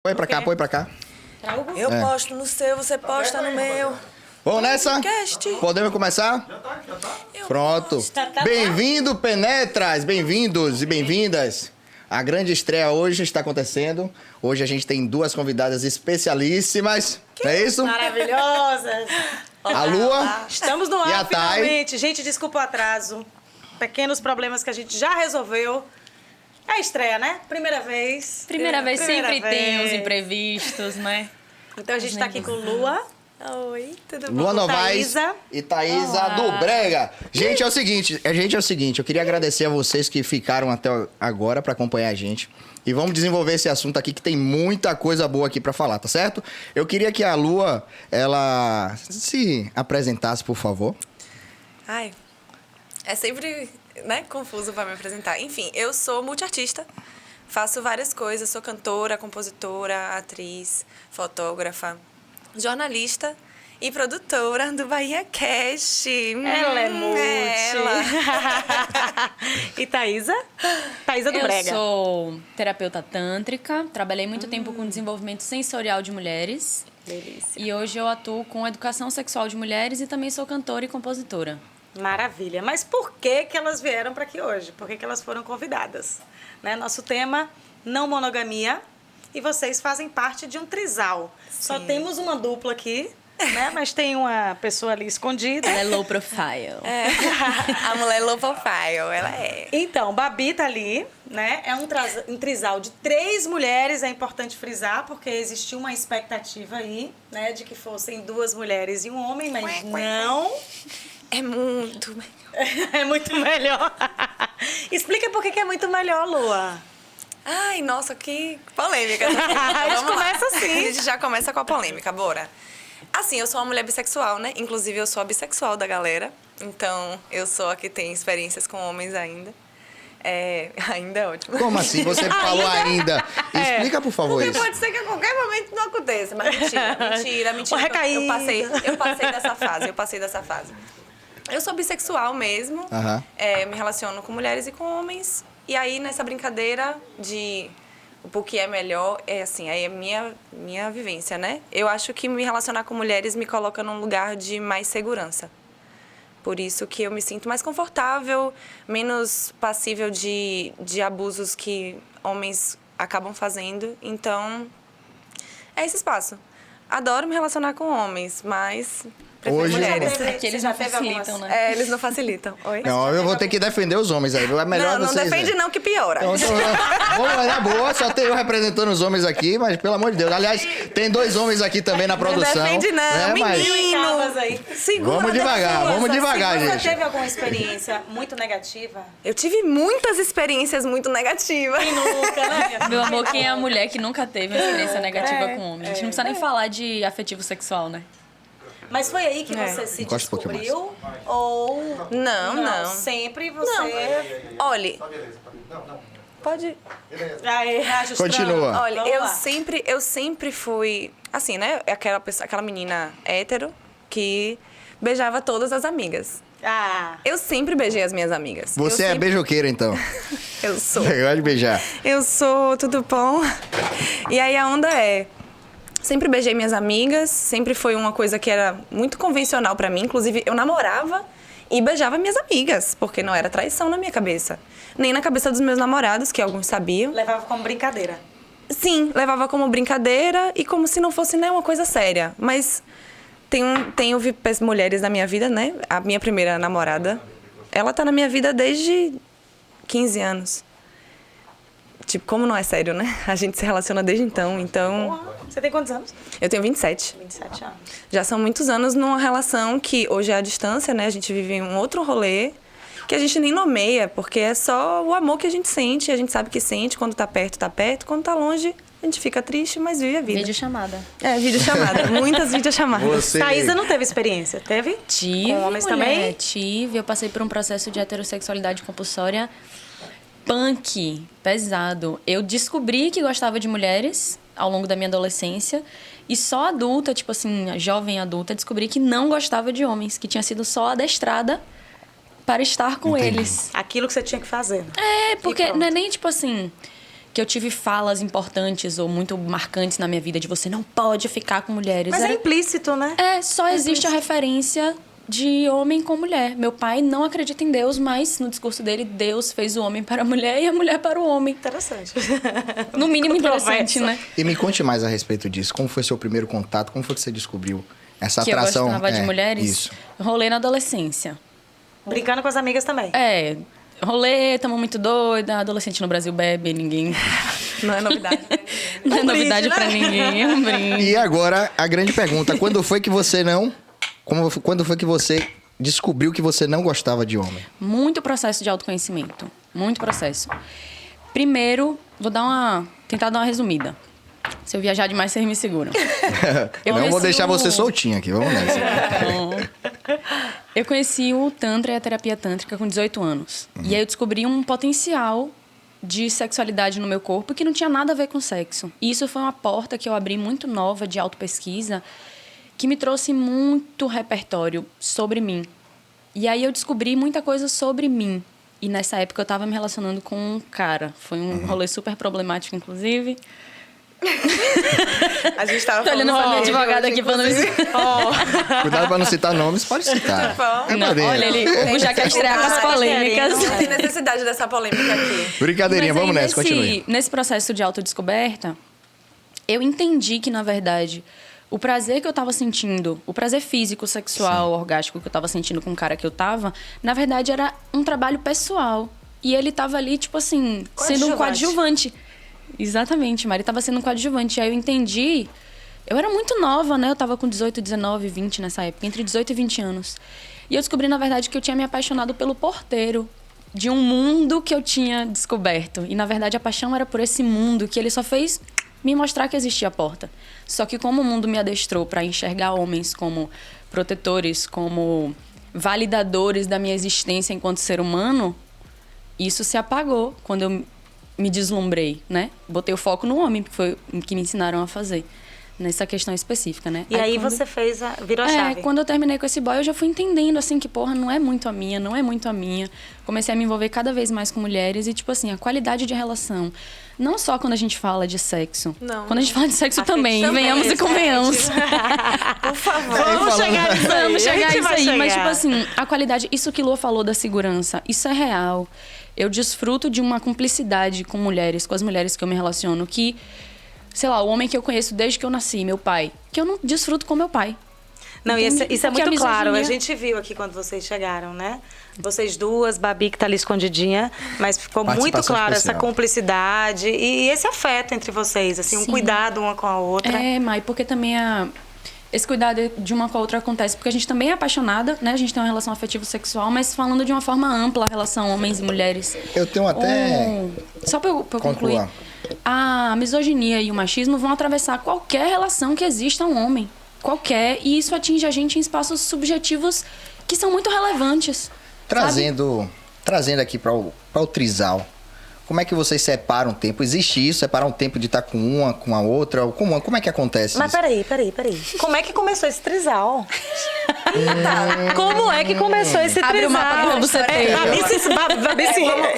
Põe pra cá, põe pra cá. Eu posto no seu, você posta no meu. Vamos nessa? Podcast. Podemos começar? Já tá. Pronto. Bem-vindo, Penetras. Bem-vindos e bem-vindas. A grande estreia hoje está acontecendo. Hoje a gente tem duas convidadas especialíssimas. Não é isso? Maravilhosas. A Lua Estamos no e a ar Thay. finalmente. Gente, desculpa o atraso. Pequenos problemas que a gente já resolveu. É a estreia, né? Primeira vez. Primeira vez sempre vez. tem os imprevistos, né? Então a gente tá aqui com Lua. Oi, tudo bom? Lua Novaes Thaísa. e Thaísa do Brega. Gente, é o seguinte, eu queria agradecer a vocês que ficaram até agora para acompanhar a gente. E vamos desenvolver esse assunto aqui que tem muita coisa boa aqui para falar, tá certo? Eu queria que a Lua, ela se apresentasse, por favor. Ai, é sempre, né, confuso para me apresentar. Enfim, eu sou multiartista, faço várias coisas, sou cantora, compositora, atriz, fotógrafa, jornalista e produtora do Bahia Cast. Ela é multi. Ela. E Thaísa? Thaísa do Eu Brega. sou terapeuta tântrica, trabalhei muito tempo com desenvolvimento sensorial de mulheres. Delícia. E hoje eu atuo com educação sexual de mulheres e também sou cantora e compositora. Maravilha. Mas por que elas vieram para aqui hoje? Por que elas foram convidadas? Né? Nosso tema, não monogamia. E vocês fazem parte de um trisal. Só temos uma dupla aqui, né? Mas tem uma pessoa ali escondida. Ela é low profile. A mulher low profile, ela é. Então, Babi tá ali, né? É um trisal de 3 mulheres, é importante frisar, porque existia uma expectativa aí, né? De que fossem 2 mulheres e um homem, mas não. É muito. É muito melhor. Explica por que é muito melhor, Lua. Ai, nossa, que polêmica. A gente Vamos lá. começa assim. A gente já começa com a polêmica, bora. Assim, eu sou uma mulher bissexual, né? Inclusive, eu sou a bissexual da galera. Então, eu sou a que tem experiências com homens ainda. Ainda é ótimo. Como assim? Você falou ainda. Explica, por favor, Porque isso. pode ser que a qualquer momento não aconteça. Mas mentira. Uma recaída. Eu passei dessa fase. Eu sou bissexual mesmo. Aham. Me relaciono com mulheres e com homens. E aí, nessa brincadeira de o que é melhor, é assim, aí é minha vivência, né? Eu acho que me relacionar com mulheres me coloca num lugar de mais segurança. Por isso que eu me sinto mais confortável, menos passível de abusos que homens acabam fazendo. Então, é esse espaço. Adoro me relacionar com homens, mas prefiro Hoje- mulheres. Aqui eles Já não teve facilitam, algumas- né? Eles não facilitam. Oi? Não, eu vou ter que defender os homens aí. É melhor Não vocês... defende não, que piora. Então, vamos na boa, só tem eu representando os homens aqui, mas pelo amor de Deus. Aliás, tem 2 homens aqui também na produção. Não defende não, né, mas- menino. Cabas aí. Segura Vamos devagar, defesa. vamos devagar, Você gente. teve alguma experiência muito negativa? Eu tive muitas experiências muito negativas. Nunca, né? Meu amor, quem é a mulher que nunca teve uma experiência negativa com homem? A gente não precisa nem falar de afetivo sexual, né? Mas foi aí que você se Encosta um pouquinho descobriu? Ou... Não. Sempre você... Olha, pode... Aí, reajustando. Continua. Olha, Vamos eu sempre fui, assim, né? Aquela menina hétero que beijava todas as amigas. Ah, Eu sempre beijei as minhas amigas. Você eu é sempre... beijoqueira, então. Eu sou. Eu gosto de beijar. Eu sou, tudo bom? E aí a onda é... Sempre beijei minhas amigas, sempre foi uma coisa que era muito convencional pra mim. Inclusive, eu namorava e beijava minhas amigas, porque não era traição na minha cabeça. Nem na cabeça dos meus namorados, que alguns sabiam. levava como brincadeira. Sim, levava como brincadeira e como se não fosse nem uma coisa séria. Mas tenho mulheres na minha vida, né? A minha primeira namorada, ela tá na minha vida desde 15 anos. Tipo, como não é sério, né? A gente se relaciona desde então, Você tem quantos anos? Eu tenho 27. 27 anos. Já são muitos anos numa relação que hoje é à distância, né? A gente vive um outro rolê que a gente nem nomeia, porque é só o amor que a gente sente. A gente sabe que sente, quando tá perto, quando tá longe, a gente fica triste, mas vive a vida. Vídeo chamada. Videochamada. Muitas videochamadas. Você... Thaísa não teve experiência, teve? Tive, Com homens mulher, também? Tive. Eu passei por um processo de heterossexualidade compulsória punk, pesado. Eu descobri que gostava de mulheres ao longo da minha adolescência e só adulta, tipo assim, jovem adulta, descobri que não gostava de homens, que tinha sido só adestrada para estar com Entendi. eles. Aquilo que você tinha que fazer. É, porque pronto. não é nem tipo assim... que eu tive falas importantes ou muito marcantes na minha vida de você não pode ficar com mulheres. Mas é implícito, né? Só existe a referência de homem com mulher. Meu pai não acredita em Deus, mas no discurso dele, Deus fez o homem para a mulher e a mulher para o homem. Interessante. No mínimo interessante, né? E me conte mais a respeito disso. Como foi seu primeiro contato? Como foi que você descobriu essa Que atração? eu gostava de mulheres? Isso. Rolê na adolescência. Brincando com as amigas também. Rolê, tamo muito doida, adolescente no Brasil bebe, ninguém... Não é novidade. Não é novidade brinde, pra né? ninguém, é um brinde. E agora, a grande pergunta. Quando foi que você descobriu que você não gostava de homem? Muito processo de autoconhecimento. Muito processo. Primeiro, tentar dar uma resumida. Se eu viajar demais, vocês me seguram. Não vou deixar você soltinha aqui, vamos nessa. Eu conheci o Tantra e a terapia tântrica com 18 anos. E aí eu descobri um potencial de sexualidade no meu corpo que não tinha nada a ver com sexo. E isso foi uma porta que eu abri muito nova de autopesquisa que me trouxe muito repertório sobre mim. E aí eu descobri muita coisa sobre mim. E nessa época eu tava me relacionando com um cara. Foi um rolê super problemático, inclusive. A gente tava Tô olhando pra minha advogada aqui pra não... Cuidado pra não citar nomes, pode citar. Não, olha, o já quer estrear com as polêmicas. Não tem necessidade dessa polêmica aqui. Brincadeirinha, Mas aí, vamos nessa, continue. Nesse processo de autodescoberta, eu entendi que, na verdade, o prazer que eu tava sentindo, o prazer físico, sexual, orgástico que eu tava sentindo com o cara que eu tava, na verdade, era um trabalho pessoal. E ele tava ali, tipo assim, sendo um coadjuvante. Exatamente, Mari. Tava sendo um coadjuvante. Aí eu entendi... Eu era muito nova, né? Eu tava com 18, 19, 20 nessa época. Entre 18 e 20 anos. E eu descobri, na verdade, que eu tinha me apaixonado pelo porteiro. De um mundo que eu tinha descoberto. E, na verdade, a paixão era por esse mundo que ele só fez me mostrar que existia a porta. Só que como o mundo me adestrou para enxergar homens como protetores, como validadores da minha existência enquanto ser humano, isso se apagou quando eu me deslumbrei, né? Botei o foco no homem, que foi o que me ensinaram a fazer. Nessa questão específica, né? E aí quando... você virou a chave. Quando eu terminei com esse boy, eu já fui entendendo, assim, que, porra, não é muito a minha. Comecei a me envolver cada vez mais com mulheres e, tipo assim, a qualidade de relação. Não só quando a gente fala de sexo. Não. Quando a gente fala de sexo também. Venhamos e convenhamos. Por favor. Vamos chegar nisso aí. Vamos chegar nisso aí. Chegar. Mas, tipo assim, a qualidade... Isso que Lua falou da segurança, isso é real. Eu desfruto de uma cumplicidade com mulheres, com as mulheres que eu me relaciono, que... Sei lá, o homem que eu conheço desde que eu nasci, meu pai, que eu não desfruto com meu pai. Não, isso é Porque muito a claro. A misoginia- gente viu aqui quando vocês chegaram, né? Vocês duas, Babi que tá ali escondidinha, mas ficou muito Participação claro especial. essa cumplicidade e esse afeto entre vocês, assim, um Sim. cuidado uma com a outra. Mai, porque também esse cuidado de uma com a outra acontece porque a gente também é apaixonada, né? A gente tem uma relação afetivo-sexual, mas falando de uma forma ampla, a relação homens e mulheres. Eu tenho até... Só pra eu concluir. Conclua. A misoginia e o machismo vão atravessar qualquer relação que exista um homem. Qualquer. E isso atinge a gente em espaços subjetivos que são muito relevantes. Trazendo aqui para o trisal. Como é que vocês separam o tempo? Existe isso? Separar um tempo de estar com uma, com a outra? Como é que acontece Mas isso? peraí. Como é que começou esse trisal? Como é que começou esse trisal? Abre o mapa do Robuceteio.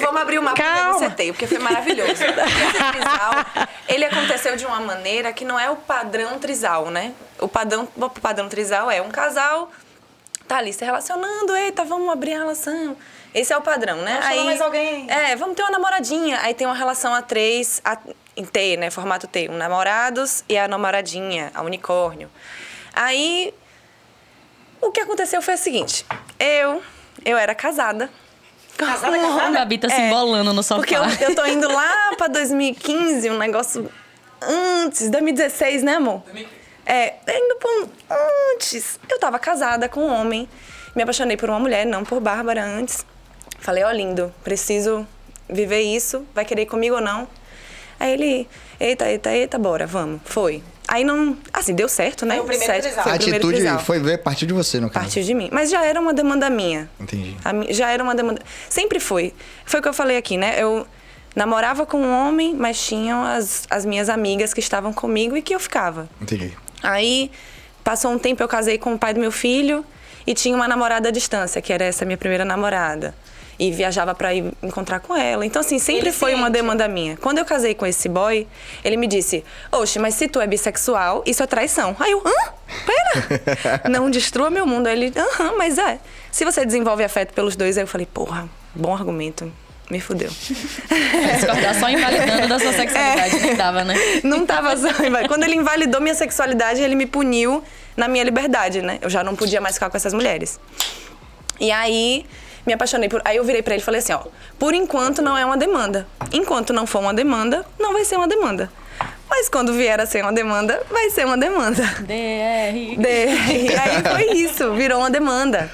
Vamos abrir o mapa Calma. do Robuceteio, porque foi maravilhoso. Esse trisal, ele aconteceu de uma maneira que não é o padrão trisal, né? O padrão trisal é um casal, tá ali se relacionando, eita, vamos abrir a relação. Esse é o padrão, né? Vamos chamar mais alguém. Vamos ter uma namoradinha. Aí tem uma relação a três, em T, né? Formato T. Um namorados e a namoradinha, a unicórnio. Aí, o que aconteceu foi o seguinte. Eu era casada. A Gabi tá se embolando no sofá. Porque eu tô indo lá pra 2015, um negócio antes, 2016, né, amor? Indo pra antes. Eu tava casada com um homem, me apaixonei por uma mulher, não por Bárbara antes. Falei, ó, lindo, preciso viver isso, vai querer ir comigo ou não? Aí ele, eita, bora, vamos. Foi. Aí não, assim, deu certo, né? Foi o primeiro trisal. Foi A o primeiro atitude trisal. foi ver a partir de você, no caso. Partiu de mim. Mas já era uma demanda minha. Entendi. Já era uma demanda... Sempre foi. Foi o que eu falei aqui, né? Eu namorava com um homem, mas tinham as minhas amigas que estavam comigo e que eu ficava. Entendi. Aí, passou um tempo, eu casei com o pai do meu filho e tinha uma namorada à distância, que era essa minha primeira namorada. e viajava pra ir encontrar com ela. Então, assim, sempre foi uma demanda minha. Quando eu casei com esse boy, ele me disse, oxe, mas se tu é bissexual, isso é traição. Aí eu, pera, não destrua meu mundo. Aí ele, mas é. Se você desenvolve afeto pelos dois, aí eu falei, porra, bom argumento. Me fudeu. Discordar só invalidando da sua sexualidade, nem dava, né? Não tava só invalidando. Quando ele invalidou minha sexualidade, ele me puniu na minha liberdade, né? Eu já não podia mais ficar com essas mulheres. E aí, me apaixonei por... Aí eu virei pra ele e falei assim, ó, por enquanto não é uma demanda. Enquanto não for uma demanda, não vai ser uma demanda. Mas quando vier a ser uma demanda, vai ser uma demanda. DR. E aí foi isso, virou uma demanda.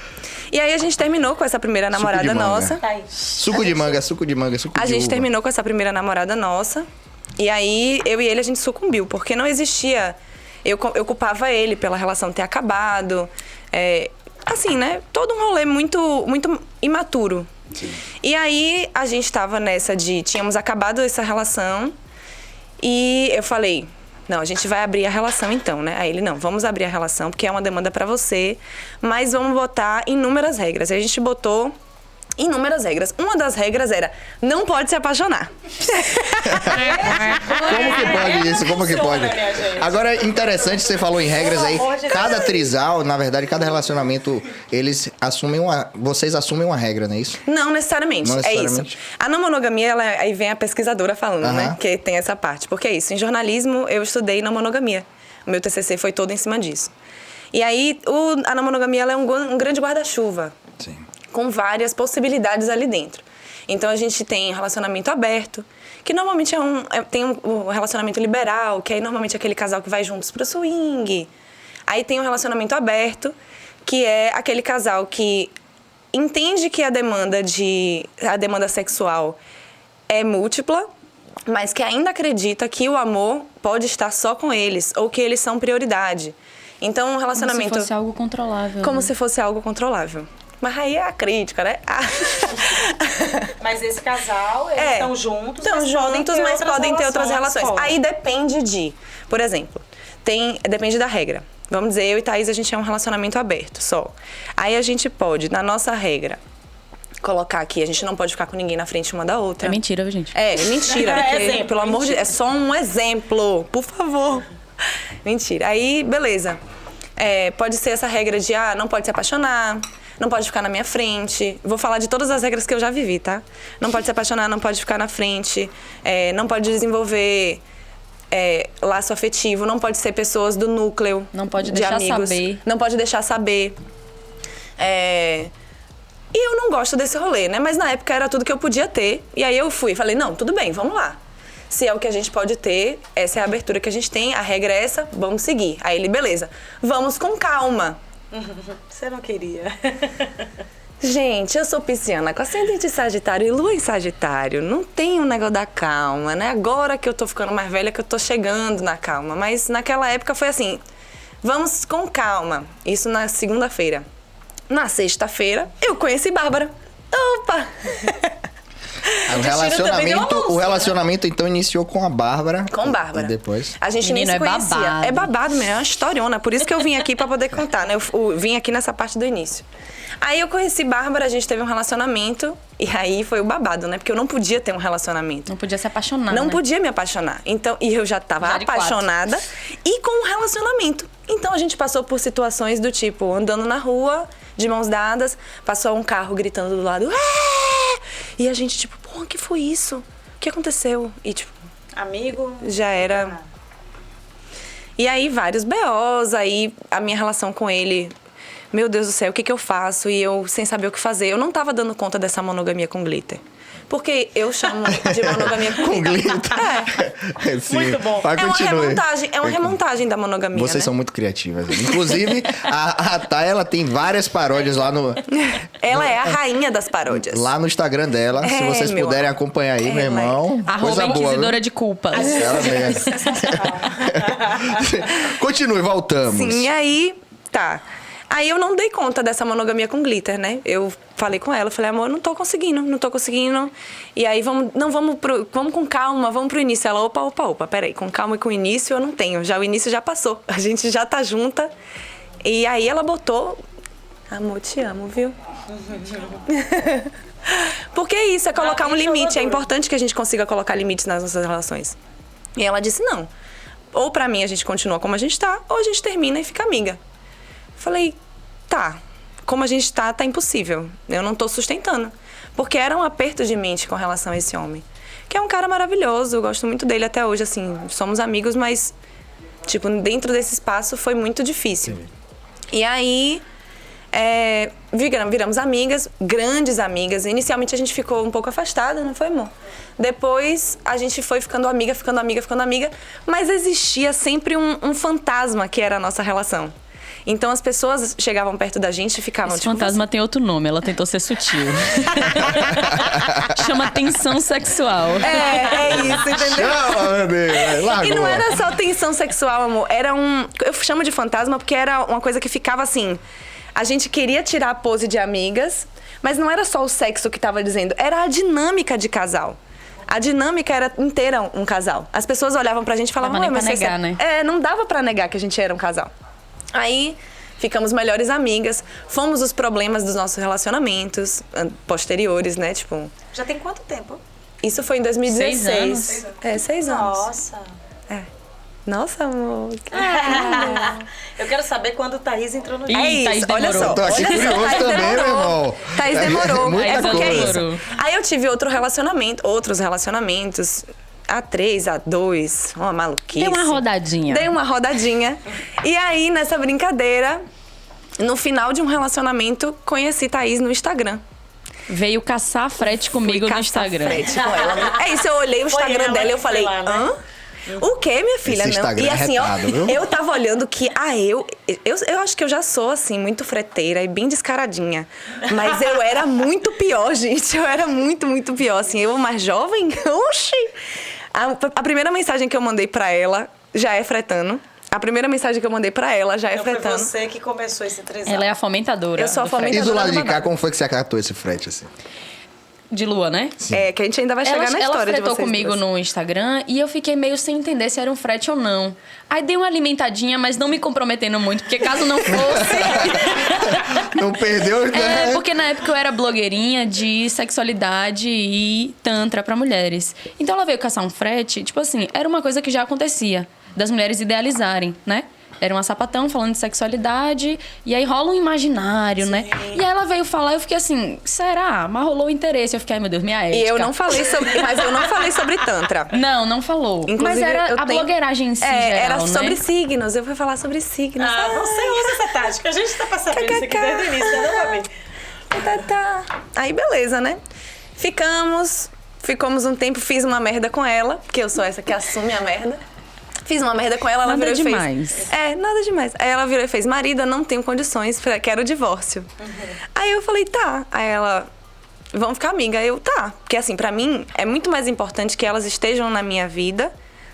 E aí a gente terminou com essa primeira namorada nossa. Suco de manga, suco de manga, suco de A gente uva. terminou com essa primeira namorada nossa. E aí, eu e ele, a gente sucumbiu. Porque não existia... Eu culpava ele pela relação ter acabado. Assim, né? Todo um rolê muito, muito imaturo. Sim. E aí, a gente tava nessa de... Tínhamos acabado essa relação. E eu falei... Não, a gente vai abrir a relação então, né? Aí ele, não, vamos abrir a relação porque é uma demanda pra você, mas vamos botar inúmeras regras. Aí a gente botou inúmeras regras. Uma das regras era, não pode se apaixonar. Como que pode isso? Como que pode? Agora, interessante, você falou em regras aí. Cada trisal, na verdade, cada relacionamento, vocês assumem uma regra, não é isso? Não necessariamente, Não necessariamente. é isso. A não monogamia, aí vem a pesquisadora falando, né? Que tem essa parte. Porque é isso, em jornalismo eu estudei não monogamia. O meu TCC foi todo em cima disso. E aí, a não monogamia ela é um grande guarda-chuva. Sim. Com várias possibilidades ali dentro. Então, a gente tem relacionamento aberto, que normalmente tem um relacionamento liberal, que aí normalmente é aquele casal que vai juntos pro swing. Aí tem um relacionamento aberto, que é aquele casal que entende que a demanda sexual é múltipla, mas que ainda acredita que o amor pode estar só com eles, ou que eles são prioridade. Então, um relacionamento... Como se fosse algo controlável. Como né? se fosse algo controlável. Mas aí é a crítica, né? Mas esse casal, eles estão juntos, mas podem ter outras relações. Fora. Aí depende de... Por exemplo, depende da regra. Vamos dizer, eu e Thaís, a gente é um relacionamento aberto só. Aí a gente pode, na nossa regra, colocar aqui, a gente não pode ficar com ninguém na frente uma da outra. É mentira, gente. É mentira. Exemplo, pelo amor de Deus, é só um exemplo, por favor. Mentira. Aí, beleza. Pode ser essa regra de, não pode se apaixonar, não pode ficar na minha frente. Vou falar de todas as regras que eu já vivi, tá? Não pode se apaixonar, não pode ficar na frente, não pode desenvolver laço afetivo, não pode ser pessoas do núcleo Não pode de deixar amigos. saber. Não pode deixar saber. E eu não gosto desse rolê, né? Mas na época era tudo que eu podia ter. E aí eu falei, não, tudo bem, vamos lá. Se é o que a gente pode ter, essa é a abertura que a gente tem, a regra é essa, vamos seguir. Aí ele, beleza, vamos com calma. Você não queria. Gente, eu sou pisciana com ascendente em Sagitário e lua em Sagitário. Não tem um negócio da calma, né? Agora que eu tô ficando mais velha, que eu tô chegando na calma. Mas naquela época foi assim, vamos com calma. Isso na segunda-feira. Na sexta-feira, eu conheci Bárbara. Opa! O relacionamento, então, iniciou com a Bárbara. Com Bárbara. E depois? A gente nem se conhecia. Babado. É babado mesmo, é uma historiona. Por isso que eu vim aqui pra poder contar, né? Eu vim aqui nessa parte do início. Aí eu conheci Bárbara, a gente teve um relacionamento. E aí foi o babado, né? Porque eu não podia ter um relacionamento. Não podia se apaixonar, Não né? podia me apaixonar. Então, e eu já tava Já de apaixonada e com um relacionamento. Então a gente passou por situações do tipo, andando na rua, de mãos dadas, passou um carro gritando do lado. E a gente, tipo, pô, o que foi isso? O que aconteceu? E, tipo, Amigo. já era. E aí, vários BOs, aí a minha relação com ele, meu Deus do céu, o que eu faço? E eu sem saber o que fazer. Eu não tava dando conta dessa monogamia com glitter. Porque eu chamo de monogamia com glitter. Sim. Muito bom. É uma remontagem da monogamia. Vocês né? são muito criativas. Inclusive, a Thay, ela tem várias paródias lá no... Ela é a rainha das paródias. Lá no Instagram dela. Se vocês meu puderem amor. acompanhar aí, meu irmão. Coisa boa, Inquisidora viu? de culpas. Ela mesmo. Continue, voltamos. Sim, e aí, tá. Aí eu não dei conta dessa monogamia com glitter, né? Eu falei com ela, falei, amor, não tô conseguindo. E aí, vamos com calma, vamos pro início. Ela, opa, peraí, com calma e com início eu não tenho. Já o início já passou, a gente já tá junta. E aí ela botou Amor, te amo, viu? Porque isso, é colocar um limite. É importante que a gente consiga colocar limites nas nossas relações. E ela disse, não. Ou pra mim a gente continua como a gente tá, ou a gente termina e fica amiga. Falei, tá. Como a gente tá impossível. Eu não tô sustentando. Porque era um aperto de mente com relação a esse homem. Que é um cara maravilhoso, eu gosto muito dele até hoje, assim. Somos amigos, mas, tipo, dentro desse espaço foi muito difícil. E aí... viramos amigas, grandes amigas. Inicialmente a gente ficou um pouco afastada, não foi, amor? Depois a gente foi ficando amiga, mas existia sempre um fantasma que era a nossa relação. Então as pessoas chegavam perto da gente e ficavam... Esse fantasma tem outro nome, ela tentou ser sutil. Chama tensão sexual. É isso, entendeu? Chama, meu Deus, E não era só tensão sexual, amor. Era eu chamo de fantasma porque era uma coisa que ficava assim... A gente queria tirar a pose de amigas, mas não era só o sexo que estava dizendo, era a dinâmica de casal. A dinâmica era inteira um casal. As pessoas olhavam pra gente e falavam... Não dava nem mas pra negar, né? Não dava pra negar que a gente era um casal. Aí, ficamos melhores amigas, fomos os problemas dos nossos relacionamentos posteriores, né? Tipo... Já tem quanto tempo? Isso foi em 2016. 6 anos. 6 anos. Nossa. Nossa, amor. Eu quero saber quando o Thaís entrou no Ih, jogo. É Thaís isso, olha demorou. só. Tô aqui olha curioso só, Thaís também, meu irmão. Thaís demorou. Muita Porque é coisa. isso. Aí eu tive outros relacionamentos, A3, A2, uma maluquice. Dei uma rodadinha. Dei uma rodadinha. E aí, nessa brincadeira, no final de um relacionamento, conheci Thaís no Instagram. Veio caçar frete comigo no Instagram. Frete com ela. É isso, eu olhei o Foi Instagram ela dela e eu que falei, foi lá, né? hã? O quê, minha filha? Esse Não. Instagram E assim, é retado, viu? eu tava olhando que, eu acho que eu já sou, assim, muito freteira e bem descaradinha. Mas eu era muito pior, gente. Eu era muito, muito pior. Assim, eu mais jovem, oxi! A primeira mensagem que eu mandei pra ela já é fretando. A primeira mensagem que eu mandei pra ela já é Então foi fretando. você que começou esse trisal. Ela é a fomentadora. Eu sou a do frete. E do lado de cá, babado. como foi que você acatou esse frete, assim? De Lua, né? Que a gente ainda vai chegar na Ela história de fretou vocês comigo duas. no Instagram e eu fiquei meio sem entender se era um frete ou não. Aí dei uma alimentadinha, mas não me comprometendo muito, porque caso não fosse... Não perdeu, né? Porque na época eu era blogueirinha de sexualidade e tantra pra mulheres. Então ela veio caçar um frete, tipo assim, era uma coisa que já acontecia, das mulheres idealizarem, né? Era uma sapatão falando de sexualidade, e aí rola um imaginário, né? E aí ela veio falar, eu fiquei assim, será? Mas rolou interesse. Eu fiquei, ai meu Deus, minha ética. E eu não falei sobre... Mas eu não falei sobre tantra. Não falou. Inclusive, mas era eu a tenho- blogueiragem em si, geral, era né? sobre signos. Eu fui falar sobre signos. Você usa essa tática. A gente tá pra saber isso aqui desde o início, né, Fabi? Tá. Aí, beleza, né? Ficamos um tempo, fiz uma merda com ela, porque eu sou essa que assume a merda. Fiz uma merda com ela, ela Nada virou e demais. fez... nada demais. Aí ela virou e fez, marido, eu não tenho condições, quero o divórcio. Aí eu falei, tá. Aí ela, vamos ficar amiga. Aí eu, tá. Porque assim, pra mim, é muito mais importante que elas estejam na minha vida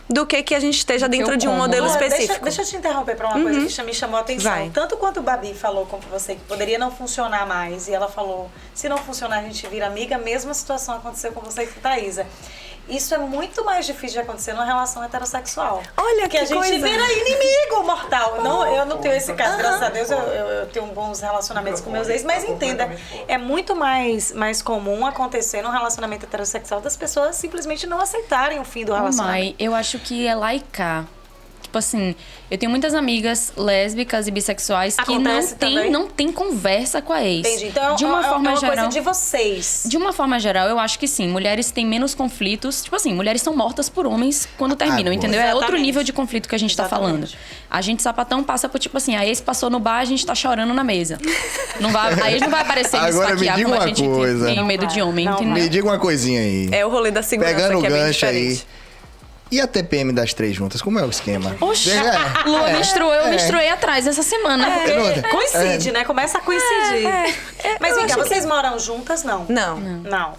do que a gente esteja dentro de um como, modelo né? específico. Deixa eu te interromper para uma coisa que me chamou a atenção. Vai. Tanto quanto o Babi falou com você que poderia não funcionar mais, e ela falou, se não funcionar a gente vira amiga, a mesma situação aconteceu com você e com a Thaísa. Isso é muito mais difícil de acontecer numa relação heterossexual. Olha que que a gente coisa. vira inimigo mortal. Eu não tenho esse caso, graças a Deus eu tenho bons relacionamentos com meus ex, mas entenda, é muito mais comum acontecer num relacionamento heterossexual das pessoas simplesmente não aceitarem o fim do relacionamento. Mai, eu acho que é lá e cá. Tipo assim, eu tenho muitas amigas lésbicas e bissexuais que Acontece também? não tem conversa com a ex. Entendi. Então de uma é forma uma geral, coisa de vocês. De uma forma geral, eu acho que sim. Mulheres têm menos conflitos. Tipo assim, mulheres são mortas por homens quando terminam, bom. entendeu? É outro Exatamente. nível de conflito que a gente tá falando. Exatamente. A gente sapatão passa por, tipo assim, a ex passou no bar, a gente tá chorando na mesa. A ex não vai aparecer e Agora me esfaquear diga como a uma gente coisa. tem medo de homem, Não entendeu? Me diga uma coisinha aí. É o rolê da segurança Pegando o que é bem gancho aí. diferente. E a TPM das três juntas, como é o esquema? Oxe, Lua menstruou, eu menstruei atrás essa semana. Coincide, né? Começa a coincidir. Mas vem cá, acho vocês moram juntas? Não.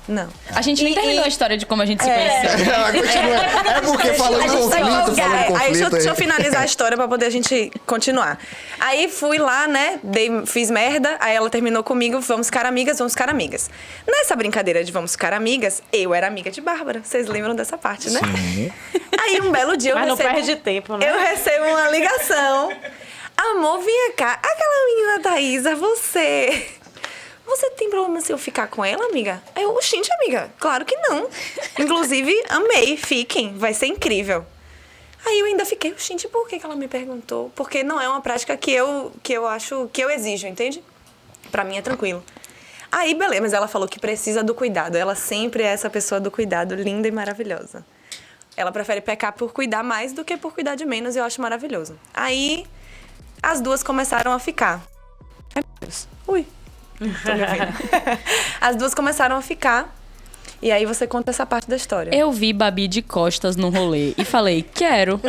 Não. A gente nem terminou a história de como a gente se conheceu. Ela continua. É porque falando de conflito, Aí deixa eu finalizar a história pra poder a gente continuar. Aí fui lá, né? Fiz merda, aí ela terminou comigo, vamos ficar amigas. Nessa brincadeira de vamos ficar amigas, eu era amiga de Bárbara. Vocês lembram dessa parte, né? Sim. Aí um belo dia Mas eu não recebo... perde tempo, né? Eu recebo uma ligação. Amor, vinha cá. Aquela menina Thaísa, você tem problema se eu ficar com ela, amiga? Aí eu, gente, amiga, claro que não. Inclusive, amei, fiquem, vai ser incrível. Aí eu ainda fiquei, gente, por que ela me perguntou? Porque não é uma prática que eu acho, que eu exijo, entende? Pra mim é tranquilo. Aí, beleza, mas ela falou que precisa do cuidado. Ela sempre é essa pessoa do cuidado, linda e maravilhosa. Ela prefere pecar por cuidar mais do que por cuidar de menos, e eu acho maravilhoso. Aí, as duas começaram a ficar. Ai, meu Deus. Ui. Tô me ouvindo. As duas começaram a ficar. E aí você conta essa parte da história. Eu vi Babi de costas no rolê e falei, quero.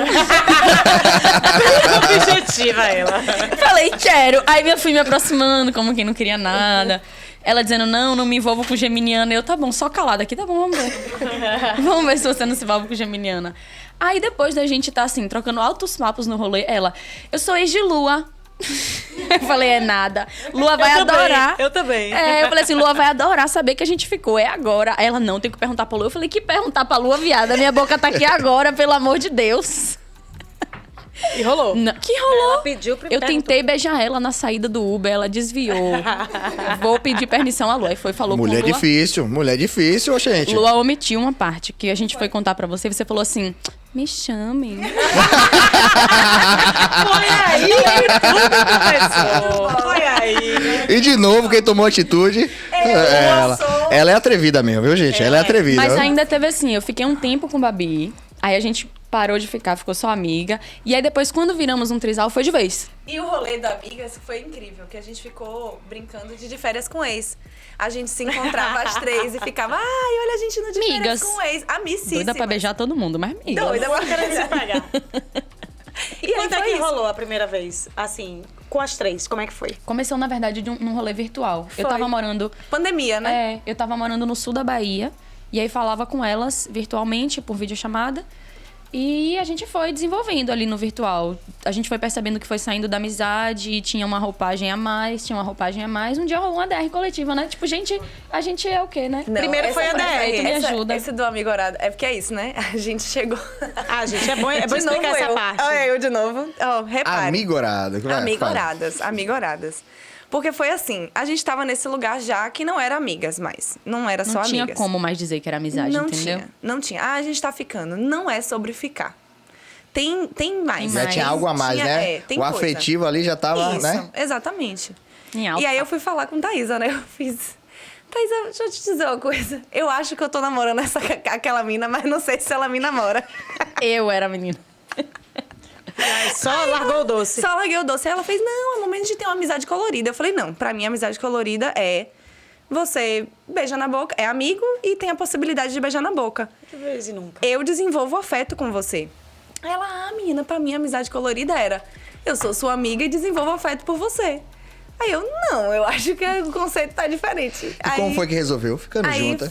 Objetiva ela. Falei, quero. Aí eu fui me aproximando, como quem não queria nada. Ela dizendo, não me envolvo com geminiana. Eu, tá bom, só calada aqui, tá bom, vamos ver. Vamos ver se você não se envolve com geminiana. Aí depois da gente tá assim, trocando altos papos no rolê, ela, eu sou ex de Lua. Eu falei, é nada. Lua vai adorar. Eu também. Eu falei assim, Lua vai adorar saber que a gente ficou. É agora. Aí ela, não, tem que perguntar pra Lua. Eu falei, que perguntar pra Lua, viada? Minha boca tá aqui agora, pelo amor de Deus. E rolou. Não, que rolou? Ela pediu pra Eu tentei beijar ela na saída do Uber, ela desviou. Vou pedir permissão à Lua. Aí foi, falou Mulher com Lua. mulher difícil, gente. Lua omitiu uma parte que a gente foi contar pra você. Você falou assim, me chamem. Foi aí que tudo começou. Foi aí. E de novo, quem tomou atitude é ela. Ela é atrevida mesmo, viu, gente? Ela é atrevida. Mas viu? ainda teve assim, eu fiquei um tempo com Babi. Aí a gente parou de ficar, ficou só amiga. E aí depois, quando viramos um trisal, foi de vez. E o rolê da Amigas foi incrível, que a gente ficou brincando de férias com ex. A gente se encontrava às 3 e ficava, ai, olha a gente no de férias Migas. com ex. Amicíssima. Doida pra beijar todo mundo, mas amiga. Doida pra Querendo se pagar. E aí quando é foi que isso. rolou a primeira vez? Assim, com as 3, como é que foi? Começou, na verdade, num rolê virtual. Eu Foi. tava morando... Pandemia, né? Eu tava morando no sul da Bahia. E aí falava com elas virtualmente, por videochamada. E a gente foi desenvolvendo ali no virtual. A gente foi percebendo que foi saindo da amizade, tinha uma roupagem a mais, Um dia rolou uma DR coletiva, né? Tipo, gente, a gente é o quê, né? Não, Primeiro essa foi a DR. Me ajuda. Esse do amigorado. É porque é isso, né? A gente chegou... Ah, gente, é bom De explicar novo essa eu. parte. Olha eu de novo. Ó, repare. Amigorada. Vai, Amigoradas. Porque foi assim, a gente tava nesse lugar já que não era amigas mais. Não era só Não tinha amigas. como mais dizer que era amizade, Não entendeu? Não tinha. Ah, a gente tá ficando. Não é sobre ficar. Tem mais. Já tinha algo a mais, né? tem o coisa. afetivo ali já tava, Isso, né? exatamente. Em alta. E aí eu fui falar com Thaísa, né? Eu fiz... Thaísa, deixa eu te dizer uma coisa. Eu acho que eu tô namorando aquela mina, mas não sei se ela me namora. Eu era a menina. Só largou o doce. Só larguei o doce. Aí ela fez, não, é o momento de ter uma amizade colorida. Eu falei, não, pra mim, amizade colorida é... Você beija na boca, é amigo e tem a possibilidade de beijar na boca. De vez e nunca. Eu desenvolvo afeto com você. Aí ela, menina, pra mim, amizade colorida era... Eu sou sua amiga e desenvolvo afeto por você. Aí eu, não, eu acho que o conceito tá diferente. E como foi que resolveu? Ficando Aí junta.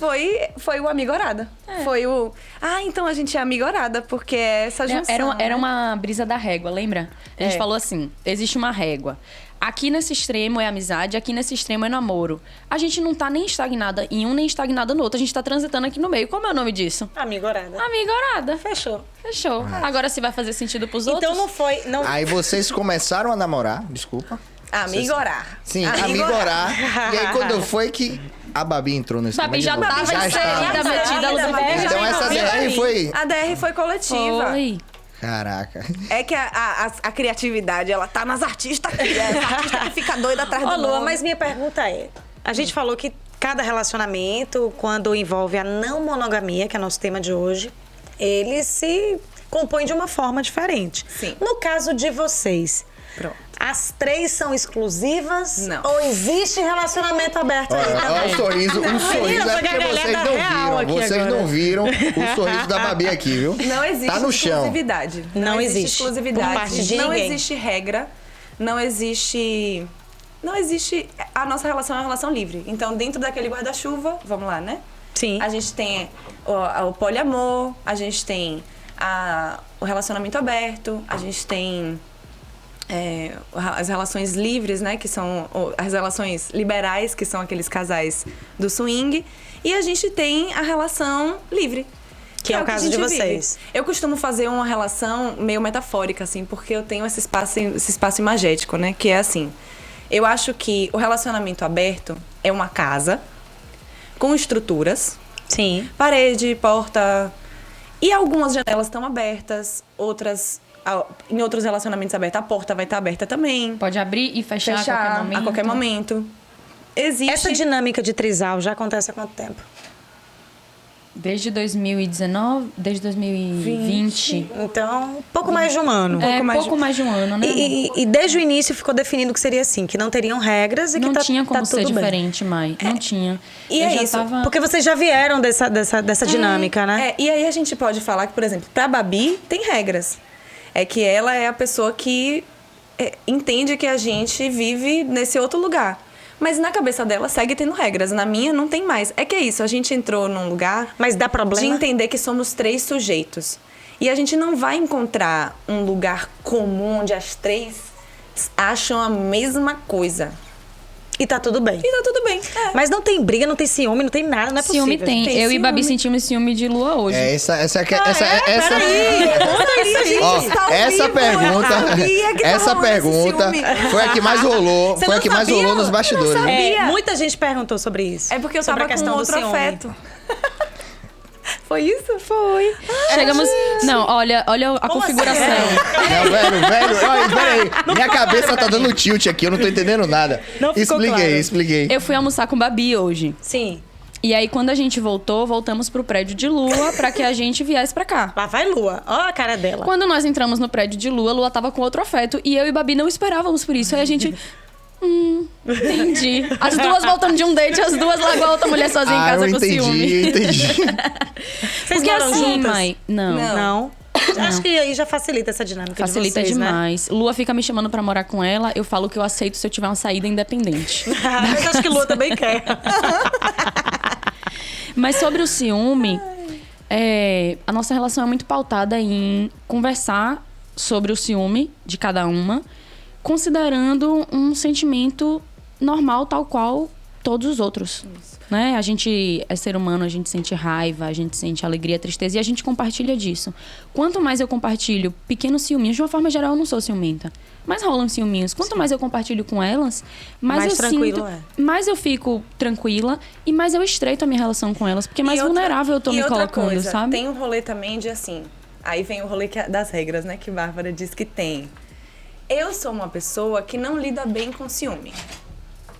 foi o amigorada. Foi o... Ah, então a gente é amigorada, porque é essa junção. Era uma brisa da régua, lembra? A gente falou assim, existe uma régua. Aqui nesse extremo é amizade, aqui nesse extremo é namoro. A gente não tá nem estagnada em um, nem estagnada no outro. A gente tá transitando aqui no meio. Qual é o nome disso? Amigorada. Amigorada. Fechou. Fechou. Agora, se vai fazer sentido pros outros... Então não foi... Não... Aí vocês começaram a namorar, desculpa. Amigorar. Sim, amigorar. E aí quando foi que a Babi entrou nesse Babi já negócio? tava inserida, metida a luz verde. Então essa DR foi... A DR foi coletiva. Foi. Caraca. É que a criatividade, ela tá nas artistas aqui. É essa artista que fica doida atrás Ô, do Lua, nome. mas minha pergunta é... A gente falou que cada relacionamento, quando envolve a não monogamia, que é nosso tema de hoje, ele se compõe de uma forma diferente. Sim. No caso de vocês, Pronto. as 3 são exclusivas? Não. Ou existe relacionamento aberto aí Olha também? o sorriso, o sorriso Menina, é tô porque vocês gargalhada não real viram. aqui Vocês agora. não viram o sorriso da Babi aqui, viu? Não existe Tá no chão. exclusividade. Não existe. exclusividade. Por parte de não ninguém. existe regra. Não existe... Não existe... A nossa relação é uma relação livre. Então, dentro daquele guarda-chuva, vamos lá, né? Sim. A gente tem o poliamor, a gente tem o relacionamento aberto, a gente tem as relações livres, né? Que são as relações liberais, que são aqueles casais do swing. E a gente tem a relação livre. Que é o que a caso de gente vocês. vive. Eu costumo fazer uma relação meio metafórica, assim, porque eu tenho esse espaço imagético, né? Que é assim, eu acho que o relacionamento aberto é uma casa com estruturas, Sim. parede, porta, e algumas janelas estão abertas, em outros relacionamentos abertos a porta vai estar aberta também. Pode abrir e fechar, Fechar a qualquer momento. Existe... Essa dinâmica de trisal já acontece há quanto tempo? Desde 2019, desde 2020. Então, um pouco mais de um ano. Pouco mais de um ano, né? E desde o início ficou definido que seria assim, que não teriam regras e não que tinha como tá ser tudo bem. diferente, Mai. Não tinha. E Eu é já isso, tava... Porque vocês já vieram dessa dinâmica, né? E aí a gente pode falar que, por exemplo, pra Babi tem regras. É que ela é a pessoa que entende que a gente vive nesse outro lugar. Mas na cabeça dela segue tendo regras. Na minha não tem mais. É que é isso, a gente entrou num lugar... Mas dá problema? De entender que somos 3 sujeitos. E a gente não vai encontrar um lugar comum onde as 3 acham a mesma coisa. E tá tudo bem. E tá tudo bem. Mas não tem briga, não tem ciúme, não tem nada, não é possível. Ciúme tem. Tem Eu e Babi ciúme. sentimos ciúme de Lua hoje. Peraí, conta isso, gente. Ó, Está ao essa vivo, pergunta, eu sabia que tava essa rolando esse pergunta ciúme. foi a que mais rolou, Você foi a não que mais sabia? rolou nos bastidores. Eu não sabia. É, muita gente perguntou sobre isso. É porque eu sobre tava a questão com do outro ciúme. afeto. Foi isso? Foi. Chegamos... Não, olha a Como configuração. assim? Não, velho, olha, peraí. Minha cabeça tá dando tilt aqui, eu não tô entendendo nada. Não ficou Expliquei. Eu fui almoçar com Babi hoje. Sim. E aí, quando a gente voltamos pro prédio de Lua pra que a gente viesse pra cá. Lá vai Lua. Ó a cara dela. Quando nós entramos no prédio de Lua tava com outro afeto. E eu e Babi não esperávamos por isso. Aí a gente... entendi. As duas voltando de um date, as duas largou a outra mulher sozinha em casa eu com entendi, ciúme. entendi. Vocês Porque moram assim, juntas? Mai... Não. Não. Acho que aí já facilita essa dinâmica Facilita de vocês, né? demais. Lua fica me chamando pra morar com ela. Eu falo que eu aceito se eu tiver uma saída independente. Mas acho que Lua também quer. Mas sobre o ciúme, a nossa relação é muito pautada em conversar sobre o ciúme de cada uma, considerando um sentimento normal, tal qual todos os outros. Né? A gente é ser humano, a gente sente raiva, a gente sente alegria, tristeza e a gente compartilha disso. Quanto mais eu compartilho pequenos ciúminhos, de uma forma geral eu não sou ciumenta, mas rolam ciúminhos. Quanto mais eu compartilho com elas, mais eu tranquilo sinto, mais eu fico tranquila e mais eu estreito a minha relação com elas, porque mais vulnerável eu tô me colocando, coisa, sabe? Tem um rolê também de assim, aí vem o rolê das regras, né, que Bárbara diz que tem. Eu sou uma pessoa que não lida bem com ciúme.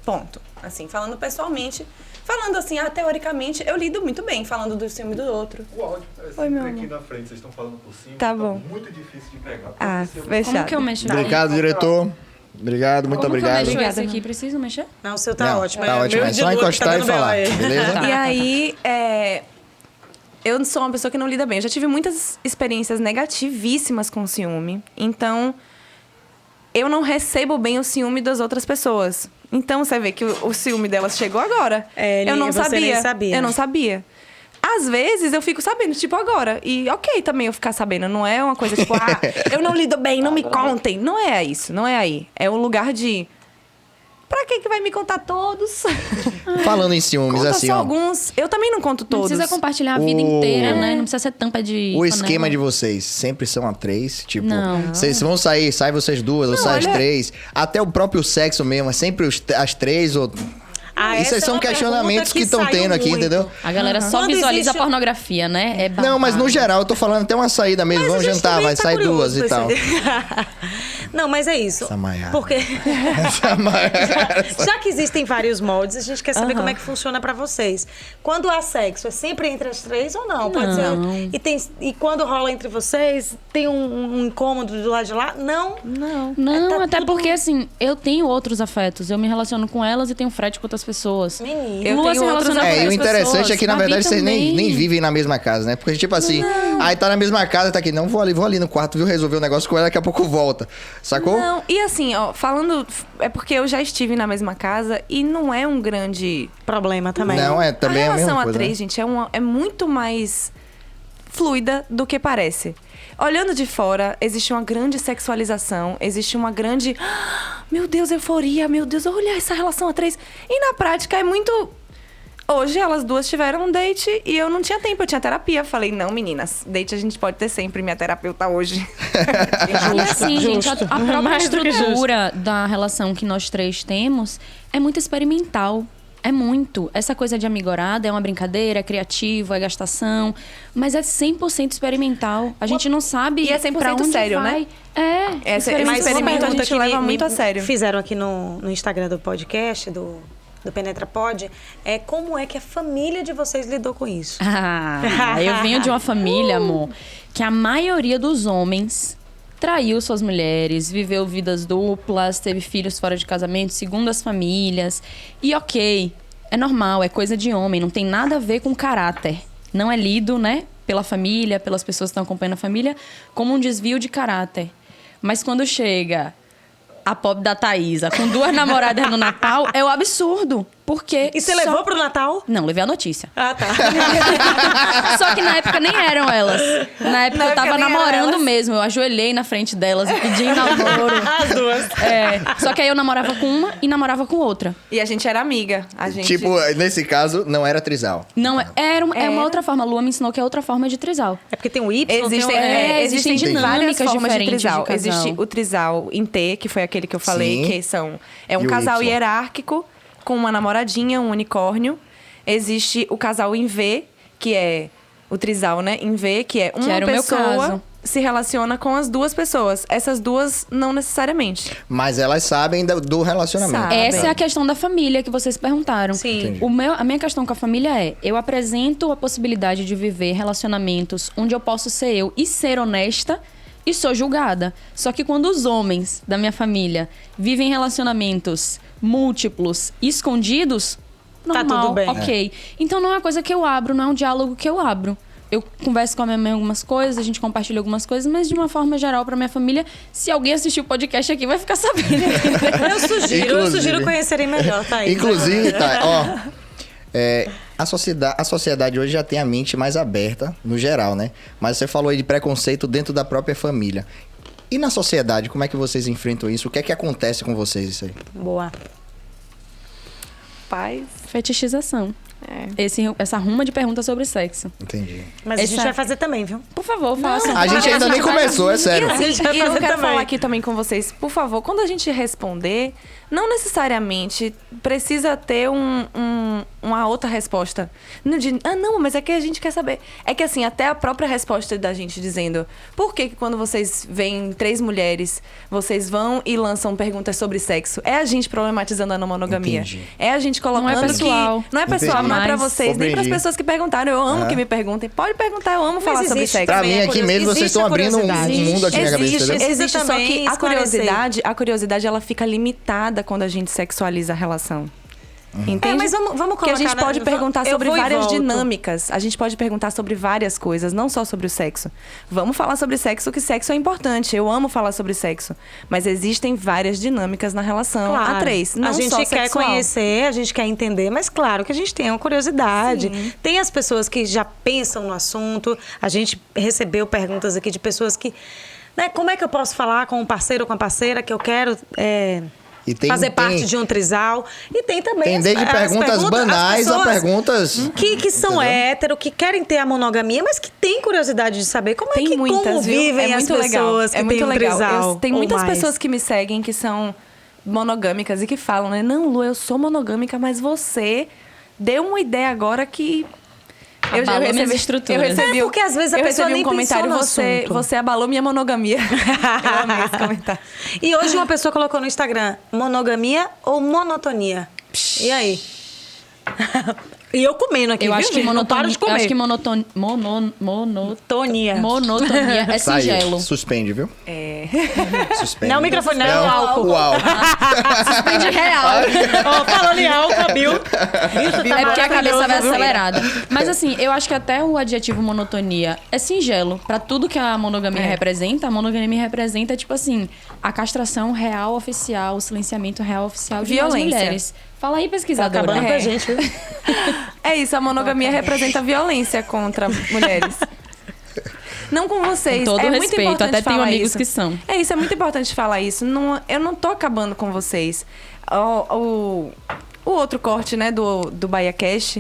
Ponto. Assim, falando pessoalmente, falando assim, teoricamente, eu lido muito bem falando do ciúme do outro. O áudio Oi, meu aqui amor. na frente, vocês estão falando por cima. Tá bom. Muito difícil de pegar. Fechado. Como que eu mexo? Obrigado, diretor. Obrigado, muito Como obrigado. que eu mexo esse aqui? Preciso mexer? Não, o seu tá Não, ótimo. tá É ótimo, meu é de só Lua que encostar tá e dando falar, BO aí. beleza? E aí, eu sou uma pessoa que não lida bem. Eu já tive muitas experiências negativíssimas com ciúme. Então, eu não recebo bem o ciúme das outras pessoas. Então, você vê que o ciúme delas chegou agora. Eu não você sabia. nem sabia. Eu não sabia. Às vezes, eu fico sabendo, tipo, agora. E ok também eu ficar sabendo. Não é uma coisa, tipo, eu não lido bem, não me contem. Não é isso, não é aí. É um lugar de... Pra que vai me contar todos? Falando em ciúmes, Conta assim, só ó. alguns. Eu também não conto Não todos. precisa compartilhar a vida inteira, né? Não precisa ser tampa de O panela. esquema de vocês sempre são a 3? Tipo, Não. vocês vão sair, sai vocês duas, ou sai as olha- 3. Até o próprio sexo mesmo, é sempre as 3 ou... Isso Essa é são uma questionamentos pergunta que estão saiu tendo aqui, muito. entendeu? A galera só Quando visualiza existe- a pornografia, né? É Não, mas no babado. geral, eu tô falando até uma saída mesmo. Mas a Vamos gente jantar, também vai tá sair curioso duas e pra tal. saber. Não, mas é isso. Essa Maiara. Porque Essa Maiara. já que existem vários moldes, a gente quer saber como é que funciona pra vocês. Quando há sexo, é sempre entre as 3 ou não? Pode ser. E quando rola entre vocês, tem um incômodo do lado de lá? Não. Não, Tá até tudo- porque assim, eu tenho outros afetos. Eu me relaciono com elas e tenho frete com outras pessoas. Menino. Eu Lua tenho se outros relaciona com E o outras interessante pessoas. é que, na Babi verdade, vocês nem também. vivem na mesma casa, né? Porque, tipo assim, aí tá na mesma casa, tá aqui, não, vou ali no quarto, viu? Resolver um negócio com ela, daqui a pouco volta. Sacou? Não, e assim, ó, falando... É porque eu já estive na mesma casa e não é um grande... Problema também. Não, também é a a relação mesma a coisa. 3, Né? gente, é muito mais fluida do que parece. Olhando de fora, existe uma grande sexualização, existe uma grande... Meu Deus, euforia, meu Deus, olha essa relação a 3. E na prática é muito... hoje elas duas tiveram um date e eu não tinha tempo, eu tinha terapia. Falei, não, meninas, date a gente pode ter sempre, minha terapeuta hoje. E assim, gente, a própria Mais do que estrutura da relação que nós três temos é muito experimental. É muito. Essa coisa de amigorada é uma brincadeira, é criativo, é gastação, mas é 100% experimental. A gente não sabe E é 100% pra onde sério, vai. né? É, Esse Mas uma experimento a pergunta gente que leva muito a sério. Fizeram aqui no Instagram do podcast, do Penetra Pod, é como é que a família de vocês lidou com isso? Ah, eu venho de uma família, amor, que a maioria dos homens traiu suas mulheres, viveu vidas duplas, teve filhos fora de casamento, segundo as famílias. E ok, é normal, é coisa de homem, não tem nada a ver com caráter. Não é lido, né, pela família, pelas pessoas que estão acompanhando a família, como um desvio de caráter. Mas quando chega a pobre da Thaísa com 2 namoradas no Natal, é o absurdo. Porque E você levou pro Natal? Não, levei a notícia. Ah, tá. Só que na época nem eram elas. Na época eu tava nem eram namorando elas. mesmo. Eu ajoelhei na frente delas e pedi namoro. As duas. É. Só que aí eu namorava com uma e namorava com outra. E a gente era amiga. A gente... Tipo, nesse caso, não era trisal. Não, é uma outra forma. A Lua me ensinou que é outra forma de trisal. É porque tem o Y, Existem, tem o... existem várias dinâmicas formas de diferentes trisal. de casal. Existe o trisal em T, que foi aquele que eu falei, Sim. que é um E o casal Y. hierárquico com uma namoradinha, um unicórnio. Existe o casal em V, que é o trisal, né? Em V, que é uma era o meu pessoa caso. se relaciona com as duas pessoas. Essas duas não necessariamente. Mas elas sabem do relacionamento. Sabe. Essa é a questão da família que vocês perguntaram. Sim. Entendi. A minha questão com a família é: eu apresento a possibilidade de viver relacionamentos onde eu posso ser eu e ser honesta e sou julgada. Só que quando os homens da minha família vivem relacionamentos múltiplos, escondidos, Tá normal, tudo bem. ok. Então não é uma coisa que eu abro, não é um diálogo que eu abro. Eu converso com a minha mãe algumas coisas, a gente compartilha algumas coisas, mas de uma forma geral pra minha família, se alguém assistir o podcast aqui vai ficar sabendo. Eu sugiro Inclusive. conhecerem melhor, tá aí. Inclusive, tá, ó. A sociedade hoje já tem a mente mais aberta, no geral, né? Mas você falou aí de preconceito dentro da própria família. E na sociedade, como é que vocês enfrentam isso? O que é que acontece com vocês isso aí? Boa. Paz. Fetichização. É. Essa ruma de perguntas sobre sexo. Entendi. Mas a gente Essa- vai fazer também, viu? Por favor, faça. A gente ainda nem começou, é sério. A gente vai E eu fazer quero também. falar aqui também com vocês, por favor, quando a gente responder, não necessariamente precisa ter uma outra resposta. Não, mas é que a gente quer saber. É que assim, até a própria resposta da gente dizendo por que quando vocês veem 3 mulheres, vocês vão e lançam perguntas sobre sexo, é a gente problematizando a não monogamia. Entendi. É a gente colocando Não é pessoal. que... Não é pessoal, Entendi. não é pra Mas- vocês, nem pras Compreendi. pessoas que perguntaram. Eu amo que me perguntem. Pode perguntar, eu amo falar sobre existe sexo. Pra também mim, a aqui curiosidade. mesmo, vocês Existe estão a abrindo um curiosidade. mundo aqui na minha cabeça, Existe, entendeu? existe, só também que a esclarecer. curiosidade, ela fica limitada quando a gente sexualiza a relação. Entende? É, mas vamos Porque colocar... a gente pode perguntar eu sobre vou e várias volto. dinâmicas. A gente pode perguntar sobre várias coisas, não só sobre o sexo. Vamos falar sobre sexo, que sexo é importante. Eu amo falar sobre sexo. Mas existem várias dinâmicas na relação Claro. a 3, não a gente só quer sexual. conhecer, a gente quer entender, mas claro que a gente tem uma curiosidade. Sim. Tem as pessoas que já pensam no assunto. A gente recebeu perguntas aqui de pessoas que... Né, como é que eu posso falar com um parceiro ou com a parceira que eu quero... E tem- fazer tem- parte de um trisal. E tem também Tem desde perguntas banais a perguntas... que são Entendeu? hétero, que querem ter a monogamia, mas que têm curiosidade de saber como Tem é que muitas, como viu? vivem É as muito pessoas legal. que É muito têm um legal. trisal. Tem ou muitas mais. pessoas que me seguem que são monogâmicas e que falam, né? Não, Lu, eu sou monogâmica, mas você deu uma ideia agora que... Abalou minhas estruturas. Eu recebi, É, porque às vezes a eu pessoa recebi nem um comentário, pensou no você, assunto. você abalou minha monogamia. Eu amei esse comentário. E hoje uma pessoa colocou no Instagram, monogamia ou monotonia? E aí? E eu comendo aqui, Eu viu, acho que gente? Não paro monotonia, de comer. eu acho que monotonia é Saiu. singelo. Suspende, viu? É. Suspende. Não, o microfone não, é o álcool. O álcool. Suspende real. Ó, falando em álcool, Bill. É porque a cabeça vai acelerada. Mas assim, eu acho que até o adjetivo monotonia é singelo. Pra tudo que a monogamia representa, a monogamia representa, tipo assim, a castração real oficial, o silenciamento real oficial de nós Violência. mulheres. Fala aí, Tá pesquisadora. acabando com a gente, viu? É isso, a monogamia representa violência contra mulheres. Não com vocês. Com todo é muito respeito, importante até tenho falar amigos isso. que são. É isso, é muito importante falar isso. Não, eu não tô acabando com vocês. o outro corte, né, do Bahia Cash,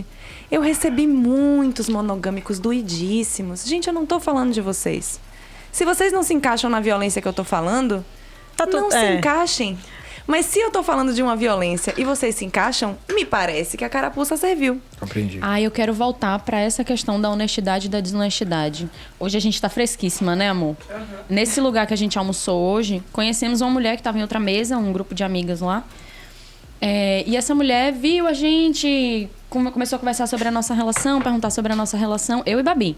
eu recebi muitos monogâmicos doidíssimos. Gente, eu não tô falando de vocês. Se vocês não se encaixam na violência que eu tô falando, não se encaixem. Mas se eu tô falando de uma violência e vocês se encaixam, me parece que a carapuça serviu. Compreendi. Eu quero voltar pra essa questão da honestidade e da desonestidade. Hoje a gente tá fresquíssima, né, amor? Nesse lugar que a gente almoçou hoje, conhecemos uma mulher que tava em outra mesa, um grupo de amigas lá. E essa mulher viu a gente, começou a conversar sobre a nossa relação, perguntar sobre a nossa relação, eu e Babi.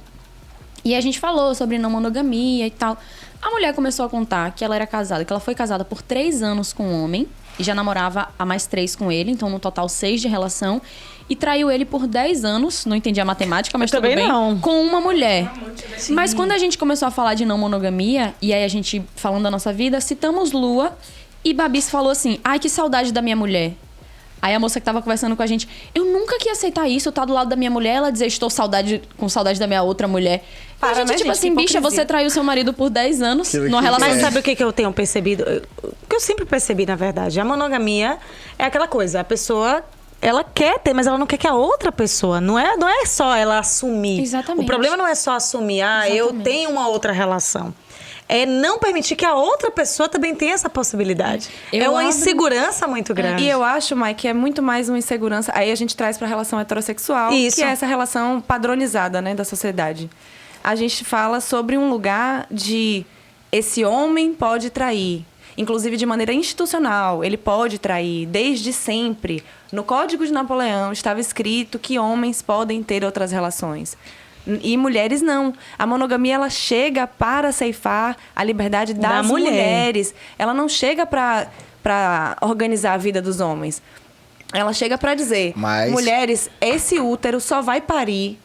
E a gente falou sobre não monogamia e tal. A mulher começou a contar que ela era casada, que ela foi casada por 3 anos com um homem e já namorava há mais 3 com ele, então no total 6 de relação. E traiu ele por 10 anos, não entendi a matemática, mas tudo bem, com uma mulher. Sim. Mas quando a gente começou a falar de não monogamia, e aí a gente falando da nossa vida, citamos Lua e Babis falou assim, ai, que saudade da minha mulher. Aí a moça que tava conversando com a gente, eu nunca quis aceitar isso, eu tá do lado da minha mulher, ela dizer, estou com saudade da minha outra mulher. Para, a gente, tipo assim, bicha, você traiu seu marido por 10 anos numa relação. Mas sabe o que eu tenho percebido? O que eu sempre percebi, na verdade, a monogamia é aquela coisa, a pessoa, ela quer ter, mas ela não quer que a outra pessoa, não é só ela assumir. Exatamente. O problema não é só assumir, eu tenho uma outra relação. É não permitir que a outra pessoa também tenha essa possibilidade. É uma insegurança muito grande. E eu acho, Mike, que é muito mais uma insegurança. Aí a gente traz pra relação heterossexual, Isso. que é essa relação padronizada, né, da sociedade. A gente fala sobre um lugar de esse homem pode trair. Inclusive de maneira institucional, ele pode trair desde sempre. No Código de Napoleão estava escrito que homens podem ter outras relações. E mulheres não. A monogamia, ela chega para ceifar a liberdade das mulheres. Ela não chega para organizar a vida dos homens. Ela chega para dizer, mulheres, esse útero só vai parir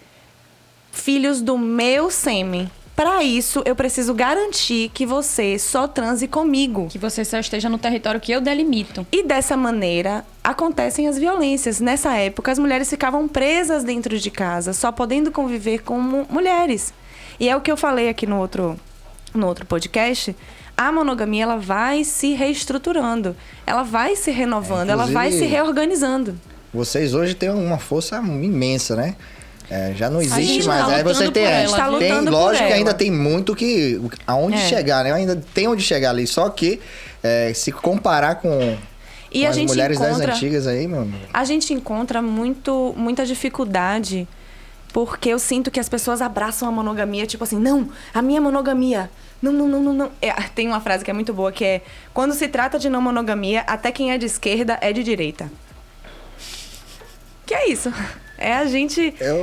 filhos do meu sêmen. Para isso, eu preciso garantir que você só transe comigo. Que você só esteja no território que eu delimito. E dessa maneira, acontecem as violências. Nessa época, as mulheres ficavam presas dentro de casa, só podendo conviver como mulheres. E é o que eu falei aqui no outro podcast. A monogamia, ela vai se reestruturando. Ela vai se renovando, ela vai se reorganizando. Vocês hoje têm uma força imensa, né? Já não existe mais. Tá aí você tem, lógico que ainda tem muito aonde chegar, né? Ainda tem onde chegar ali. Só que se comparar com as mulheres das antigas aí, meu amigo. A gente encontra muita dificuldade porque eu sinto que as pessoas abraçam a monogamia, tipo assim, não, a minha monogamia. Não. Tem uma frase que é muito boa que é: quando se trata de não monogamia, até quem é de esquerda é de direita. Que é isso?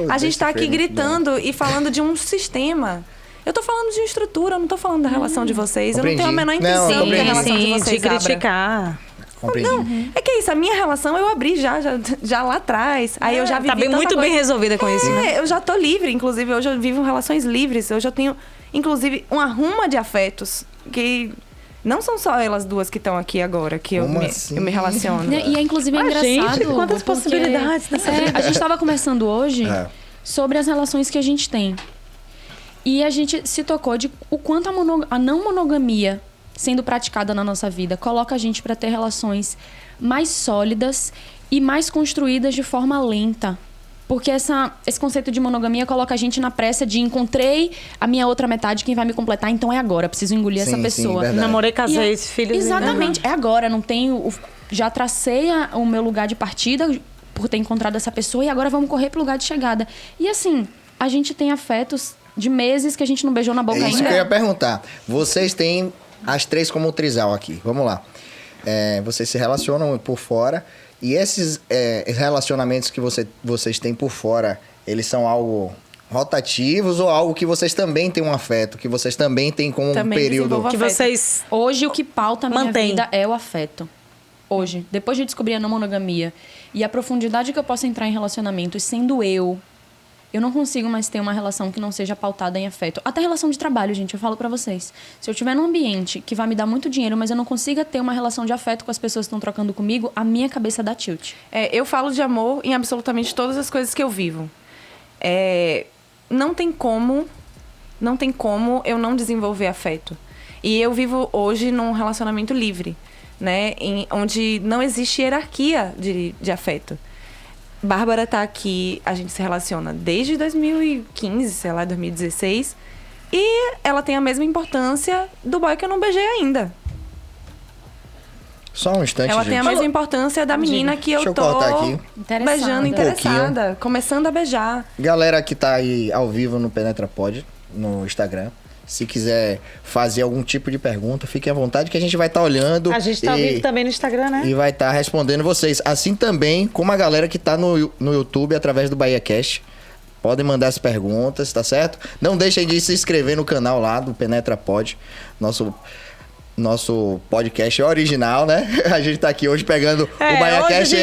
A gente tá aqui gritando e falando de um sistema. Eu tô falando de estrutura, eu não tô falando da relação de vocês. Compreendi. Eu não tenho a menor intenção que a relação de vocês de criticar. Compreendi. Não, é que é isso, a minha relação eu abri já lá atrás. Aí eu já vivi tá muito bem resolvida com isso, né? Eu já tô livre, inclusive, hoje eu vivo relações livres. Hoje eu tenho, inclusive, uma ruma de afetos que não são só elas duas que estão aqui agora, que eu me relaciono. E inclusive, é engraçado. Gente, quantas possibilidades nessa vida. A gente estava conversando hoje sobre as relações que a gente tem. E a gente se tocou de o quanto a não monogamia sendo praticada na nossa vida coloca a gente para ter relações mais sólidas e mais construídas de forma lenta. Porque esse conceito de monogamia coloca a gente na pressa de encontrei a minha outra metade, quem vai me completar, então é agora, preciso engolir essa pessoa. Namorei, casei, filhos. Exatamente, é agora, não tenho... Já tracei o meu lugar de partida por ter encontrado essa pessoa e agora vamos correr pro lugar de chegada. E assim, a gente tem afetos de meses que a gente não beijou na boca ainda. É isso que eu ia perguntar. Vocês têm as 3 como trisal aqui, vamos lá. Vocês se relacionam por fora... E esses relacionamentos que vocês têm por fora, eles são algo rotativos ou algo que vocês também têm um afeto, que vocês também têm como um período... Que vocês hoje o que pauta a minha vida é o afeto. Hoje, depois de descobrir a não monogamia e a profundidade que eu posso entrar em relacionamentos sendo eu não consigo mais ter uma relação que não seja pautada em afeto. Até relação de trabalho, gente, eu falo pra vocês. Se eu estiver num ambiente que vai me dar muito dinheiro, mas eu não consiga ter uma relação de afeto com as pessoas que estão trocando comigo, a minha cabeça dá tilt. Eu falo de amor em absolutamente todas as coisas que eu vivo. Não tem como eu não desenvolver afeto. E eu vivo hoje num relacionamento livre. né? Onde não existe hierarquia de afeto. Bárbara tá aqui, a gente se relaciona desde 2015, sei lá, 2016. E ela tem a mesma importância do boy que eu não beijei ainda. Só um instante, Ela gente. tem a mesma importância da menina que Deixa eu eu tô cortar aqui. beijando, Um interessada. Começando a beijar. Galera que tá aí ao vivo no Penetra Pod, no Instagram, se quiser fazer algum tipo de pergunta, fiquem à vontade que a gente vai estar olhando. A gente tá ao vivo também no Instagram, né? E vai estar respondendo vocês. Assim também como a galera que tá no YouTube através do BahiaCast. Podem mandar as perguntas, tá certo? Não deixem de se inscrever no canal lá do Penetra Pod. Nosso podcast original, né? A gente tá aqui hoje pegando o BahiaCast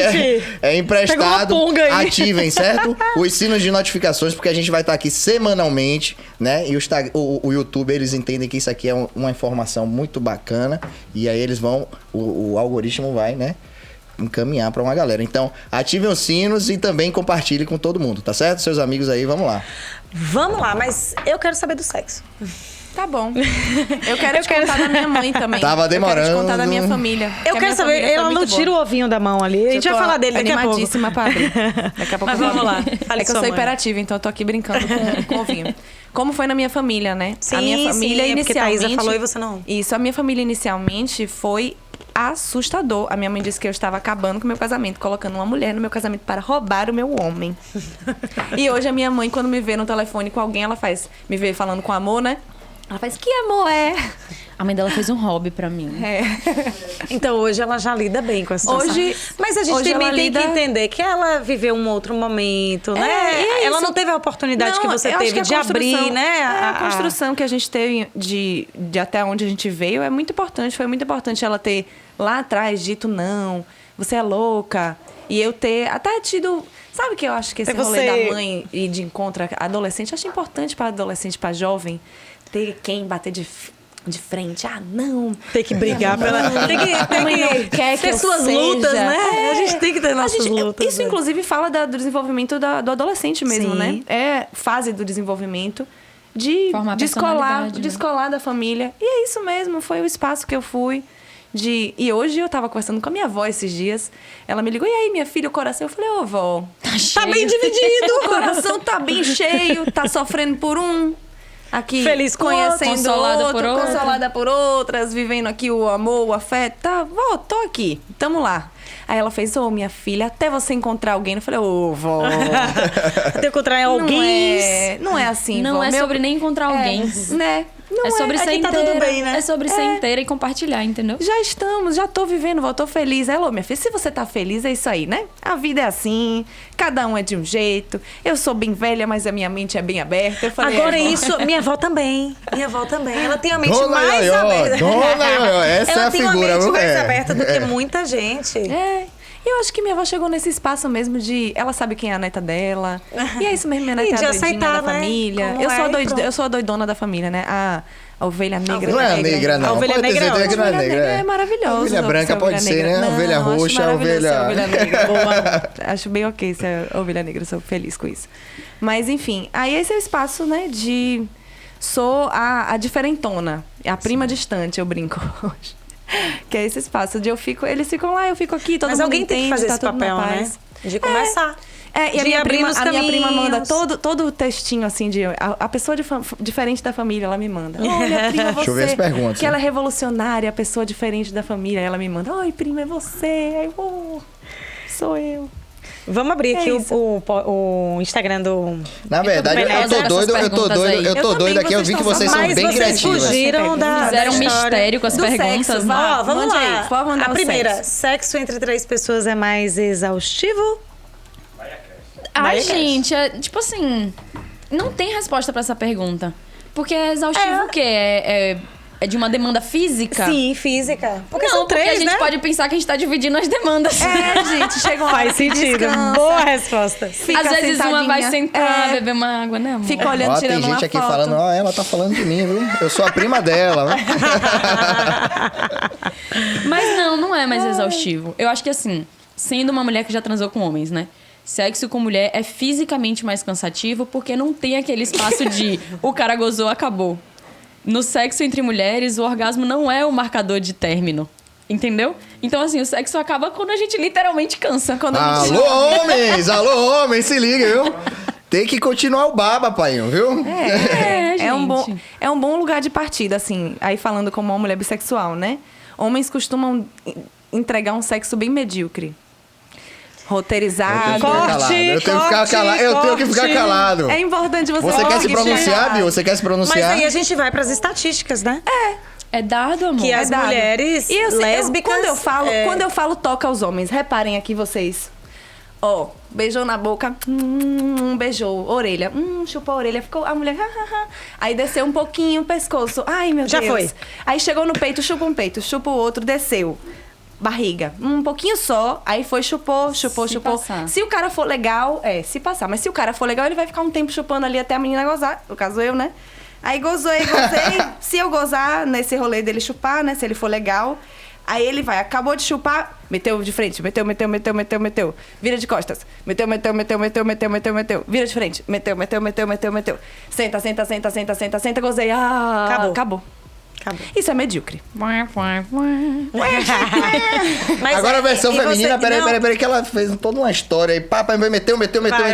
é emprestado. Pegou uma punga aí. Ativem, certo? Os sinos de notificações, porque a gente vai estar aqui semanalmente, né? E o YouTube, eles entendem que isso aqui é uma informação muito bacana. E aí eles vão, o algoritmo vai, né? Encaminhar pra uma galera. Então, ativem os sinos e também compartilhem com todo mundo, tá certo? Seus amigos aí, vamos lá. Vamos lá, mas eu quero saber do sexo. Tá bom. Eu quero te contar da minha mãe também. Tava demorando. Eu quero te contar da minha família. Eu quero saber, ela não tira o ovinho da mão ali. A gente vai falar dele daqui a pouco. Animadíssima pra abrir. Daqui a pouco Mas eu vou vamos lá. abrir. Fale É que eu sua sou mãe. hiperativa, então eu tô aqui brincando com o ovinho. Como foi na minha família, né? Sim, a minha família sim, é porque a inicialmente... Thaísa falou e você não. Isso, a minha família inicialmente foi assustador. A minha mãe disse que eu estava acabando com o meu casamento, colocando uma mulher no meu casamento para roubar o meu homem. E hoje a minha mãe, quando me vê no telefone com alguém, ela me vê falando com amor, né? Ela faz, que amor é? A mãe dela fez um hobby pra mim. É. Então hoje ela já lida bem com a situação. Mas a gente hoje também ela tem lida- que entender que ela viveu um outro momento, né? e é Ela isso. não teve a oportunidade que você eu acho teve que de abrir, né? A construção que a gente teve de até onde a gente veio é muito importante. Foi muito importante ela ter lá atrás dito não, você é louca. E eu ter até tido... Sabe que eu acho que esse rolê da mãe e de encontro adolescente, eu acho importante para adolescente, para jovem, ter quem bater de frente. Ah, não. Tem que brigar pela... Tem que quer que ter eu suas seja. lutas, né? A gente tem que ter nossas lutas. Isso, né? inclusive, fala do desenvolvimento do adolescente mesmo, Sim. né? É fase do desenvolvimento de Formar descolar personalidade, né? da família. E é isso mesmo, foi o espaço que eu fui. E hoje eu tava conversando com a minha avó esses dias. Ela me ligou, e aí, minha filha, o coração? Eu falei, ô, vó, Tá bem dividido. o coração tá bem cheio, tá sofrendo por um. Aqui, Feliz com conhecendo consolada outro, por outra. consolada por outras, vivendo aqui o amor, o afeto. Tá, vó, tô aqui, tamo lá. Aí ela fez, ô, minha filha, até você encontrar alguém. Eu falei, ô, vó. Tem que encontrar alguém. Não é assim, Não vó. é sobre nem encontrar alguém. Né? Não É sobre ser que tá inteira. tudo bem, né? É sobre ser inteira e compartilhar, entendeu? Já tô vivendo, vó, tô feliz. Aí, minha filha, se você tá feliz, é isso aí, né? A vida é assim, cada um é de um jeito. Eu sou bem velha, mas a minha mente é bem aberta. Eu falei, Agora vó. isso, minha avó também. Minha avó também. Ela tem a mente Dona mais Ioiô, aberta. Dona Ioiô, essa Ela é a tem figura, uma mente viu? mais É. aberta do que muita gente. É. E eu acho que minha avó chegou nesse espaço mesmo de... Ela sabe quem é a neta dela. E é isso mesmo, minha E neta de é a doidinha aceitar, da né? família. Como Eu sou, é, e pronto. eu sou a doidona da família, né? A ovelha negra. Não é a negra, não. A ovelha Pode ter negra é certeza que não é Ovelha negra. negra é maravilhoso. A ovelha branca ser pode ser, né? A Não, ovelha acho roxa, a maravilhoso ser ovelha... ovelha negra. Boa. Acho bem ok ser a ovelha negra, sou feliz com isso. Mas, enfim, aí esse é o espaço, né, de... Sou a diferentona, a prima distante, eu brinco hoje. Que é esse espaço de eles ficam lá, eu fico aqui, todo Mas mundo alguém tem que entende, fazer tá esse tudo na papel, né? paz. De começar. É, e a De minha, abrir prima, os a minha prima manda caminhos. todo o textinho, assim, de... A pessoa diferente da família, ela me manda. Olha, prima, você... Deixa eu ver as perguntas. Que ela é revolucionária, a pessoa diferente da família. Ela me manda, oi, prima, é você. Aí, sou eu. Vamos abrir aqui isso. o Instagram do... Na verdade, eu Penetra tô essas doido, perguntas aí. eu tô Eu doido também, aqui, eu vi que vocês são Mas bem vocês criativas. fugiram da Fizeram um história. mistério com as Do perguntas. sexo, né? vai. Ó, vamos Mande lá. aí, pode mandar A o primeira, sexo entre 3 pessoas é mais exaustivo? Ai, BahiaCast. gente, tipo assim, não tem resposta pra essa pergunta. Porque é exaustivo o quê? É de uma demanda física? Sim, física. Porque Não, são 3, porque a gente né? pode pensar que a gente tá dividindo as demandas. É, gente, chega uma hora Faz que sentido. descansa, Boa resposta. fica Às vezes uma vai sentadinha. sentar, É, beber uma água, né, amor? Fica olhando, Ó, tirando tem gente uma aqui foto. falando, ó, ela tá falando de mim, viu? Eu sou a prima dela. Né? Mas não é mais exaustivo. Eu acho que assim, sendo uma mulher que já transou com homens, né? Sexo com mulher é fisicamente mais cansativo porque não tem aquele espaço de o cara gozou, acabou. No sexo entre mulheres, o orgasmo não é o marcador de término. Entendeu? Então, assim, o sexo acaba quando a gente literalmente cansa. Quando a gente... Alô, homens, se liga, viu? Tem que continuar o baba, painho, viu? É um bom lugar de partida, assim. Aí falando como uma mulher bissexual, né? Homens costumam entregar um sexo bem medíocre. Roteirizado. Eu tenho que ficar calado. É importante você... Você quer se pronunciar, Bill? Você quer se pronunciar? Mas aí a gente vai pras estatísticas, né? É dado, amor. Que as dado. mulheres E assim, lésbicas... quando eu falo toca aos homens, reparem aqui vocês. Ó, beijou na boca, beijou, orelha, chupou a orelha, ficou a mulher, aí desceu um pouquinho o pescoço, ai meu Já Deus. foi. Aí chegou no peito, chupa o outro, desceu. Barriga, um pouquinho só, aí foi, chupou. Passar. Se o cara for legal, se passar, mas se o cara for legal, ele vai ficar um tempo chupando ali até a menina gozar, no caso eu, né? Aí gozei, se eu gozar nesse rolê dele chupar, né, se ele for legal... Aí ele vai, acabou de chupar, meteu de frente, meteu. Vira de costas, meteu. Vira de frente, meteu. Senta, gozei. Acabou. Isso é medíocre. Mas Agora a versão e feminina, você- peraí, que ela fez toda uma história aí. Papai meteu.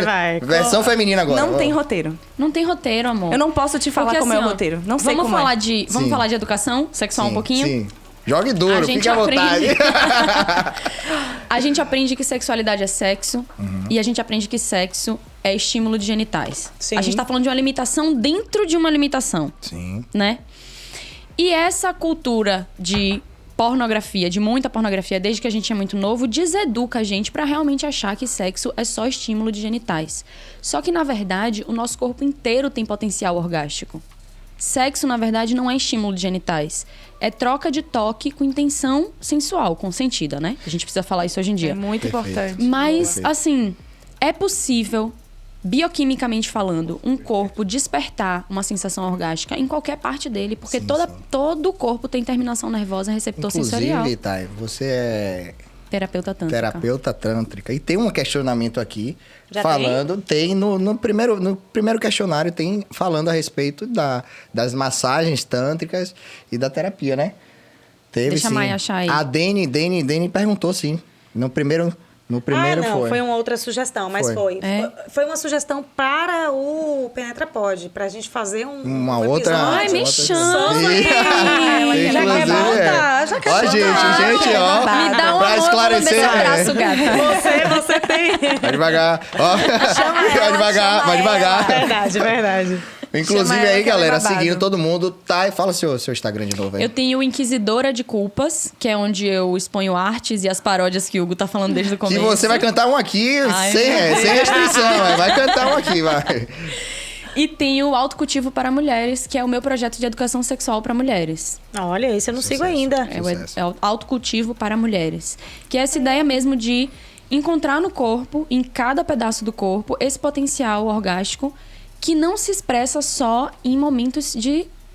Vai. Versão feminina agora. Não tem roteiro. Não tem roteiro, amor. Eu não posso te falar Porque, como assim, é o ó, roteiro. Não sei vamos como falar é. Vamos Sim. falar de educação sexual um pouquinho? Sim. Jogue duro, A gente fique à vontade. A gente aprende que sexualidade é sexo e a gente aprende que sexo é estímulo de genitais. Sim. A gente tá falando de uma limitação dentro de uma limitação, Sim. né? E essa cultura de pornografia, de muita pornografia, desde que a gente é muito novo, deseduca a gente pra realmente achar que sexo é só estímulo de genitais. Só que, na verdade, o nosso corpo inteiro tem potencial orgástico. Sexo, na verdade, não é estímulo de genitais. É troca de toque com intenção sensual, consentida, né? A gente precisa falar isso hoje em dia. É muito importante. Mas, Perfeito. assim, é possível, bioquimicamente falando, um corpo despertar uma sensação orgástica em qualquer parte dele, porque Sim. todo o corpo tem terminação nervosa, receptor sensorial. Inclusive, Thay, você é Terapeuta tântrica. terapeuta tântrica. E tem um questionamento aqui Já falando, tem no primeiro questionário, tem falando a respeito das massagens tântricas e da terapia, né? Teve Deixa a sim. Maia achar aí. A Dani perguntou sim. No primeiro não, foi. uma outra sugestão, mas foi. É? Foi uma sugestão para o Penetra Pod, pra gente fazer Uma um outra. episódio. Ai, me outra- chama! Sim. Já quer Inclusive, voltar, já quer Ó, voltar. gente, ó. Me dá um pra amor, esclarecer. eu vou lamber seu braço, gata. Você tem. Vai devagar. Ó. Vai devagar. Verdade. Inclusive Chama ela aí, que ela é galera, babado. seguindo todo mundo, tá? E fala seu Instagram de novo aí. Eu tenho o Inquisidora de Culpas, que é onde eu exponho artes e as paródias que o Hugo tá falando desde o Que começo. você vai cantar um aqui Ai, sem meu Deus. restrição, vai cantar um aqui, vai. E tem o Autocultivo para Mulheres, que é o meu projeto de educação sexual para mulheres. Olha, esse eu não sigo Sucesso. ainda. É o Autocultivo para Mulheres. Que é essa ideia mesmo de encontrar no corpo, em cada pedaço do corpo, esse potencial orgástico que não se expressa só em momentos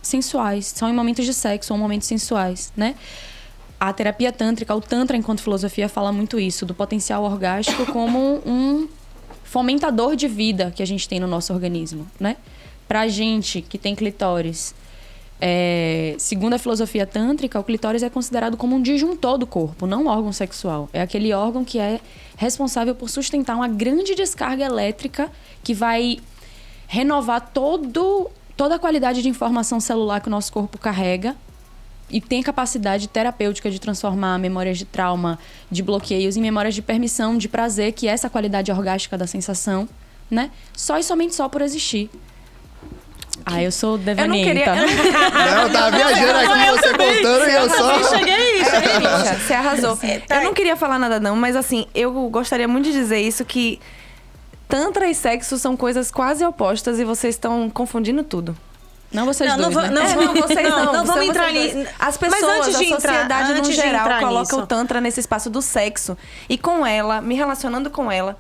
sensuais, só em momentos de sexo ou momentos sensuais, né? A terapia tântrica, o Tantra enquanto filosofia, fala muito isso, do potencial orgástico como um fomentador de vida que a gente tem no nosso organismo, né? Pra gente que tem clitóris, segundo a filosofia tântrica, o clitóris é considerado como um disjuntor do corpo, não um órgão sexual. É aquele órgão que é responsável por sustentar uma grande descarga elétrica que vai renovar toda a qualidade de informação celular que o nosso corpo carrega e tem capacidade terapêutica de transformar memórias de trauma, de bloqueios em memórias de permissão, de prazer, que é essa qualidade orgástica da sensação, né? Só e somente só por existir. Eu sou devenienta. Não, tava viajando aqui, você contando e eu só... Cheguei. Bicha, você arrasou. Eu não queria falar nada não, mas assim, eu gostaria muito de dizer isso, que Tantra e sexo são coisas quase opostas e vocês estão confundindo tudo. Não vocês dois, né? Vocês não. Não vamos entrar vocês ali. dois. As Mas pessoas, antes de a sociedade no antes de geral, entrar coloca nisso. o Tantra nesse espaço do sexo. E com ela, me relacionando com ela,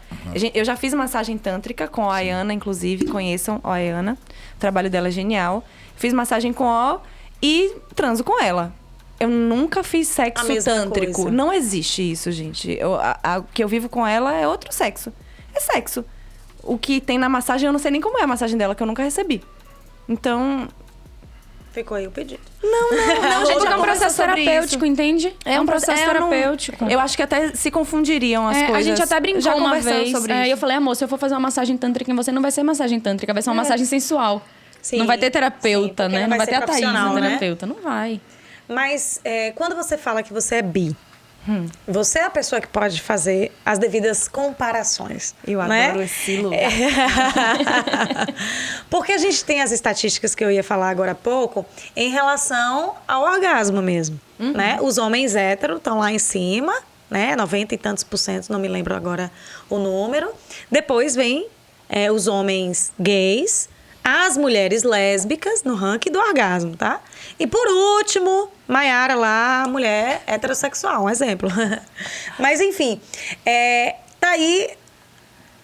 eu já fiz massagem tântrica com a Ayana, inclusive, conheçam a Ayana. O trabalho dela é genial. Fiz massagem com O e transo com ela. Eu nunca fiz A sexo mesma tântrico. coisa. Não existe isso, gente. O que eu vivo com ela é outro sexo. É sexo. O que tem na massagem, eu não sei nem como é a massagem dela, que eu nunca recebi. Então, Ficou aí o pedido. Não, gente, Porque é um conversa processo sobre terapêutico, isso. entende? É um processo eu não- terapêutico. Eu acho que até se confundiriam as coisas. A gente até brincou Já uma conversamos vez. sobre E isso. eu falei, amor, se eu for fazer uma massagem tântrica em você, não vai ser massagem tântrica, vai ser uma massagem sensual. Sim. Não vai ter Sim, terapeuta, porque né? não Não vai vai ser ter a Thaís, profissional, a né? terapeuta. Não vai. Mas quando você fala que você é bi, você é a pessoa que pode fazer as devidas comparações. Eu né? adoro esse lugar. Porque a gente tem as estatísticas que eu ia falar agora há pouco em relação ao orgasmo mesmo. Né? Os homens héteros estão lá em cima, né? 90 e tantos %, não me lembro agora o número. Depois vem os homens gays, as mulheres lésbicas no ranking do orgasmo, tá? E por último, Maiara lá, a mulher heterossexual, um exemplo. Mas enfim, tá aí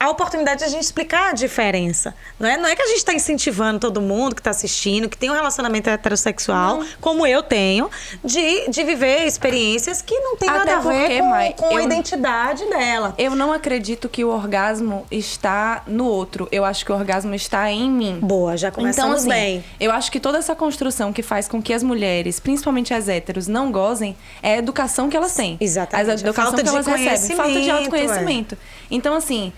a oportunidade de a gente explicar a diferença. Não é que a gente está incentivando todo mundo que está assistindo, que tem um relacionamento heterossexual, como eu tenho, de viver experiências que não tem Até nada a ver porque, Mai, com a eu- identidade dela. Eu não acredito que o orgasmo está no outro. Eu acho que o orgasmo está em mim. Boa, já começamos então, assim, bem. eu acho que toda essa construção que faz com que as mulheres, principalmente as héteros, não gozem, é a educação que elas têm. Exatamente. A educação Falta que de elas recebem. Falta de conhecimento, autoconhecimento. Então, assim,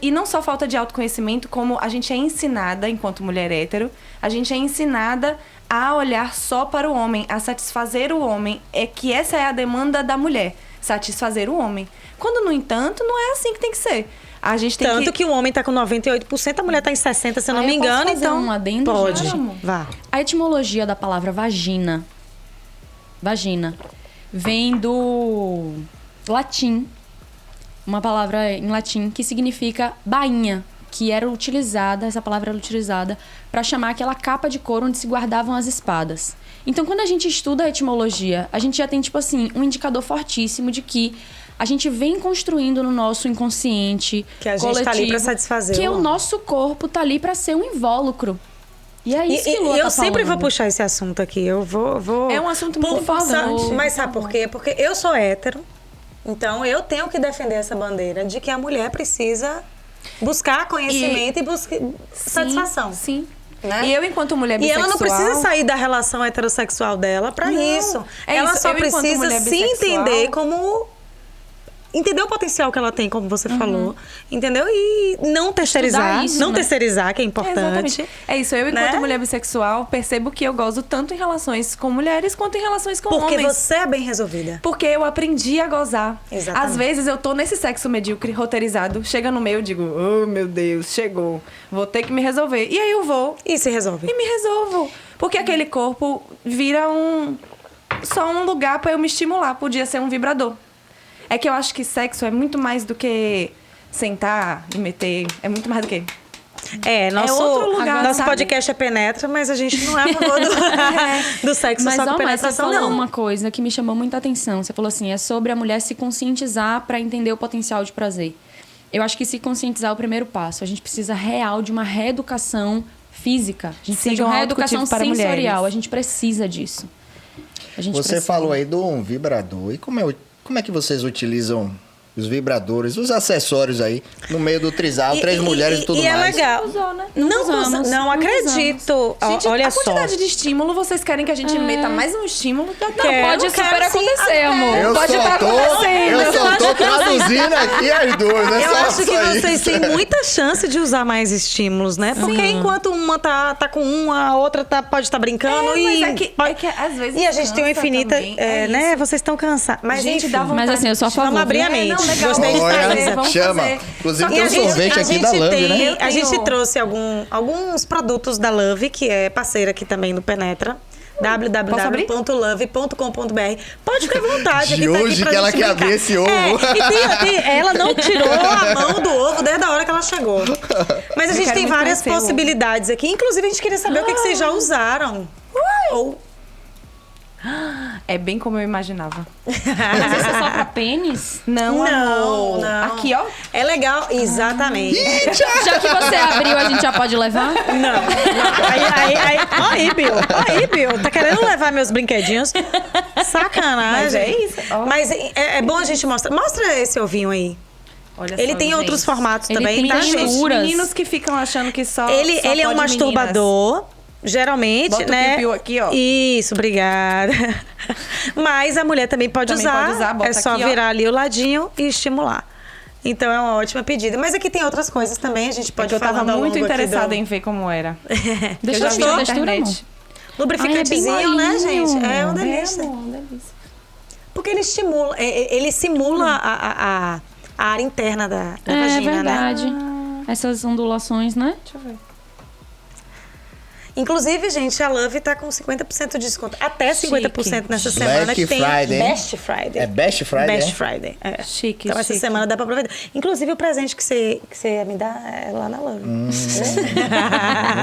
e não só falta de autoconhecimento, como a gente é ensinada, enquanto mulher hétero, a gente é ensinada a olhar só para o homem, a satisfazer o homem. É que essa é a demanda da mulher, satisfazer o homem. Quando, no entanto, não é assim que tem que ser. A gente tem Tanto que o homem tá com 98%, a mulher tá em 60%, se eu não Aí me eu posso engano. fazer Então, um adendo, pode. já, amor? Vá. A etimologia da palavra vagina vem do latim, uma palavra em latim que significa bainha, que era utilizada, essa palavra era utilizada para chamar aquela capa de couro onde se guardavam as espadas. Então, quando a gente estuda a etimologia, a gente já tem, tipo assim, um indicador fortíssimo de que a gente vem construindo no nosso inconsciente Que a gente coletivo, tá ali pra satisfazer que o o nosso corpo tá ali para ser um invólucro. E é isso que Lua eu tá sempre vou falando. puxar esse assunto aqui. Eu vou. É um assunto muito importante. Mas sabe por quê? Porque eu sou hétero. Então eu tenho que defender essa bandeira de que a mulher precisa buscar conhecimento e buscar satisfação. Sim. Né? E eu, enquanto mulher E bissexual... ela não precisa sair da relação heterossexual dela pra Não, isso. é Ela isso. só Eu, enquanto precisa mulher se bissexual- entender como... Entender o potencial que ela tem, como você falou. Entendeu? E não terceirizar. isso, Não né? terceirizar, que é importante. Exatamente. É isso. Eu, enquanto Né? mulher bissexual, percebo que eu gozo tanto em relações com mulheres quanto em relações com Porque homens. você é bem resolvida. Porque eu aprendi a gozar. Exatamente. Às vezes eu tô nesse sexo medíocre, roteirizado. Chega no meio, eu digo, oh meu Deus, chegou. Vou ter que me resolver. E aí eu vou E se resolve. e me resolvo. Porque aquele corpo vira só um lugar pra eu me estimular. Podia ser um vibrador. É que eu acho que sexo é muito mais do que sentar e meter. É muito mais do que... Nosso, outro lugar, nosso sabe? podcast é penetra, mas a gente não é a favor do sexo Mas, só com ó, mas você penetração, falou não. uma coisa que me chamou muita atenção. Você falou assim, é sobre a mulher se conscientizar para entender o potencial de prazer. Eu acho que se conscientizar é o primeiro passo. A gente precisa real de uma reeducação física. A gente precisa de Sigam uma o reeducação autocultivo para sensorial. mulheres. A gente precisa disso. A gente Você precisa. falou aí do vibrador. E como é que vocês utilizam os vibradores, os acessórios aí, no meio do trisal, três mulheres e tudo e mais? é legal. Usou, né? Não, usamos, não não acredito. Gente, Olha a só. quantidade de estímulo, vocês querem que a gente meta mais um estímulo? Tá, tá. Quero, Pode super quero sim. acontecer, amor. Eu Pode só estar tô traduzindo aqui as duas, né? Eu Só acho que isso. vocês têm muita chance de usar mais estímulos, né? Porque enquanto uma tá com uma, a outra pode estar brincando É, e... mas é que às vezes E a gente tem uma cansa infinita... também, é né? isso. Vocês estão cansados. Mas Gente, enfim, dá vontade. Mas assim, eu sou a favor. vamos abrir a viu? mente. não, legal. Gostei de Olha, fazer. vamos chama. fazer. Inclusive Só tem um que sorvete aqui da Love, né? Eu A gente tenho- trouxe alguns produtos da Love, que é parceira aqui também do Penetra. www.love.com.br. Pode ficar à vontade. De aqui tá aqui hoje pra que ela gente quer brincar. abrir esse ovo. Ela não tirou a mão do ovo desde a hora que ela chegou. Mas a gente quero tem muito várias conhecer o ovo. possibilidades aqui. Inclusive, a gente queria saber o que vocês já usaram. Ou... É bem como eu imaginava. Mas isso é só pra pênis? Não, amor. não. Aqui, ó. É legal, exatamente. Já que você abriu, a gente já pode levar? Não. Aí, Bill. Tá querendo levar meus brinquedinhos? Sacanagem. Mas é isso, ó. Mas é bom a gente mostrar. Mostra esse ovinho aí. Olha Ele só, tem gente. outros formatos Ele também, tem tá, textura. gente? Texturas. Meninos que ficam achando que só Ele só é um pode masturbador. geralmente, Bota o né? piu-piu aqui, ó. Isso, obrigada. Mas a mulher também pode Também usar. pode usar, bota é só aqui, ó. virar ali o ladinho e estimular. Então é uma ótima pedida. Mas aqui tem outras coisas também, a gente pode Porque eu tava falando ao muito longo aqui interessada em ver como era. Deixa eu eu já vi tirar na a textura, internet. Lubrificantezinho, Ai, é bem né, gente? molinho. É uma delícia. delícia. Porque ele estimula, ele simula a área interna da É vagina, verdade. né? Essas ondulações, né? Deixa eu ver. Inclusive, gente, a Love tá com 50% de desconto. Até 50% nessa semana Black que tem Friday. Best Friday. É Best Friday, Best é? Friday. É. Chique, Então essa chique. semana dá pra aproveitar. Inclusive o presente que você ia me dar é lá na Love.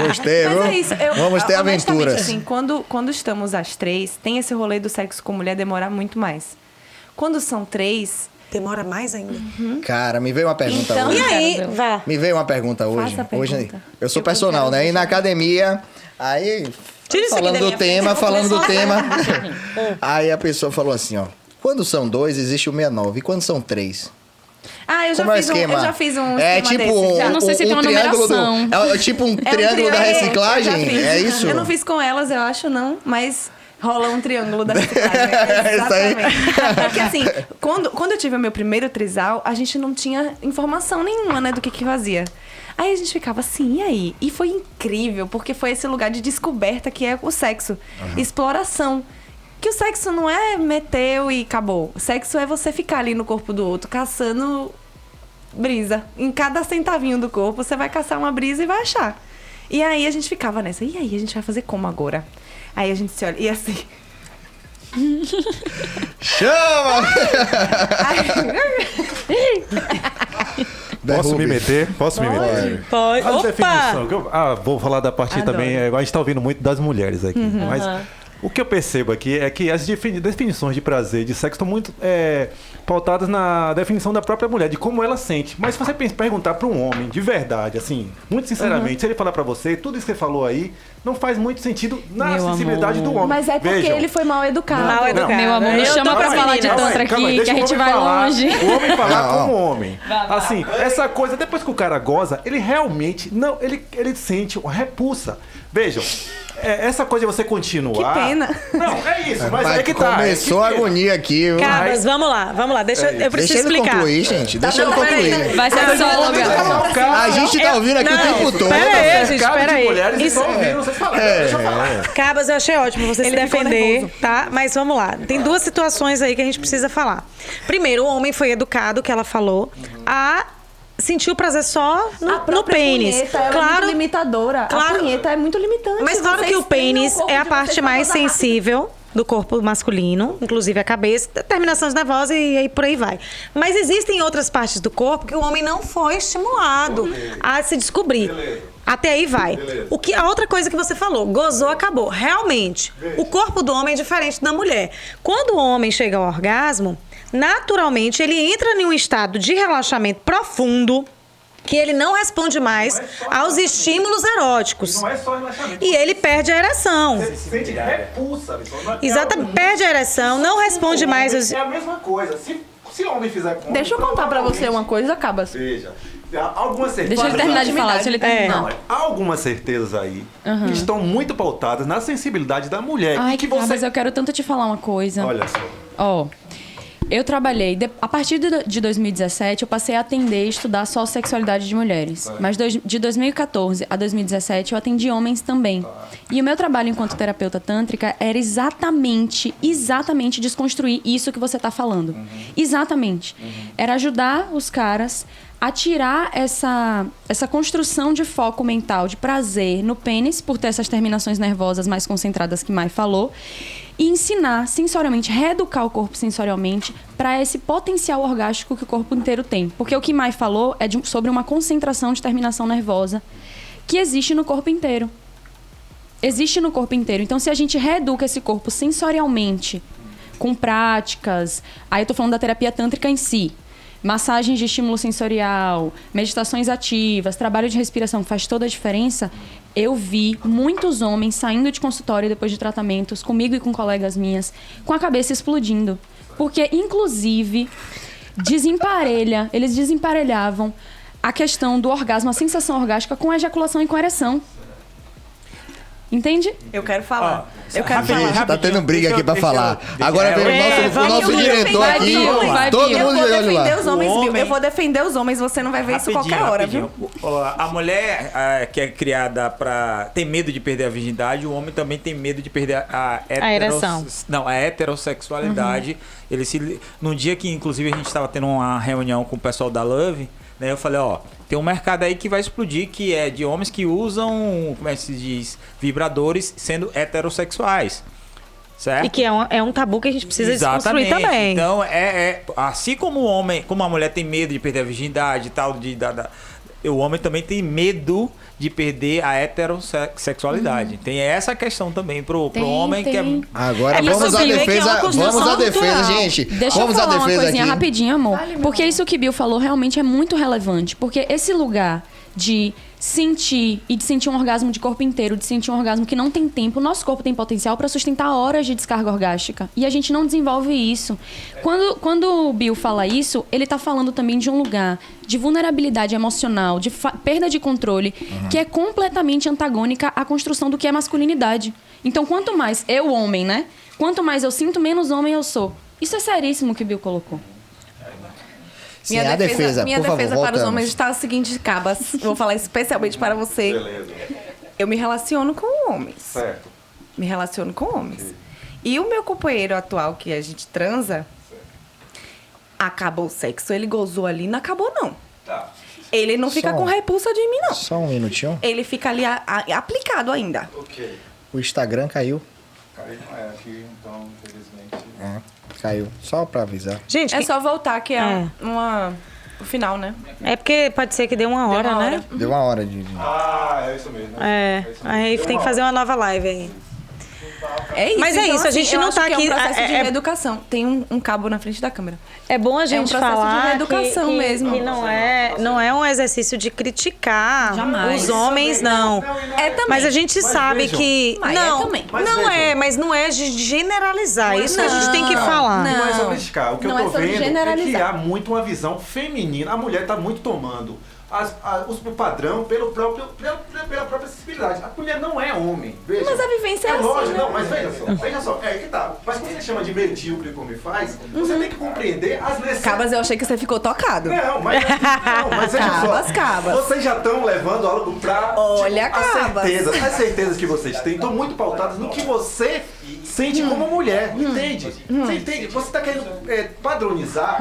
Gostei, Mas viu? é isso. Vamos ter honestamente, aventuras. Assim, quando estamos as 3, tem esse rolê do sexo com mulher demorar muito mais. Quando são 3, Demora mais ainda. Cara, me veio uma pergunta Então- hoje. E aí, Quero ver. vá. Me veio uma pergunta hoje. Faça a Hoje pergunta. eu sou Eu personal, quero né? ver. E na academia, aí Tira isso aqui falando da do minha tema, frente, falando do tema. Hum. Aí a pessoa falou assim, ó. Quando são 2, existe o 69. E quando são 3? eu já, Como é o fiz esquema? eu já fiz um É esquema tipo desse, já. Eu não sei se tem uma triângulo numeração. É tipo um É um triângulo da triângulo, eu já reciclagem? fiz. É isso? Eu não fiz com elas, eu acho, não, mas rola um triângulo da reciclagem. Isso aí. Exatamente. Porque assim, quando eu tive o meu primeiro trisal, a gente não tinha informação nenhuma, né, do que fazia. Aí a gente ficava assim, e aí? E foi incrível, porque foi esse lugar de descoberta que é o sexo. Exploração. Que o sexo não é meteu e acabou. O sexo é você ficar ali no corpo do outro, caçando brisa. Em cada centavinho do corpo, você vai caçar uma brisa e vai achar. E aí a gente ficava nessa. E aí, a gente vai fazer como agora? Aí a gente se olha. E assim. Chama! Posso me Derrube. meter? Posso me meter? Pode. A Opa! definição, vou falar da parte Adoro. também. A gente está ouvindo muito das mulheres aqui. Mas o que eu percebo aqui é que as definições de prazer, de sexo, estão muito pautadas na definição da própria mulher, de como ela sente. Mas se você perguntar para um homem, de verdade, assim, muito sinceramente, se ele falar para você, tudo isso que você falou aí, não faz muito sentido na Meu sensibilidade amor. do homem. Mas é porque Vejam. ele foi mal educado. Mal educado. Meu amor, me Eu chama tô pra com a falar de menina. tantra Calma aí, aqui, que deixa a o gente homem vai falar. longe. O homem falar Não. como homem. Assim, essa coisa, depois que o cara goza, ele realmente, não, ele sente uma repulsa. Vejam, essa coisa de você continuar... Que pena. Não, é isso, mas Pai, é que tá. começou a que agonia aqui, viu? Cabas, vamos lá. Deixa eu preciso Deixa ele explicar. concluir, gente. Deixa ele bom, peraí. concluir. Vai ser sexóloga. A gente tá ouvindo aqui o tempo todo. Pera aí, gente, mercado pera de aí. mulheres Isso- estão ouvindo vocês falarem. Deixa eu falar. Cabas, eu achei ótimo você Ele se ficou defender, nervoso. tá? Mas vamos lá. Tem duas situações aí que a gente precisa falar. Primeiro, o homem foi educado, que ela falou, a sentir o prazer só A no própria pênis. punheta, ela é muito limitadora. claro. A punheta é muito limitante. Mas claro que o Vocês têm pênis corpo é a de parte vocês mais pra rodar rápido. sensível do corpo masculino, inclusive a cabeça, terminações nervosas e aí por aí vai. Mas existem outras partes do corpo que o homem não foi estimulado a se descobrir. Até aí vai. A outra coisa que você falou, gozou, acabou. Realmente, o corpo do homem é diferente da mulher. Quando o homem chega ao orgasmo, naturalmente ele entra em um estado de relaxamento profundo, que ele não responde mais aos estímulos eróticos. Não é só relaxamento. E ele perde a ereção. Você sente repulsa. Exatamente, perde a ereção, não responde mais aos... É a mesma coisa. Se o homem fizer com Deixa eu contar pra você uma coisa, Cabas. Veja, há algumas certezas. Deixa ele terminar de falar, deixa ele terminar. Não, há algumas certezas aí que estão muito pautadas na sensibilidade da mulher. Ai, e que você... mas eu quero tanto te falar uma coisa. Olha só. Ó, eu trabalhei, a partir de 2017, eu passei a atender e estudar só sexualidade de mulheres. Mas de 2014 a 2017, eu atendi homens também. E o meu trabalho enquanto terapeuta tântrica era exatamente desconstruir isso que você está falando. Exatamente. Era ajudar os caras a tirar essa construção de foco mental, de prazer no pênis, por ter essas terminações nervosas mais concentradas que Mai falou, e ensinar sensorialmente, reeducar o corpo sensorialmente para esse potencial orgástico que o corpo inteiro tem. Porque o que Mai falou é sobre uma concentração de terminação nervosa que existe no corpo inteiro. Existe no corpo inteiro. Então, se a gente reeduca esse corpo sensorialmente, com práticas... Aí eu tô falando da terapia tântrica em si. Massagens de estímulo sensorial, meditações ativas, trabalho de respiração, que faz toda a diferença. Eu vi muitos homens saindo de consultório depois de tratamentos, comigo e com colegas minhas, com a cabeça explodindo. Porque, inclusive, eles desemparelhavam a questão do orgasmo, a sensação orgástica com a ejaculação e com a ereção. Entende? Eu quero falar. Eu quero Rapidinho, falar. tá tendo briga aqui pra Deixa eu- falar. deixa eu- Agora vem o nosso eu vou diretor defender aqui. os homens. vai, Todo Bia. Eu mundo vou de olho defender lá. os homens, O Bill. homem- Eu vou defender os homens, você não vai ver isso qualquer hora, viu? A mulher que é criada pra... tem medo de perder a virgindade, o homem também tem medo de perder a ereção. Não, a heterossexualidade. Ele num dia que, inclusive, a gente estava tendo uma reunião com o pessoal da Love, né? Eu falei, ó, tem um mercado aí que vai explodir, que é de homens que usam, como é que se diz, vibradores sendo heterossexuais. Certo? E que é um tabu que a gente precisa desconstruir também. Então, assim como o homem, como a mulher tem medo de perder a virgindade e tal, o homem também tem medo de perder a heterossexualidade. Tem essa questão também pro homem que é... Agora É vamos isso, à Bill, é que é defesa, uma construção vamos à defesa, cultural. gente. Deixa Vamos eu à falar uma defesa coisinha aqui. rapidinho, amor. Porque isso que Bill falou realmente é muito relevante. Porque esse lugar de sentir e de sentir um orgasmo de corpo inteiro, de sentir um orgasmo que não tem tempo, o nosso corpo tem potencial para sustentar horas de descarga orgástica. E a gente não desenvolve isso. Quando o Bill fala isso, ele tá falando também de um lugar de vulnerabilidade emocional, de perda de controle, que é completamente antagônica à construção do que é masculinidade. Então, quanto mais eu, homem, né? Quanto mais eu sinto, menos homem eu sou. Isso é seríssimo que o Bill colocou. Sim, a defesa, minha por favor, defesa para os voltamos. homens está a seguinte, Cabas. Vou falar especialmente para você. Beleza. Eu me relaciono com homens. Certo. Me relaciono com homens. E o meu companheiro atual, que a gente transa, acabou o sexo, ele gozou ali, não acabou não. Tá. Ele não fica Só com um- repulsa de mim, não. Só um minutinho. Ele fica ali aplicado ainda. Ok. O Instagram caiu. Aqui, então, infelizmente... Caiu. Só pra avisar. Gente, É só voltar, que é o final, né? é porque pode ser que dê uma hora, uma né? hora. Deu uma hora de... Ah, é isso mesmo. Aí tem que fazer uma nova live aí. É isso. Mas é isso, a gente eu não acho tá que aqui- É um processo de é- reeducação. Tem um cabo na frente da câmera. É bom a gente processo de falar reeducação que, mesmo. que não é um exercício de criticar Jamais. os homens, não. É também. Mas a gente sabe vejam, que... Mas não, é também. Mas não vejam. é, mas não é de generalizar. Isso que a gente tem que falar. Não é sobre criticar. O que não eu é tô sobre vendo é que generalizar. há muito uma visão feminina. A mulher tá muito tomando o padrão pela própria sensibilidade. A mulher não é homem. Veja. Mas a vivência é assim, lógico, né? não, mas veja só, é que tá. Mas quando você chama de medíocre como me faz, você tem que compreender as necessidades. Cabas, eu achei que você ficou tocado. Não, mas veja Cabas, só. cabas. Vocês já estão levando algo pra... Olha, as certezas que vocês têm estão muito pautadas no que você sente como mulher. Entende? Você entende? Você está querendo padronizar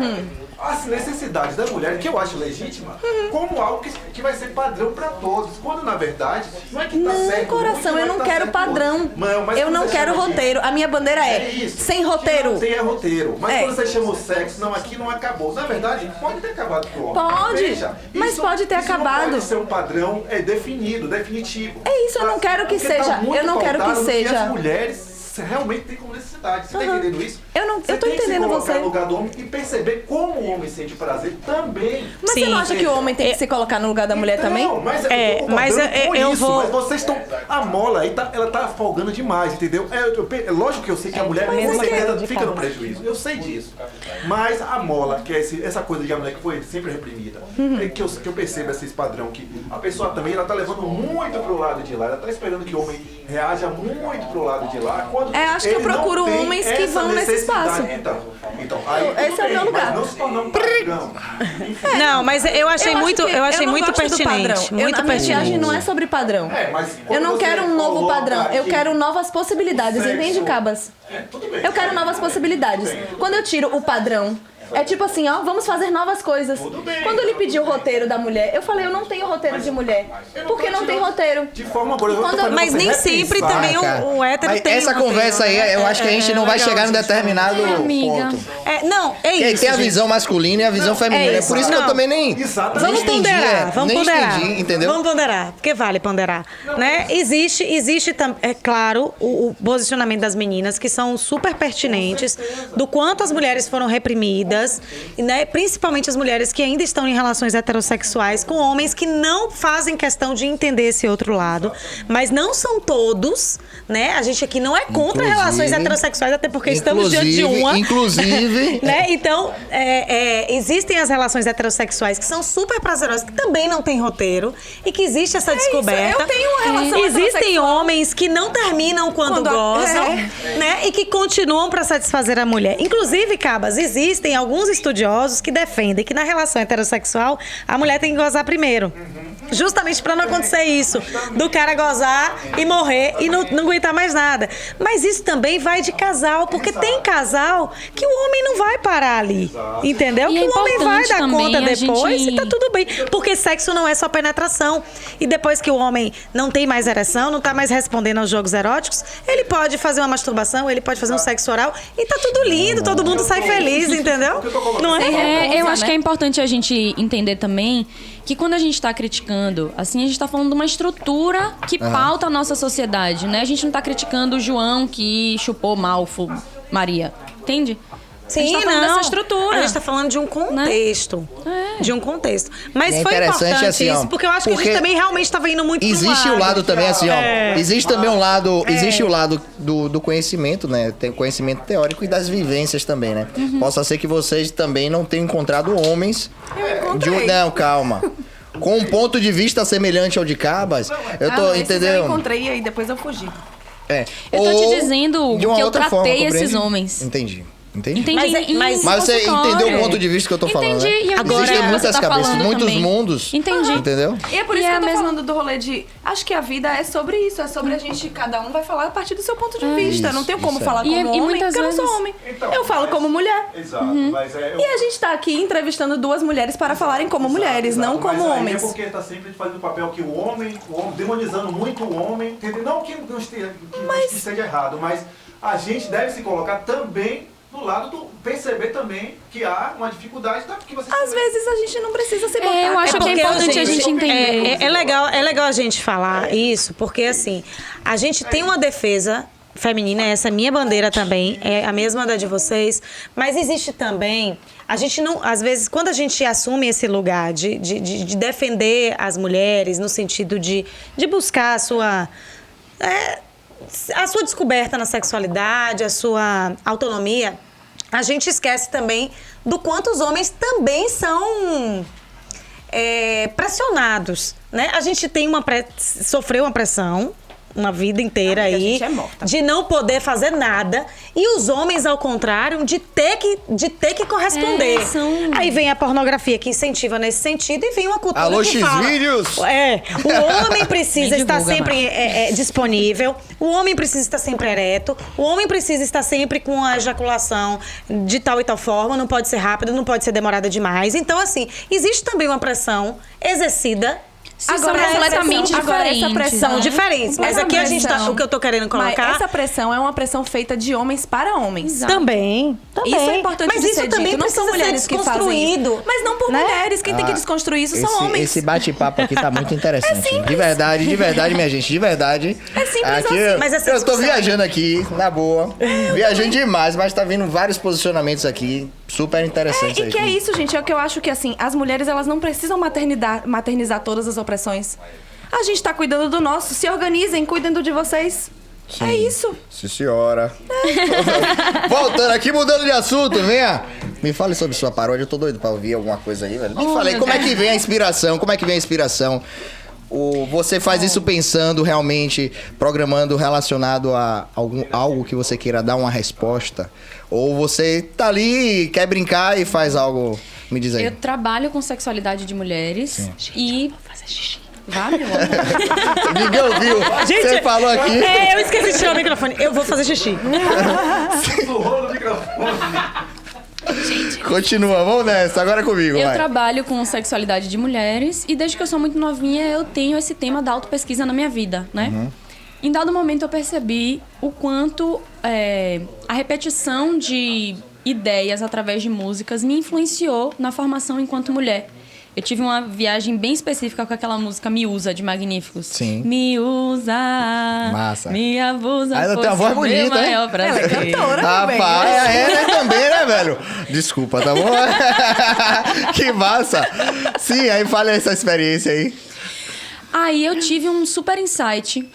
as necessidades da mulher, que eu acho legítima, como algo que vai ser padrão para todos. Quando, na verdade, não é que tá Não, certo. coração, eu não quero padrão. Eu não quero roteiro. A minha bandeira é isso. sem Que roteiro. não tem roteiro. Mas É. quando você chama o sexo, não, aqui não acabou. Na verdade, pode ter acabado pro homem. Pode, Veja, mas pode ter isso acabado. Não pode ser um padrão definido, definitivo. É isso, eu não quero que Porque tá seja. muito Eu não quero que pautado no seja. as mulheres realmente têm como necessidade. Você tá entendendo isso? Eu tô tem que entendendo se colocar você. no lugar do homem e perceber como o homem sente prazer também. Mas Sim. você não acha que o homem tem que se colocar no lugar da mulher Então, também? Mas É, eu tô mas concordando com eu isso, vou- mas vocês estão... A mola aí, ela tá folgando demais, entendeu? É lógico que eu sei que a mulher mas com é que- certeza fica no prejuízo. Eu sei disso. Mas a mola, que é essa coisa de a mulher que foi sempre reprimida, é que eu percebo esse padrão que a pessoa também, ela tá levando muito pro lado de lá. Ela tá esperando que o homem reaja muito pro lado de lá. Quando Acho que eu ele não procuro tem homens que essa vão nesse necessidade. espaço. Então aí tudo Esse é o bem, meu lugar. Mas não se tornar um padrão. Não, mas eu achei muito não pertinente. Muito Muito a minha viagem pertinente. não é sobre padrão. Mas Eu não quando quero você um novo coloca padrão. Eu aqui- quero novas possibilidades, Sexo. entende, Cabas? Tudo bem. Eu quero novas possibilidades. Quando eu tiro o padrão, é tipo assim, ó, vamos fazer novas coisas. Tudo bem. Quando ele pediu o roteiro da mulher, eu falei, eu não tenho roteiro de mulher. Eu não Porque tô não tem tirando roteiro. De forma alguma, eu tô Quando- falando Mas pra você nem sempre repensar. também cara. o hétero Mas tem essa um roteiro, conversa aí, né? eu acho que a gente não vai legal chegar num a gente determinado falar. Amiga. ponto. Não, é Porque isso. tem a gente. visão masculina e a visão feminina. É por isso que eu Não. também nem Exatamente. Vamos entendi, ponderar, vamos nem ponderar. entendi, entendeu? Vamos ponderar, porque vale ponderar. Né? Existe é claro, o posicionamento das meninas, que são super pertinentes, do quanto as mulheres foram reprimidas, pessoas, né, principalmente as mulheres que ainda estão em relações heterossexuais com homens que não fazem questão de entender esse outro lado, mas não são todos, né? A gente aqui não é contra relações heterossexuais, até porque estamos diante de uma. Inclusive. Né? Então, existem as relações heterossexuais que são super prazerosas, que também não tem roteiro, e que existe essa descoberta. Eu tenho uma relação Existem homens que não terminam quando gozam, né? E que continuam para satisfazer a mulher. Inclusive, Cabas, existem alguns estudiosos que defendem que na relação heterossexual a mulher tem que gozar primeiro. Justamente para não acontecer isso, do cara gozar e morrer e não aguentar mais nada. Mas isso também vai de casal, porque tem casal que o homem não vai parar ali, entendeu? E que o homem vai dar conta também depois e tá tudo bem. Porque sexo não é só penetração. E depois que o homem não tem mais ereção, não tá mais respondendo aos jogos eróticos, ele pode fazer uma masturbação, ele pode fazer um sexo oral e tá tudo lindo, todo mundo sai feliz, entendeu? Não é? Eu acho que é importante a gente entender também que quando a gente está criticando, assim, a gente está falando de uma estrutura que pauta a nossa sociedade, né? A gente não está criticando o João que chupou mal Maria, entende? Sim, a gente tá falando dessa estrutura. A gente tá falando de um contexto. Né? De um contexto. Mas é foi importante assim, isso, porque eu acho que a gente também realmente estava indo muito existe pro o lado também assim, ó. Existe também um lado, existe o lado do conhecimento, né? Tem o conhecimento teórico e das vivências também, né? Possa ser que vocês também não tenham encontrado homens não, calma. Com um ponto de vista semelhante ao de Cabas, eu tô, entendeu? Eu encontrei e aí depois eu fugi. Eu tô te dizendo de uma que eu outra tratei forma, esses homens. Entendi. Mas você entendeu o ponto de vista que eu tô falando, Entendi. né? Agora Existem muitas você tá cabeças, falando muitos também. mundos. Entendi. Entendeu? E é por isso E que é eu tô mesmo- falando do rolê de... Acho que a vida é sobre isso. É sobre a gente... Cada um vai falar a partir do seu ponto de vista. Isso, não tenho como isso falar E como homem, muitas porque eu não sou vezes- homem. Então, eu falo como mulher. Exato, mas E a gente tá aqui entrevistando duas mulheres para falarem como mulheres, não como mas aí homens. É porque tá sempre fazendo o papel que o homem demonizando muito o homem, entendeu? Não que não esteja errado, mas a gente deve se colocar também do lado do perceber também que há uma dificuldade que vocês Às vezes a gente não precisa se botar. Eu acho que é porque, importante a gente, gente entender. É legal a gente falar isso, porque assim, a gente tem uma defesa feminina, essa é minha bandeira também, é a mesma da de vocês, mas existe também, a gente não, às vezes, quando a gente assume esse lugar de defender as mulheres, no sentido de buscar a sua descoberta na sexualidade, a sua autonomia, a gente esquece também do quanto os homens também são pressionados, né? A gente tem sofreu uma pressão uma vida inteira Amiga, a aí gente é morta. de não poder fazer nada e os homens ao contrário de ter que corresponder. Aí vem a pornografia que incentiva nesse sentido e vem uma cultura Alô, que fala, Xvideos! o homem precisa Nem estar divulga sempre disponível, o homem precisa estar sempre ereto, o homem precisa estar sempre com a ejaculação de tal e tal forma, não pode ser rápido, não pode ser demorada demais. Então assim, existe também uma pressão exercida. São completamente diferentes. São né? diferentes, mas aqui a gente tá, o que eu tô querendo colocar... Mas essa pressão é uma pressão feita de homens para homens. Também. Isso é importante mas de isso ser também dito. Não são precisa ser mulheres que fazem isso. desconstruído. Mas não por né? mulheres. Quem tem que desconstruir isso são homens. Esse bate-papo aqui tá muito interessante. De verdade, minha gente, de verdade. É simples aqui, assim. Mas essa eu tô discussão- viajando aqui, na boa. Viajando demais, mas tá vindo vários posicionamentos aqui super interessantes. E aí. que é isso, gente. É o que eu acho que, assim, as mulheres, elas não precisam maternizar todas as opressões. A gente tá cuidando do nosso. Se organizem, cuidem do de vocês. Sim. É isso. Sim, senhora. Voltando aqui, mudando de assunto, venha. Me fale sobre sua paródia, eu tô doido pra ouvir alguma coisa aí, velho. Me fale aí, como é que vem a inspiração? Você faz isso pensando realmente, programando relacionado a algo que você queira dar uma resposta? Ou você tá ali, quer brincar e faz algo... Me diz aí. Eu trabalho com sexualidade de mulheres e... Vou fazer xixi. Vá, meu amor. Ninguém ouviu. Você falou aqui. Eu esqueci de tirar o microfone. Eu vou fazer xixi. Sussurrou no microfone. Continua, vamos nessa, agora comigo, Eu vai. trabalho com sexualidade de mulheres e desde que eu sou muito novinha eu tenho esse tema da autopesquisa na minha vida, né? Em dado momento eu percebi o quanto a repetição de ideias através de músicas me influenciou na formação enquanto mulher. Eu tive uma viagem bem específica com aquela música Me Usa, de Magníficos. Sim. Me usa, Massa. me abusa, Aí ela tem uma pois voz o meu bonita, né? maior prazer. Ela é cantora também. Rapaz, né, também, né, velho? Desculpa, tá bom? Que massa. Sim, aí fala essa experiência aí. Aí eu tive um super insight,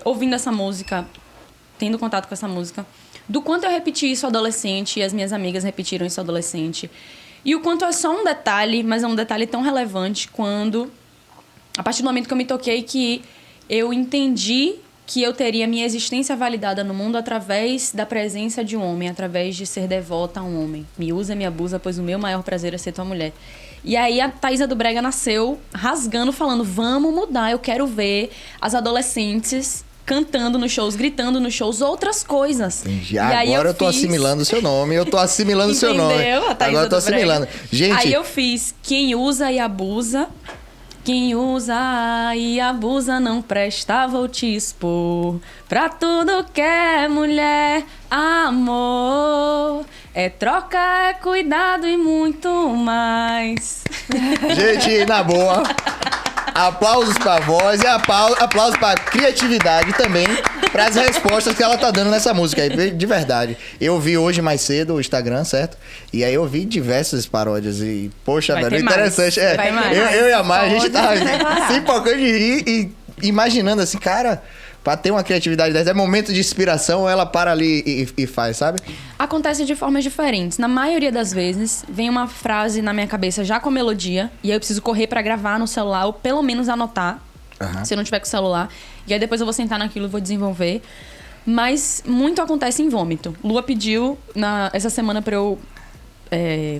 ouvindo essa música, tendo contato com essa música, do quanto eu repeti isso adolescente e as minhas amigas repetiram isso adolescente. E o quanto é só um detalhe, mas é um detalhe tão relevante quando, a partir do momento que eu me toquei, que eu entendi que eu teria minha existência validada no mundo através da presença de um homem, através de ser devota a um homem. Me usa, me abusa, pois o meu maior prazer é ser tua mulher. E aí a Thaisa do Brega nasceu rasgando, falando, vamos mudar, eu quero ver as adolescentes cantando nos shows, gritando nos shows, outras coisas. Entendi. E aí Agora eu tô fiz- assimilando o seu nome, eu tô assimilando o seu nome. Entendeu? A Thaisa Agora eu tô do Brega. assimilando. Gente, Aí eu fiz quem usa e abusa. Quem usa e abusa não presta, vou te expor. Pra tudo que é mulher, amor. É troca, é cuidado e muito mais. gente, na boa. Aplausos pra voz e aplausos pra criatividade também, pras respostas que ela tá dando nessa música aí, de verdade. Eu vi hoje mais cedo o Instagram, certo? E aí eu vi diversas paródias e, poxa, Vai velho, ter mais. interessante. Vai ter mais. Eu e a Mai, a gente Pode tava separar. se empolgando de rir e imaginando assim, cara, pra ter uma criatividade dessa, é momento de inspiração, ela para ali e faz, sabe? Acontece de formas diferentes. Na maioria das vezes, vem uma frase na minha cabeça já com melodia, e aí eu preciso correr pra gravar no celular, ou pelo menos anotar, Aham. se eu não tiver com o celular. E aí depois eu vou sentar naquilo e vou desenvolver. Mas muito acontece em vômito. Lua pediu essa semana pra eu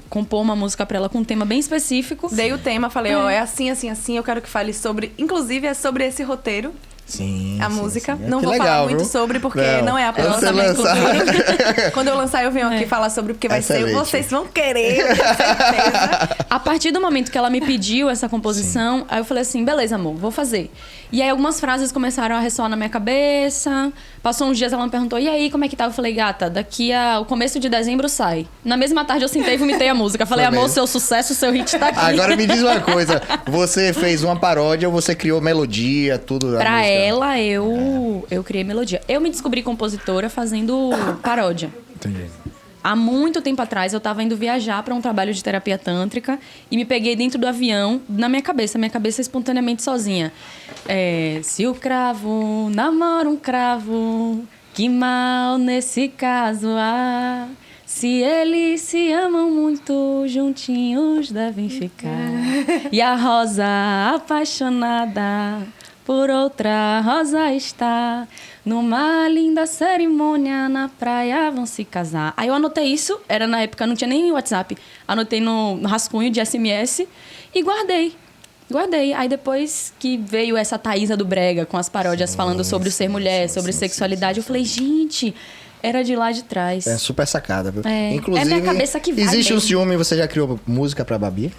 compor uma música pra ela com um tema bem específico. Dei o tema, falei, ó, é assim, assim, assim, eu quero que fale sobre... Inclusive, é sobre esse roteiro, Sim. a sim, sim. música. Não Que vou legal, falar muito viu? sobre, porque não é a Quando você próxima, lançar- inclusive. Quando eu lançar, eu venho aqui falar sobre, porque vai Excelente. ser... Vocês vão querer, eu tenho certeza. A partir do momento que ela me pediu essa composição, aí eu falei assim, beleza, amor, vou fazer. E aí algumas frases começaram a ressoar na minha cabeça. Passou uns dias, ela me perguntou, e aí, como é que tá? Eu falei, gata, daqui ao começo de dezembro sai. Na mesma tarde eu sentei e vomitei a música. Falei, Foi amor, mesmo. seu sucesso, seu hit tá aqui. Agora me diz uma coisa, você fez uma paródia ou você criou melodia, tudo? a Pra música? ela, eu criei melodia. Eu me descobri compositora fazendo paródia. Entendi. Há muito tempo atrás, eu tava indo viajar para um trabalho de terapia tântrica e me peguei dentro do avião, na minha cabeça espontaneamente sozinha. Se o cravo namora um cravo, que mal nesse caso há. Se eles se amam muito, juntinhos devem ficar. E a rosa apaixonada por outra rosa está. Numa linda cerimônia na praia vão se casar. Aí eu anotei isso, era na época, não tinha nem WhatsApp. Anotei no rascunho de SMS e guardei. Aí depois que veio essa Thaisa do Brega com as paródias falando sobre o ser mulher, sobre sexualidade, eu falei, gente, era de lá de trás. É super sacada, viu? É. Inclusive, É minha cabeça que vai existe um mesmo. ciúme, você já criou música pra Babi?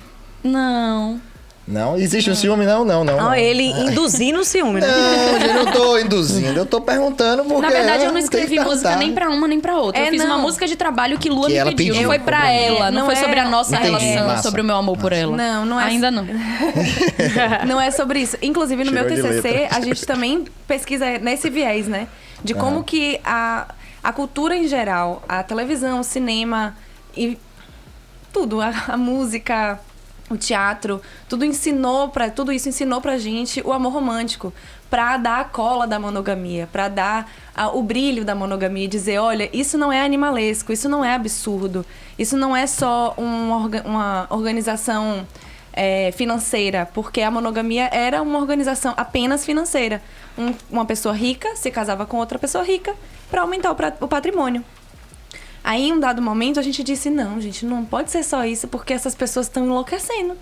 Não. Não? Existe um ciúme? Não. Não, ele induzindo o ciúme, né? Não, eu não tô induzindo, eu tô perguntando porque... Na verdade, eu não tem escrevi que música cantar. nem pra uma nem pra outra. É, eu fiz uma não. música de trabalho que Lua Que me ela pediu. pediu. Não foi pra ela, não Não foi é- sobre a nossa Entendi, relação, massa. sobre o meu amor por ela. Não é... Ainda não. Não é sobre isso. Inclusive, no meu Tirou de TCC, letra. a gente também pesquisa nesse viés, né? De como que a cultura em geral, a televisão, o cinema e tudo, a música, o teatro, tudo isso ensinou pra gente o amor romântico, pra dar a cola da monogamia, pra dar o brilho da monogamia e dizer, olha, isso não é animalesco, isso não é absurdo, isso não é só uma organização financeira, porque a monogamia era uma organização apenas financeira. Uma pessoa rica se casava com outra pessoa rica para aumentar o patrimônio. Aí, em um dado momento, a gente disse, não, gente, não pode ser só isso, porque essas pessoas estão enlouquecendo,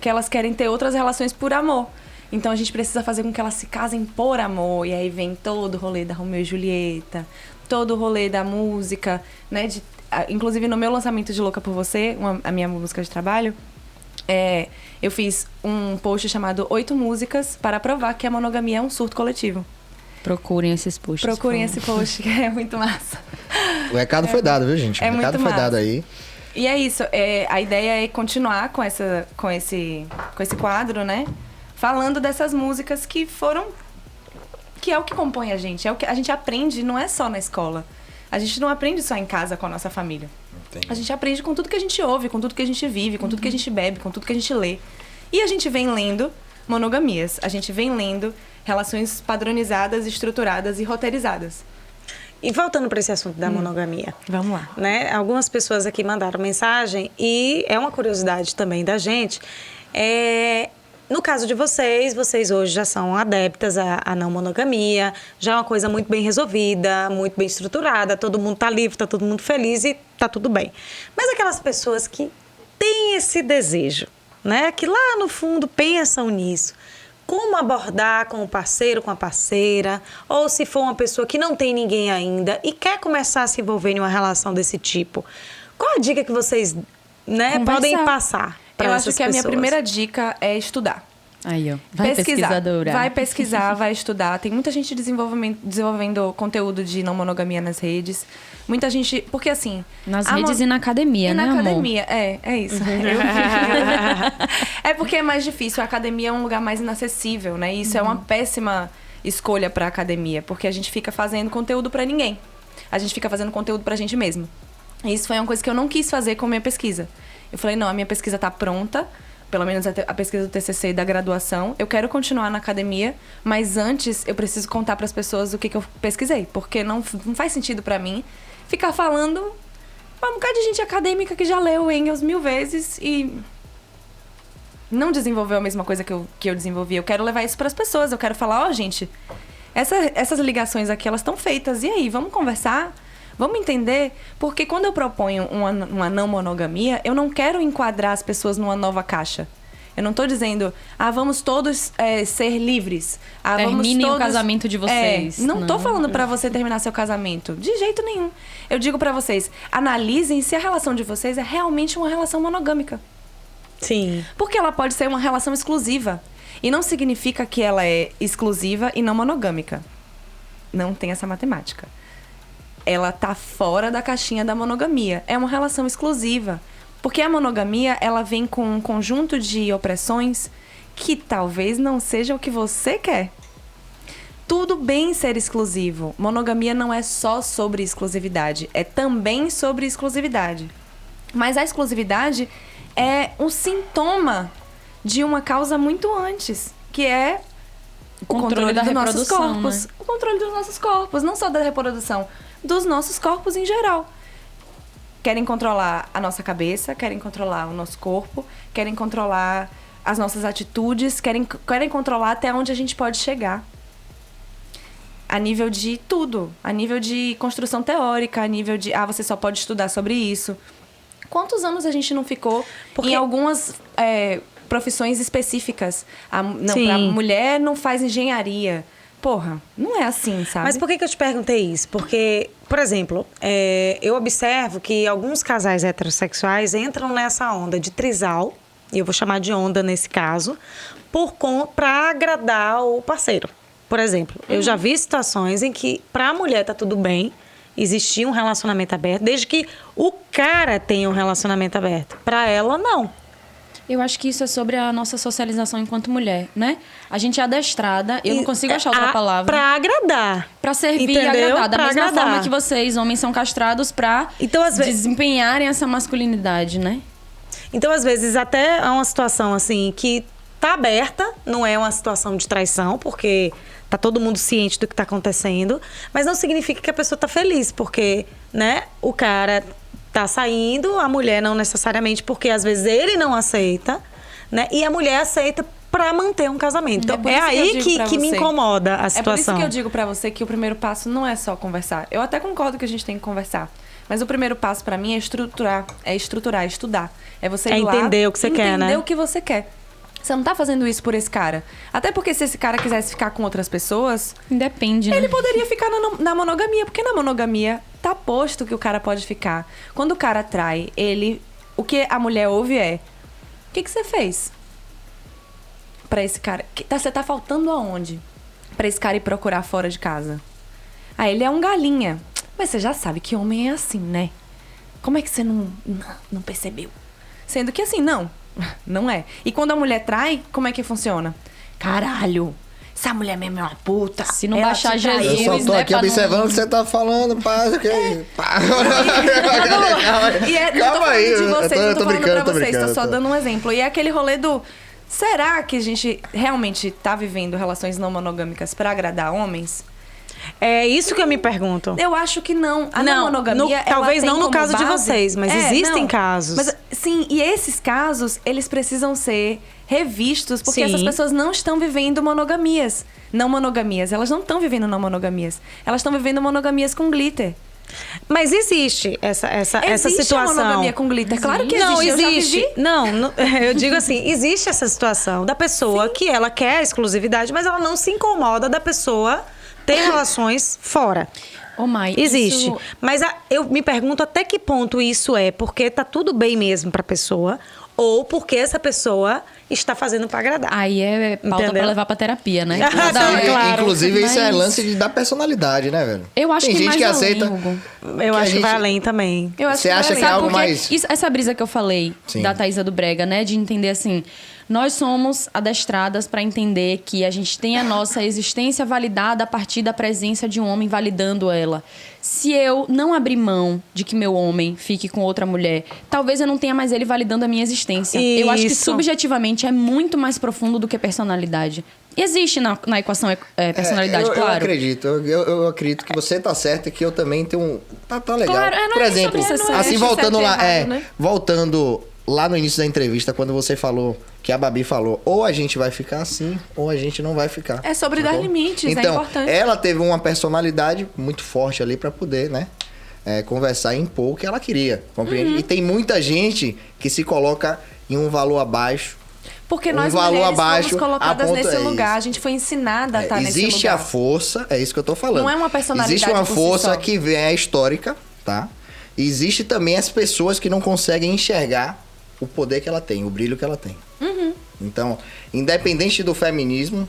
que elas querem ter outras relações por amor. Então, a gente precisa fazer com que elas se casem por amor. E aí vem todo o rolê da Romeu e Julieta, todo o rolê da música, né? Inclusive, no meu lançamento de Louca por Você, a minha música de trabalho, eu fiz um post chamado 8 músicas para provar que a monogamia é um surto coletivo. Procurem esses posts. Procurem por esse post, que é muito massa. O recado foi dado, viu, gente? É O recado muito foi massa. dado aí. E é isso, a ideia é continuar com esse quadro, né? Falando dessas músicas que é o que compõe a gente. É o que a gente aprende, não é só na escola. A gente não aprende só em casa com a nossa família. Entendi. A gente aprende com tudo que a gente ouve, com tudo que a gente vive, com tudo que a gente bebe, com tudo que a gente lê. E a gente vem lendo monogamias. A gente vem lendo relações padronizadas, estruturadas e roteirizadas. E voltando para esse assunto da monogamia. Vamos lá. Né? Algumas pessoas aqui mandaram mensagem e é uma curiosidade também da gente. No caso de vocês hoje já são adeptas à não monogamia, já é uma coisa muito bem resolvida, muito bem estruturada, todo mundo tá livre, tá todo mundo feliz e tá tudo bem. Mas aquelas pessoas que têm esse desejo, né? Que lá no fundo pensam nisso. Como abordar com o parceiro, com a parceira, ou se for uma pessoa que não tem ninguém ainda e quer começar a se envolver em uma relação desse tipo. Qual a dica que vocês, né, podem passar para essas pessoas? Eu acho que a minha primeira dica é estudar. Aí, ó. Vai pesquisadora. Vai pesquisar, vai estudar. Tem muita gente desenvolvendo conteúdo de não monogamia nas redes. Muita gente... Porque, assim... Nas redes e na academia, né, amor? Na academia, é isso. É porque é mais difícil. A academia é um lugar mais inacessível, né? E isso é uma péssima escolha pra academia. Porque a gente fica fazendo conteúdo pra ninguém. A gente fica fazendo conteúdo pra gente mesmo. E isso foi uma coisa que eu não quis fazer com a minha pesquisa. Eu falei, não, a minha pesquisa tá pronta... Pelo menos a pesquisa do TCC e da graduação. Eu quero continuar na academia, mas antes eu preciso contar para as pessoas o que eu pesquisei. Porque não faz sentido para mim ficar falando um bocado de gente acadêmica que já leu Engels 1000 vezes e não desenvolveu a mesma coisa que eu desenvolvi. Eu quero levar isso para as pessoas. Eu quero falar, gente, essas ligações aqui, elas estão feitas. E aí, vamos conversar? Vamos entender? Porque quando eu proponho uma não monogamia, eu não quero enquadrar as pessoas numa nova caixa. Eu não estou dizendo, vamos todos ser livres. Terminem vamos todos... o casamento de vocês. Não estou falando para você terminar seu casamento. De jeito nenhum. Eu digo para vocês, analisem se a relação de vocês é realmente uma relação monogâmica. Sim. Porque ela pode ser uma relação exclusiva. E não significa que ela é exclusiva e não monogâmica. Não tem essa matemática. Ela tá fora da caixinha da monogamia. É uma relação exclusiva. Porque a monogamia, ela vem com um conjunto de opressões que talvez não seja o que você quer. Tudo bem ser exclusivo. Monogamia não é só sobre exclusividade. É também sobre exclusividade. Mas a exclusividade é um sintoma de uma causa muito antes. Que é o controle da dos nossos reprodução, corpos. né? O controle dos nossos corpos. Não só da reprodução. Dos nossos corpos em geral. Querem controlar a nossa cabeça, querem controlar o nosso corpo, querem controlar as nossas atitudes, querem controlar até onde a gente pode chegar. A nível de tudo. A nível de construção teórica, a nível de... você só pode estudar sobre isso. Quantos anos a gente não ficou em algumas profissões específicas? Pra mulher não faz engenharia. Porra, não é assim, sabe? Mas por que eu te perguntei isso? Porque, por exemplo, eu observo que alguns casais heterossexuais entram nessa onda de trisal, e eu vou chamar de onda nesse caso, para agradar o parceiro. Por exemplo, eu já vi situações em que para a mulher tá tudo bem, existir um relacionamento aberto, desde que o cara tenha um relacionamento aberto. Para ela, não. Eu acho que isso é sobre a nossa socialização enquanto mulher, né? A gente é adestrada, eu não consigo achar outra palavra. Pra agradar. Pra servir Entendeu? e agradar. Da pra mesma agradar. forma que vocês, homens, são castrados pra Então, às vezes... desempenharem essa masculinidade, né? Então, às vezes, até é uma situação assim que tá aberta, não é uma situação de traição, porque tá todo mundo ciente do que tá acontecendo, mas não significa que a pessoa tá feliz, porque, né, o cara tá saindo, a mulher não necessariamente, porque às vezes ele não aceita, né? E a mulher aceita pra manter um casamento. Então, é aí que me incomoda a situação. É por isso que eu digo pra você que o primeiro passo não é só conversar. Eu até concordo que a gente tem que conversar. Mas o primeiro passo pra mim é estruturar, estudar. É você ir lá, entender o que você quer, né? Entender o que você quer. Você não tá fazendo isso por esse cara. Até porque se esse cara quisesse ficar com outras pessoas... Independe, né? Ele poderia ficar na monogamia. Porque na monogamia tá posto que o cara pode ficar. Quando o cara trai, o que a mulher ouve é... O que você fez pra esse cara? Você tá faltando aonde? Pra esse cara ir procurar fora de casa. Ele é um galinha. Mas você já sabe que homem é assim, né? como é que você não percebeu? Sendo que assim, não é. E quando a mulher trai, como é que funciona? Caralho, essa mulher mesmo é uma puta. Se não Ela baixar te traiu. Jesus, Eu só tô né, aqui pra não- observando o que você tá falando, pá. E não tô Calma falando aí, de eu vocês, tô não tô falando brincando, pra tô vocês, tô brincando, só tô. dando um exemplo. E é aquele rolê do... Será que a gente realmente tá vivendo relações não monogâmicas pra agradar homens? É isso que eu me pergunto. Eu acho que não. A não monogamia, ela talvez tem não no como caso de base- vocês, mas existem não. casos. Mas, sim, e esses casos, eles precisam ser revistos, porque Sim. essas pessoas não estão vivendo monogamias. Não monogamias. Elas não estão vivendo não monogamias. Elas estão vivendo monogamias com glitter. Mas existe essa Existe situação. a monogamia com glitter? Claro que existe. Não, Eu já existe. vivi. Não, eu digo assim, existe essa situação da pessoa que ela quer exclusividade, mas ela não se incomoda da pessoa ter relações fora. Ô, Mai, Existe. isso- Mas eu me pergunto até que ponto isso é porque tá tudo bem mesmo pra pessoa ou porque essa pessoa está fazendo pra agradar. Aí é pauta Entendeu? pra levar pra terapia, né? Ah, Cada tá, um. claro. Inclusive, isso é Mas- lance da personalidade, né, velho? Eu acho Tem que gente mais que além, aceita. Hugo. Eu a acho que gente- vai além também. Eu acho Você acha vai que é além. algo Porque mais. essa brisa que eu falei Sim. da Thaisa do Brega, né? De entender assim, nós somos adestradas pra entender que a gente tem a nossa existência validada a partir da presença de um homem validando ela. Se eu não abrir mão de que meu homem fique com outra mulher, talvez eu não tenha mais ele validando a minha existência. Eu acho que Isso. subjetivamente é muito mais profundo do que personalidade. Existe na equação personalidade, eu claro. acredito. Eu acredito que você tá certo e que eu também tenho um. Tá legal. Claro, não Por é exemplo, sobre ser assim, certo, voltando lá. certo e errado, né? Voltando lá no início da entrevista, quando você falou que a Babi falou, ou a gente vai ficar assim, ou a gente não vai ficar. É sobre dar limites, é então, importante. ela teve uma personalidade muito forte ali pra poder, né? Conversar e impor o que ela queria, compreende? Uhum. E tem muita gente que se coloca em um valor abaixo. Porque Um nós valor mulheres abaixo, fomos colocadas a ponto nesse é lugar. isso. A gente foi ensinada a estar nesse lugar. Existe a força, é isso que eu tô falando. Não é uma personalidade Existe uma por si força só. que vem histórica, tá? E existe também as pessoas que não conseguem enxergar o poder que ela tem, o brilho que ela tem. Uhum. Então, independente do feminismo,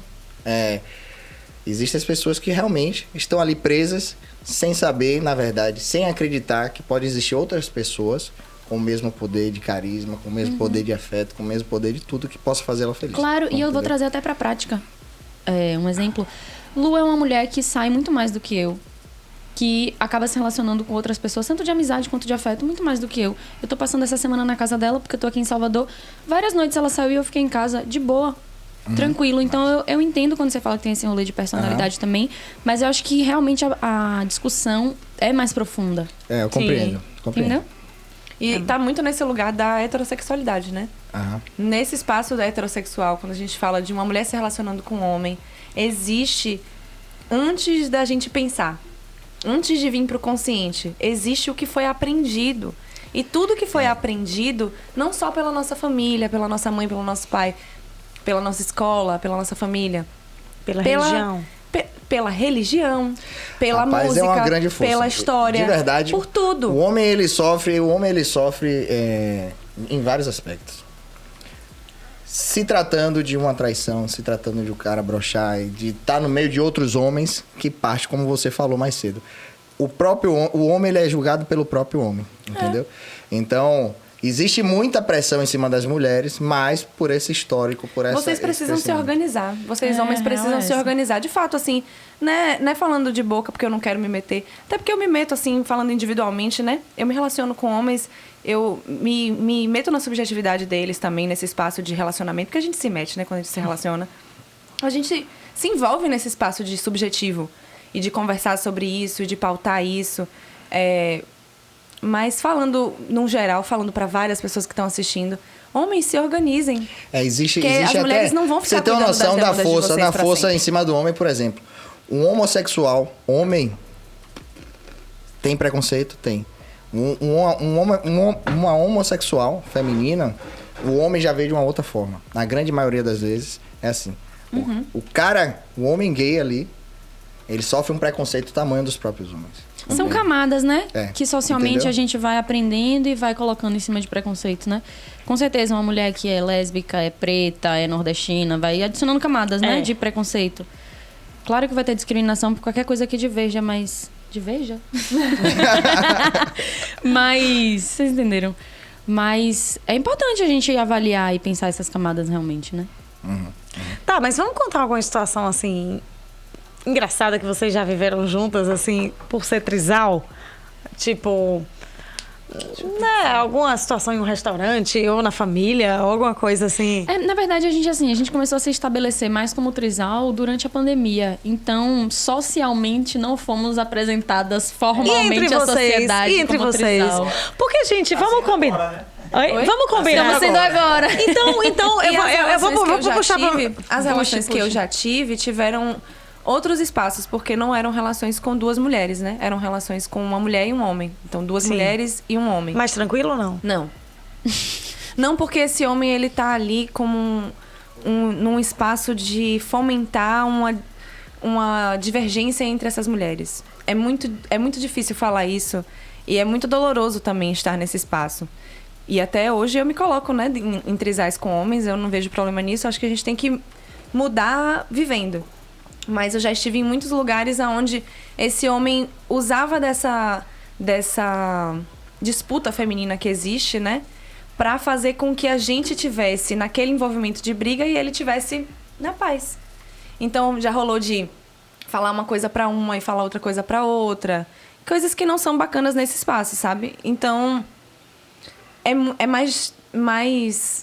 existem as pessoas que realmente estão ali presas, sem saber, na verdade, sem acreditar que pode existir outras pessoas com o mesmo poder de carisma, com o mesmo poder de afeto, com o mesmo poder de tudo que possa fazer ela feliz. Claro, e eu vou Entendeu? trazer até pra prática um exemplo. Lu é uma mulher que sai muito mais do que eu. Que acaba se relacionando com outras pessoas, tanto de amizade quanto de afeto, muito mais do que eu. Eu tô passando essa semana na casa dela, porque eu tô aqui em Salvador. Várias noites ela saiu e eu fiquei em casa, de boa, tranquilo. Então eu entendo quando você fala que tem esse rolê de personalidade também, mas eu acho que realmente a discussão é mais profunda. Eu compreendo. Entendeu? E tá muito nesse lugar da heterossexualidade, né? Aham. Nesse espaço da heterossexual, quando a gente fala de uma mulher se relacionando com um homem, existe, antes da gente pensar, antes de vir pro consciente, existe o que foi aprendido. E tudo que foi aprendido, não só pela nossa família, pela nossa mãe, pelo nosso pai, pela nossa escola, pela nossa família. Pela religião. Pela religião, pela Rapaz, música, é uma grande força. pela história. De verdade. Por tudo. O homem ele sofre em vários aspectos. Se tratando de uma traição, se tratando de um cara broxar e de estar no meio de outros homens, que parte, como você falou mais cedo. O homem ele é julgado pelo próprio homem, entendeu? Então, existe muita pressão em cima das mulheres, mas por esse histórico, por essa... Vocês precisam esse se organizar. Vocês, homens, precisam real se essa. organizar. De fato, assim, né? Não é falando de boca porque eu não quero me meter. Até porque eu me meto, assim, falando individualmente, né? Eu me relaciono com homens, eu me meto na subjetividade deles também, nesse espaço de relacionamento, porque a gente se mete, né? Quando a gente se relaciona. A gente se envolve nesse espaço de subjetivo e de conversar sobre isso, e de pautar isso. Mas falando, num geral, falando para várias pessoas que estão assistindo, homens, se organizem. Existe Porque as até... mulheres não vão ficar Você tem uma cuidando das noção da demandas de força, vocês pra sempre. em cima do homem, por exemplo. Um homossexual, homem, tem preconceito? Tem. Uma homossexual feminina, o homem já veio de uma outra forma. Na grande maioria das vezes, é assim. O homem gay ali, ele sofre um preconceito do tamanho dos próprios homens. São camadas, né? É, Que socialmente entendeu? a gente vai aprendendo e vai colocando em cima de preconceito, né? Com certeza, uma mulher que é lésbica, é preta, é nordestina, vai adicionando camadas, né? De preconceito. Claro que vai ter discriminação por qualquer coisa que diverja, mas de Veja. Mas, vocês entenderam? Mas é importante a gente avaliar e pensar essas camadas realmente, né? Tá, mas vamos contar alguma situação, assim, engraçada que vocês já viveram juntas, assim, por ser trisal? Tipo, né, alguma situação em um restaurante ou na família, ou alguma coisa assim. Na verdade, a gente começou a se estabelecer mais como trisal durante a pandemia. Então, socialmente, não fomos apresentadas formalmente à sociedade e entre como vocês? trisal. Porque, gente, vamos combinar. Oi? Vamos combinar. Estamos sendo agora. Então eu vou puxar pra... As relações que eu já tive tiveram outros espaços, porque não eram relações com duas mulheres, né? Eram relações com uma mulher e um homem. Então, duas mulheres e um homem. Mais tranquilo ou não? Não. Não, porque esse homem, ele tá ali como num espaço de fomentar uma divergência entre essas mulheres. É muito difícil falar isso e é muito doloroso também estar nesse espaço. E até hoje eu me coloco, né, em trisais com homens, eu não vejo problema nisso. Acho que a gente tem que mudar vivendo. Mas eu já estive em muitos lugares onde esse homem usava dessa disputa feminina que existe, né? Pra fazer com que a gente tivesse naquele envolvimento de briga e ele tivesse na paz. Então já rolou de falar uma coisa pra uma e falar outra coisa pra outra. Coisas que não são bacanas nesse espaço, sabe? Então é mais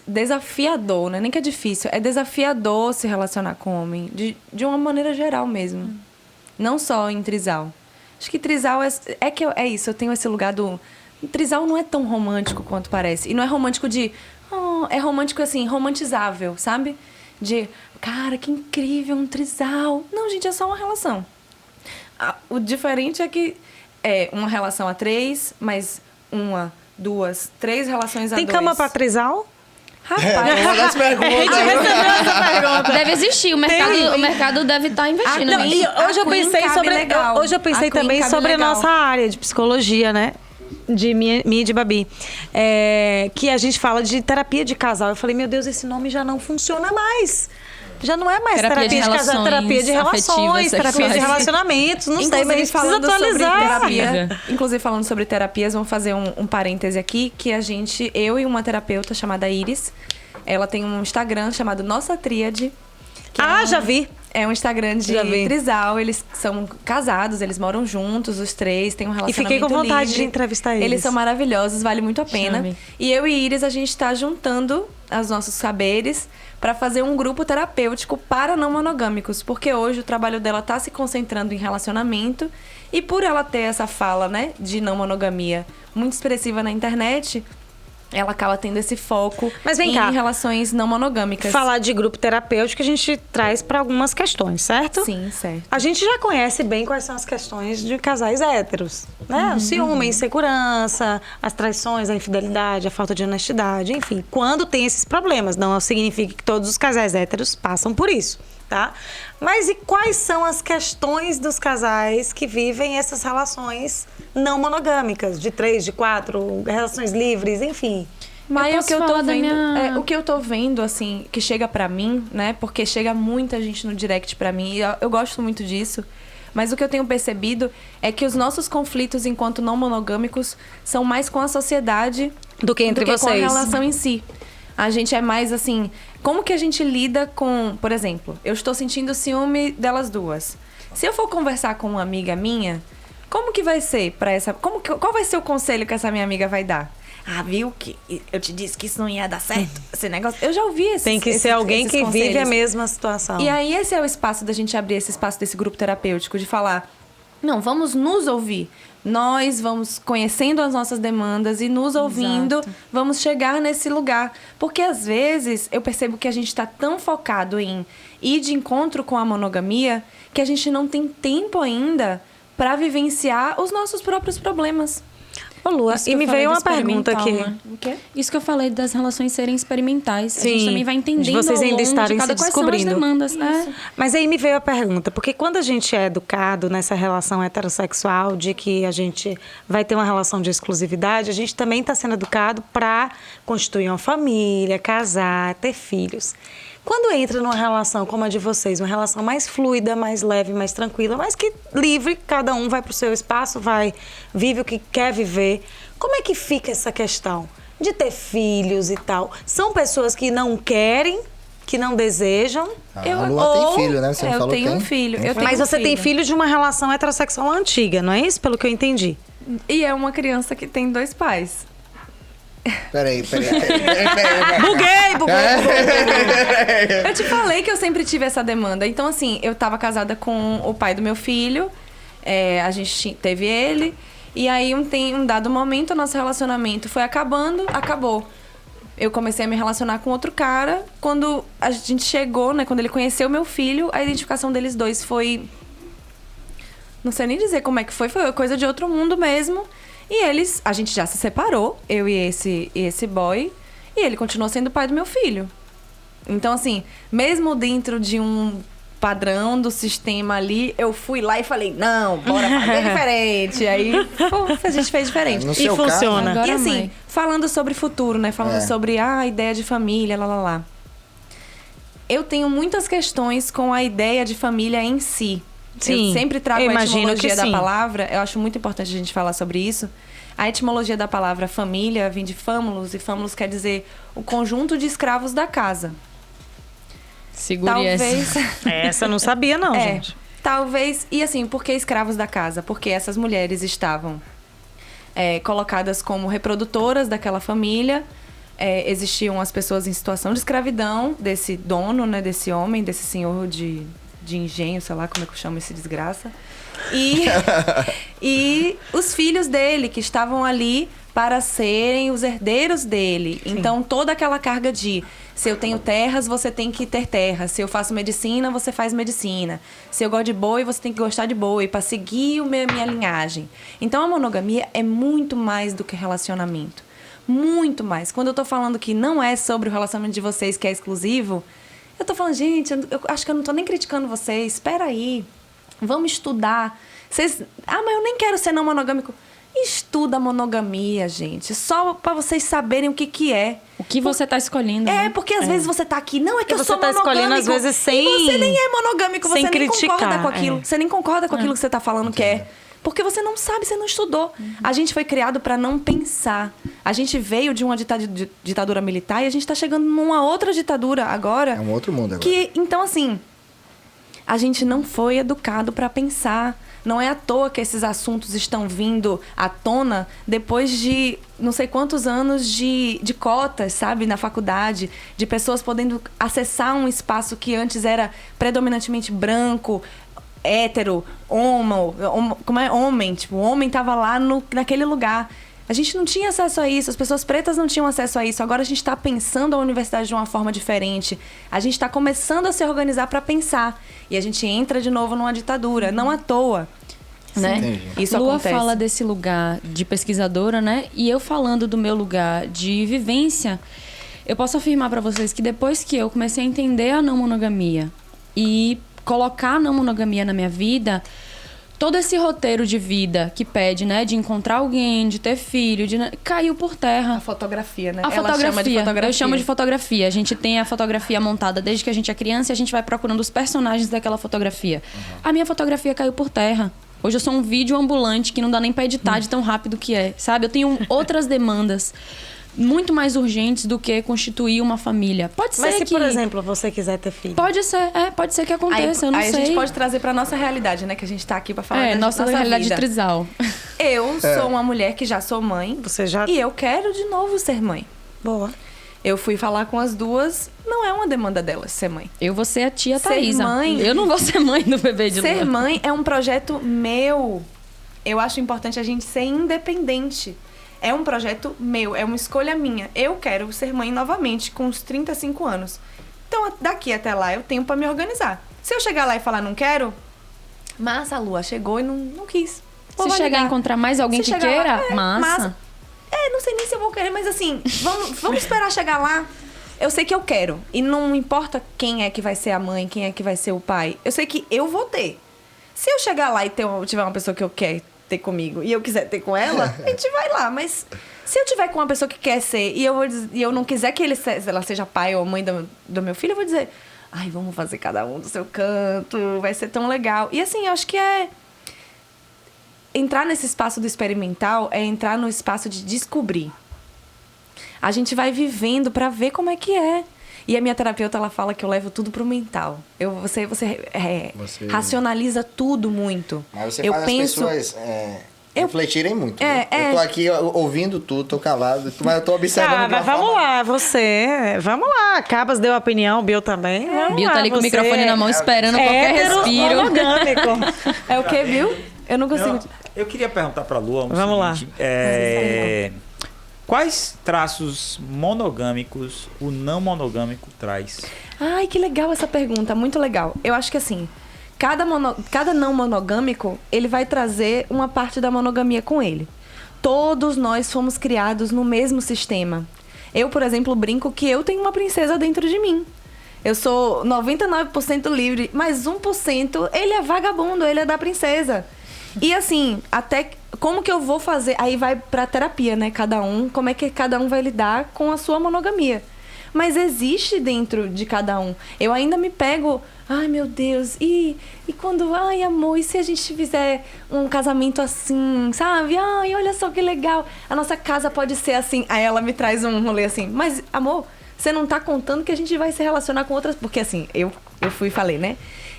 desafiador, né? Nem que é difícil. É desafiador se relacionar com homem. De uma maneira geral mesmo. Não só em trisal. Acho que trisal é isso. Eu tenho esse lugar do... Trisal não é tão romântico quanto parece. E não é romântico de... é romântico, assim, romantizável, sabe? De... Cara, que incrível, um trisal. Não, gente, é só uma relação. O diferente é que é uma relação a 3, mas 1, 2, 3 relações a 2. Tem cama pra trisal? Rapaz, Uma das perguntas. Deve existir, o mercado deve estar investindo Não, nisso. e hoje eu pensei também sobre a nossa área de psicologia, né? De minha e de Babi. Que a gente fala de terapia de casal. Eu falei, meu Deus, esse nome já não funciona mais. Já não é mais terapia de casal, terapia de relações, terapia de relacionamentos. Não sei, mas a gente precisa atualizar. Inclusive, falando sobre terapias, vamos fazer um parêntese aqui, que eu e uma terapeuta chamada Iris, ela tem um Instagram chamado Nossa Tríade. Já vi. É um Instagram de trisal, eles são casados, eles moram juntos, os 3, têm um relacionamento livre. E fiquei com vontade livre. de entrevistar eles. Eles são maravilhosos, vale muito a pena. Chame. E eu e Iris, a gente tá juntando os nossos saberes para fazer um grupo terapêutico para não monogâmicos, porque hoje o trabalho dela tá se concentrando em relacionamento e por ela ter essa fala, né, de não monogamia muito expressiva na internet, ela acaba tendo esse foco em relações não monogâmicas. Falar de grupo terapêutico a gente traz para algumas questões, certo? Sim, certo. A gente já conhece bem quais são as questões de casais héteros, né? O ciúme, a insegurança, as traições, a infidelidade, a falta de honestidade, enfim. Quando tem esses problemas, não significa que todos os casais héteros passam por isso, tá? Mas e quais são as questões dos casais que vivem essas relações não monogâmicas, de 3, de 4, relações livres, enfim? Mas o que eu tô vendo, assim, que chega pra mim, né? Porque chega muita gente no direct pra mim, e eu gosto muito disso. Mas o que eu tenho percebido é que os nossos conflitos enquanto não monogâmicos são mais com a sociedade do que entre vocês. Com a relação em si. A gente é mais assim... Como que a gente lida com... Por exemplo, eu estou sentindo ciúme delas duas. Se eu for conversar com uma amiga minha, como que vai ser pra essa... Qual vai ser o conselho que essa minha amiga vai dar? Viu que eu te disse que isso não ia dar certo? Esse negócio... Eu já ouvi Tem que ser alguém que vive a mesma situação. E aí esse é o espaço da gente abrir esse espaço desse grupo terapêutico, de falar... Não, vamos nos ouvir. Nós vamos conhecendo as nossas demandas e nos ouvindo, vamos chegar nesse lugar. Porque às vezes eu percebo que a gente está tão focado em ir de encontro com a monogamia que a gente não tem tempo ainda para vivenciar os nossos próprios problemas. Ô, Lua, e me veio uma pergunta aqui. Né? O quê? Isso que eu falei das relações serem experimentais. Sim, a gente também vai entendendo de vocês ainda estarem se descobrindo. Quais são as demandas. Mas aí me veio a pergunta, porque quando a gente é educado nessa relação heterossexual, de que a gente vai ter uma relação de exclusividade, a gente também está sendo educado para constituir uma família, casar, ter filhos. Quando entra numa relação como a de vocês, uma relação mais fluida, mais leve, mais tranquila, mas que livre, cada um vai pro seu espaço, vive o que quer viver. Como é que fica essa questão de ter filhos e tal? São pessoas que não querem, que não desejam? A Lua tem filho, né? Você eu falou tenho que um tem? filho. Mas você tem filho de uma relação heterossexual antiga, não é isso? Pelo que eu entendi. E é uma criança que tem 2 pais. Peraí. Buguei! Eu te falei que eu sempre tive essa demanda. Então, assim, eu tava casada com o pai do meu filho. A gente teve ele. E aí, um dado momento, o nosso relacionamento foi acabando. Acabou. Eu comecei a me relacionar com outro cara. Quando a gente chegou, né? Quando ele conheceu meu filho, a identificação deles dois foi... Não sei nem dizer como é que foi. Foi coisa de outro mundo mesmo. E a gente já se separou, eu e esse boy, e ele continuou sendo o pai do meu filho. Então, assim, mesmo dentro de um padrão do sistema ali, eu fui lá e falei, não, bora fazer diferente. Aí, a gente fez diferente. No seu funciona. caso, E assim, mãe. falando sobre futuro, né? Falando sobre a ideia de família, lá. Eu tenho muitas questões com a ideia de família em si. Sim, Eu sempre trago eu a imagino etimologia que da sim. palavra. Eu acho muito importante a gente falar sobre isso. A etimologia da palavra família vem de famulus, e famulus quer dizer o conjunto de escravos da casa. Segure essa. Talvez... Essa eu não sabia, não, gente. Talvez... E assim, por que escravos da casa? Porque essas mulheres estavam colocadas como reprodutoras daquela família. Existiam as pessoas em situação de escravidão desse dono, né? Desse homem, desse senhor de engenho, sei lá como é que eu chamo esse desgraça. E os filhos dele, que estavam ali para serem os herdeiros dele. Sim. Então, toda aquela carga de... Se eu tenho terras, você tem que ter terras. Se eu faço medicina, você faz medicina. Se eu gosto de boi, você tem que gostar de boi, para seguir minha linhagem. Então, a monogamia é muito mais do que relacionamento. Muito mais. Quando eu tô falando que não é sobre o relacionamento de vocês, que é exclusivo... Eu tô falando, gente, eu acho que eu não tô nem criticando vocês. Espera aí. Vamos estudar. Mas eu nem quero ser não monogâmico. Estuda a monogamia, gente. Só pra vocês saberem o que é. O que você tá escolhendo. né? Porque às vezes você tá aqui, não é que eu Você sou tá monogâmico. escolhendo, às vezes, sem... E você nem é monogâmico, sem você nem criticar, concorda com aquilo. Você nem concorda com aquilo que você tá falando que é. Entendi. Porque você não sabe, você não estudou. A gente foi criado pra não pensar. A gente veio de uma ditadura militar e a gente tá chegando numa outra ditadura agora. É um outro mundo agora. Então, assim, a gente não foi educado pra pensar. Não é à toa que esses assuntos estão vindo à tona depois de não sei quantos anos de cotas, sabe, na faculdade, de pessoas podendo acessar um espaço que antes era predominantemente branco, hétero, homem, tipo, o homem tava lá naquele lugar. A gente não tinha acesso a isso, as pessoas pretas não tinham acesso a isso. Agora a gente está pensando a universidade de uma forma diferente. A gente está começando a se organizar para pensar. E a gente entra de novo numa ditadura, não à toa. Né? Entendi. Isso Lua acontece. fala desse lugar de pesquisadora, né? E eu falando do meu lugar de vivência, eu posso afirmar para vocês que depois que eu comecei a entender a não monogamia e colocar a não monogamia na minha vida, todo esse roteiro de vida que pede, né, de encontrar alguém, de ter filho, caiu por terra. A fotografia, né? A Ela fotografia. chama de fotografia. Eu chamo de fotografia. A gente tem a fotografia montada desde que a gente é criança e a gente vai procurando os personagens daquela fotografia. A minha fotografia caiu por terra. Hoje eu sou um vídeo ambulante que não dá nem pra editar de tão rápido que é, sabe? Eu tenho outras demandas muito mais urgentes do que constituir uma família. Pode ser Mas se, que... por exemplo, você quiser ter filho? Pode ser que aconteça, eu não aí sei. a gente pode trazer pra nossa realidade, né? Que a gente tá aqui pra falar da nossa realidade vida. de trisal. Eu sou uma mulher que já sou mãe. Você já... E eu quero de novo ser mãe. Boa. Eu fui falar com as duas, não é uma demanda delas ser mãe. Eu vou ser a tia Ser Thaísa. mãe- Eu não vou ser mãe do bebê de Ser Lua. mãe é um projeto meu. Eu acho importante a gente ser independente. É um projeto meu, é uma escolha minha. Eu quero ser mãe novamente, com os 35 anos. Então, daqui até lá, eu tenho pra me organizar. Se eu chegar lá e falar não quero, mas a Lua chegou e não quis. Vou Se chegar validar. a encontrar mais alguém Se que chegar lá, queira, massa. Não sei nem se eu vou querer, mas assim, vamos esperar chegar lá. Eu sei que eu quero. E não importa quem é que vai ser a mãe, quem é que vai ser o pai. Eu sei que eu vou ter. Se eu chegar lá e tiver uma pessoa que eu quero ter comigo e eu quiser ter com ela, a gente vai lá. Mas Se eu tiver com uma pessoa que quer ser e eu não quiser que ela seja pai ou mãe do meu filho, eu vou dizer, ai, vamos fazer cada um do seu canto, vai ser tão legal. E assim, eu acho que entrar nesse espaço do experimental é entrar no espaço de descobrir. A gente vai vivendo pra ver como é que é. E a minha terapeuta, ela fala que eu levo tudo pro mental. Você racionaliza tudo muito. Mas você faz as pessoas refletirem muito. Eu tô aqui ouvindo tudo, tô calado, mas eu tô observando. Mas vamos lá, vamos lá. Cabas deu a opinião, Bill também. Bill tá ali com o microfone na mão esperando qualquer respiro. Monogâmico. É o que, Bill? Eu não consigo. Eu queria perguntar pra Lua Vamos lá. Quais traços monogâmicos o não monogâmico traz? Ai, que legal essa pergunta, muito legal. Eu acho que assim, cada não monogâmico, ele vai trazer uma parte da monogamia com ele. Todos nós fomos criados no mesmo sistema. Eu, por exemplo, brinco que eu tenho uma princesa dentro de mim. Eu sou 99% livre, mas 1% ele é vagabundo, ele é da princesa. E assim, até como que eu vou fazer? Aí vai pra terapia, né? Como é que cada um vai lidar com a sua monogamia. Mas existe dentro de cada um. Eu ainda me pego, ai meu Deus, e quando, ai amor, e se a gente fizer um casamento assim, sabe? Ai, olha só que legal, a nossa casa pode ser assim. Aí ela me traz um rolê assim, mas amor, você não tá contando que a gente vai se relacionar com outras... Porque assim, eu fui e falei, né?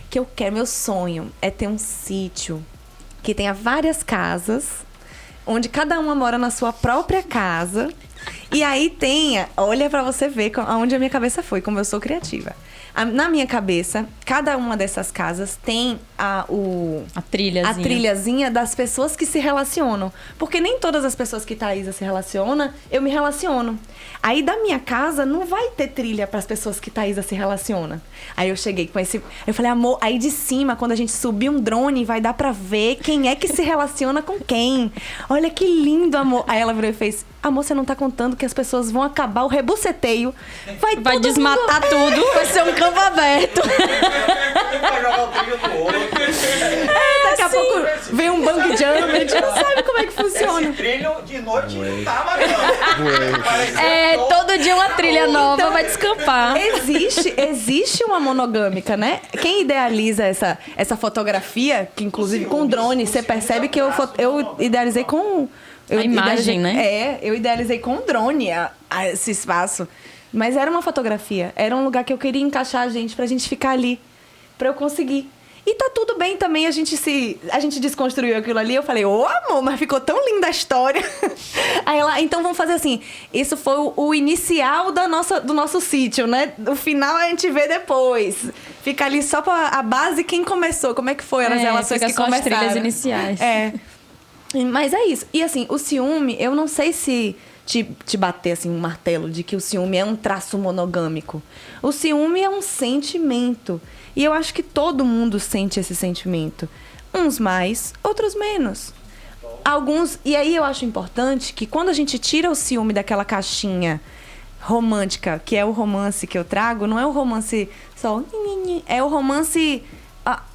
Que eu quero, meu sonho é ter um sítio que tenha várias casas, onde cada uma mora na sua própria casa. E aí tenha... Olha pra você ver aonde a minha cabeça foi, como eu sou criativa. Na minha cabeça, cada uma dessas casas tem a trilhazinha das pessoas que se relacionam. Porque nem todas as pessoas que Thaisa se relaciona, eu me relaciono. Aí da minha casa não vai ter trilha para as pessoas que Thaisa se relaciona. Aí eu cheguei com esse... Eu falei, amor, aí de cima, quando a gente subir um drone, vai dar pra ver quem é que se relaciona com quem. Olha que lindo, amor. Aí ela virou e fez, amor, você não tá contando que as pessoas vão acabar o rebuceteio. Vai desmatar tudo, vai ser um campo aberto. Daqui a pouco vem um bang jump, a gente não sabe como é que funciona. Esse trilho de noite não tá marcando. Todo dia uma trilha nova vai descampar. Existe uma monogâmica, né? Quem idealiza essa fotografia, que inclusive com drone, você percebe que eu idealizei com... A imagem, né? Eu idealizei com drone esse espaço. Mas era uma fotografia. Era um lugar que eu queria encaixar a gente, pra gente ficar ali. Pra eu conseguir. E tá tudo bem também, a gente desconstruiu aquilo ali. Eu falei, amor, mas ficou tão linda a história. Aí ela, então vamos fazer assim. Isso foi o inicial do nosso sítio, né? O final a gente vê depois. Fica ali só pra a base, quem começou, como é que foi as relações que começaram. As trilhas iniciais. Mas é isso. E assim, o ciúme, eu não sei se te bater assim um martelo de que o ciúme é um traço monogâmico. O ciúme é um sentimento. E eu acho que todo mundo sente esse sentimento. Uns mais, outros menos. Alguns... E aí eu acho importante que quando a gente tira o ciúme daquela caixinha romântica, que é o romance que eu trago, não é o romance só... É o romance...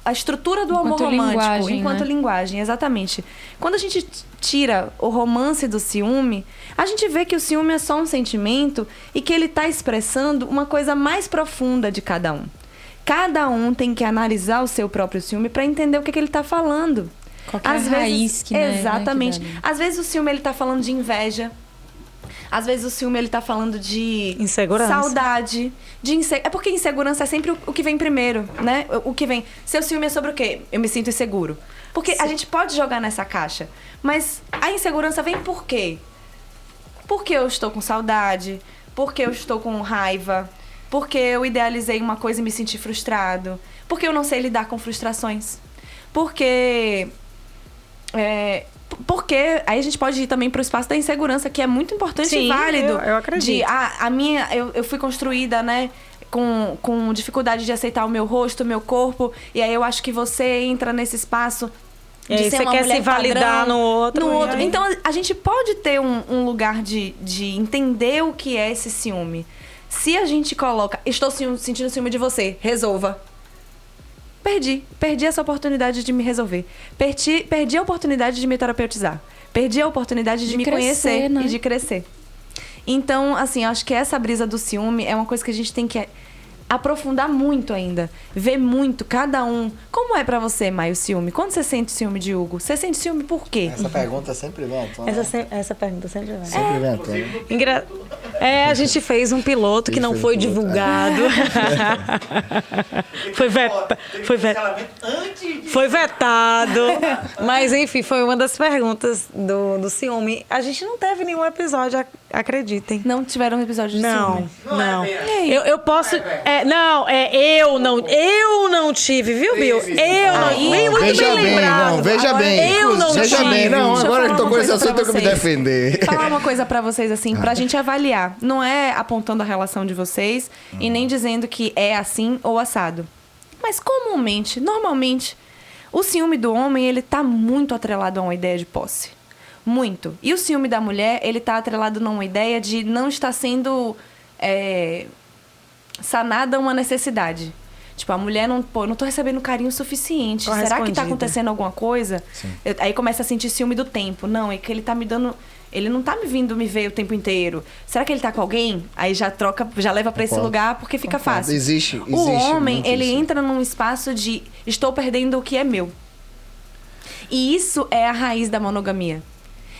A estrutura do amor romântico, enquanto linguagem, exatamente. Quando a gente tira o romance do ciúme, a gente vê que o ciúme é só um sentimento e que ele está expressando uma coisa mais profunda de cada um. Cada um tem que analisar o seu próprio ciúme para entender o que ele está falando. Qualquer raiz que, né? Exatamente. Né, que às vezes o ciúme ele tá falando de inveja. Às vezes o ciúme ele tá falando de insegurança. Saudade, É porque insegurança é sempre o que vem primeiro, né? O que vem. Seu ciúme é sobre o quê? Eu me sinto inseguro. Porque a gente pode jogar nessa caixa, mas a insegurança vem por quê? Porque eu estou com saudade, porque eu estou com raiva, porque eu idealizei uma coisa e me senti frustrado, porque eu não sei lidar com frustrações, porque aí a gente pode ir também para o espaço da insegurança, que é muito importante e válido. Eu acredito. Eu fui construída, né, com dificuldade de aceitar o meu rosto, o meu corpo, e aí eu acho que você entra nesse espaço de ser uma mulher padrão. Você quer se validar no outro. Então a gente pode ter um lugar de entender o que é esse ciúme. Se a gente coloca, estou sentindo ciúme de você, resolva. Perdi essa oportunidade de me resolver. Perdi a oportunidade de me terapeutizar. Perdi a oportunidade de me crescer, conhecer, né? e de crescer. Então, assim, acho que essa brisa do ciúme é uma coisa que a gente tem que aprofundar muito ainda. Ver muito, cada um. Como é pra você, Mai, o ciúme? Quando você sente ciúme de Hugo? Você sente ciúme por quê? Essa pergunta sempre vem à tona. Essa pergunta sempre vai. Sempre vem à tona. A gente fez um piloto que não foi divulgado. Foi vetado. Mas, enfim, foi uma das perguntas do ciúme. A gente não teve nenhum episódio, acreditem. Não tiveram um episódio de ciúme? Não. Eu posso... Eu não tive, viu, Bill? Eu não... Muito Veja bem bem, lembrado. não, veja bem. Eu não Veja tive. bem, não, Deixa eu agora falar que tocou uma esse coisa assunto, pra eu que me vocês. defender. Falar uma coisa pra vocês, assim, pra gente avaliar. Não é apontando a relação de vocês e nem dizendo que é assim ou assado. Mas normalmente, o ciúme do homem, ele tá muito atrelado a uma ideia de posse. Muito. E o ciúme da mulher, ele tá atrelado numa ideia de não estar sendo sanada uma necessidade. Tipo, a mulher não tô recebendo carinho suficiente. Será que tá Correspondida. acontecendo alguma coisa? Aí começa a sentir ciúme do tempo. Não, é que ele tá me dando... Ele não tá me vindo me ver o tempo inteiro. Será que ele tá com alguém? Aí já troca, já leva pra esse lugar porque fica fácil. Existe O homem, muito ele isso. entra num espaço de estou perdendo o que é meu. E isso é a raiz da monogamia.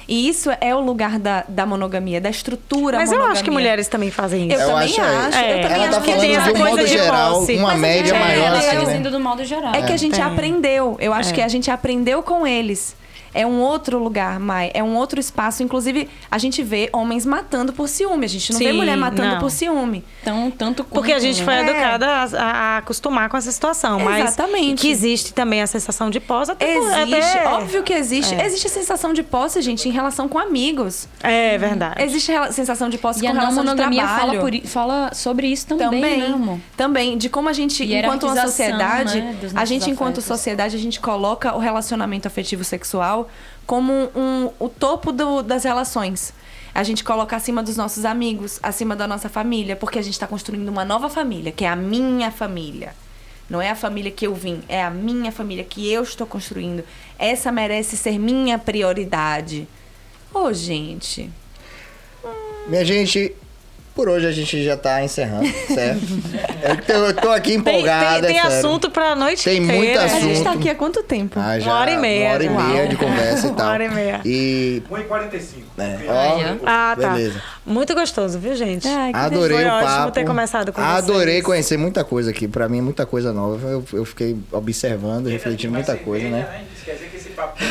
E isso é o lugar da monogamia, da estrutura Mas eu monogamia. acho que mulheres também fazem isso. Eu também acho. Eu também Ela tá acho que falando tem essa de um coisa modo de geral, posse. uma Mas a média gente- maior Ela assim, tá né? dizendo do modo geral. É que a gente tem. aprendeu. Eu acho que a gente aprendeu com eles. É um outro lugar, Mai. É um outro espaço. Inclusive, a gente vê homens matando por ciúme. A gente não vê Sim, mulher matando não. por ciúme. Então, tanto quanto, Porque a gente foi É. educada a acostumar com essa situação. Exatamente. Mas que existe também a sensação de posse. Existe. Óbvio que existe. Existe a sensação de posse, gente, em relação com amigos. É verdade. Existe a sensação de posse E a com não relação de monogamia trabalho. fala sobre isso também, né, amor? Também, de como a gente, E enquanto uma hierarquização, sociedade, né, dos a gente, nossos enquanto afetos. sociedade, a gente coloca o relacionamento afetivo sexual como o topo das relações. A gente coloca acima dos nossos amigos, acima da nossa família, porque a gente está construindo uma nova família, que é a minha família. Não é a família que eu vim, é a minha família que eu estou construindo. Essa merece ser minha prioridade. Ô, gente. Minha gente, por hoje a gente já tá encerrando, certo? Eu tô aqui empolgado, Tem é sério. assunto pra noite Tem inteira. muito A gente assunto. tá aqui há quanto tempo? Ah, já, Uma hora e meia. Uma hora e meia Uau. de conversa e tal. Uma hora e meia. E, 1h45. ó, Ah, tá. beleza. Muito gostoso, viu, gente? Ai, que Adorei Foi o ótimo papo. ter começado com Adorei vocês. conhecer muita coisa aqui. Pra mim, muita coisa nova. Eu fiquei observando, refletindo muita coisa, né? Quer dizer que esse papo...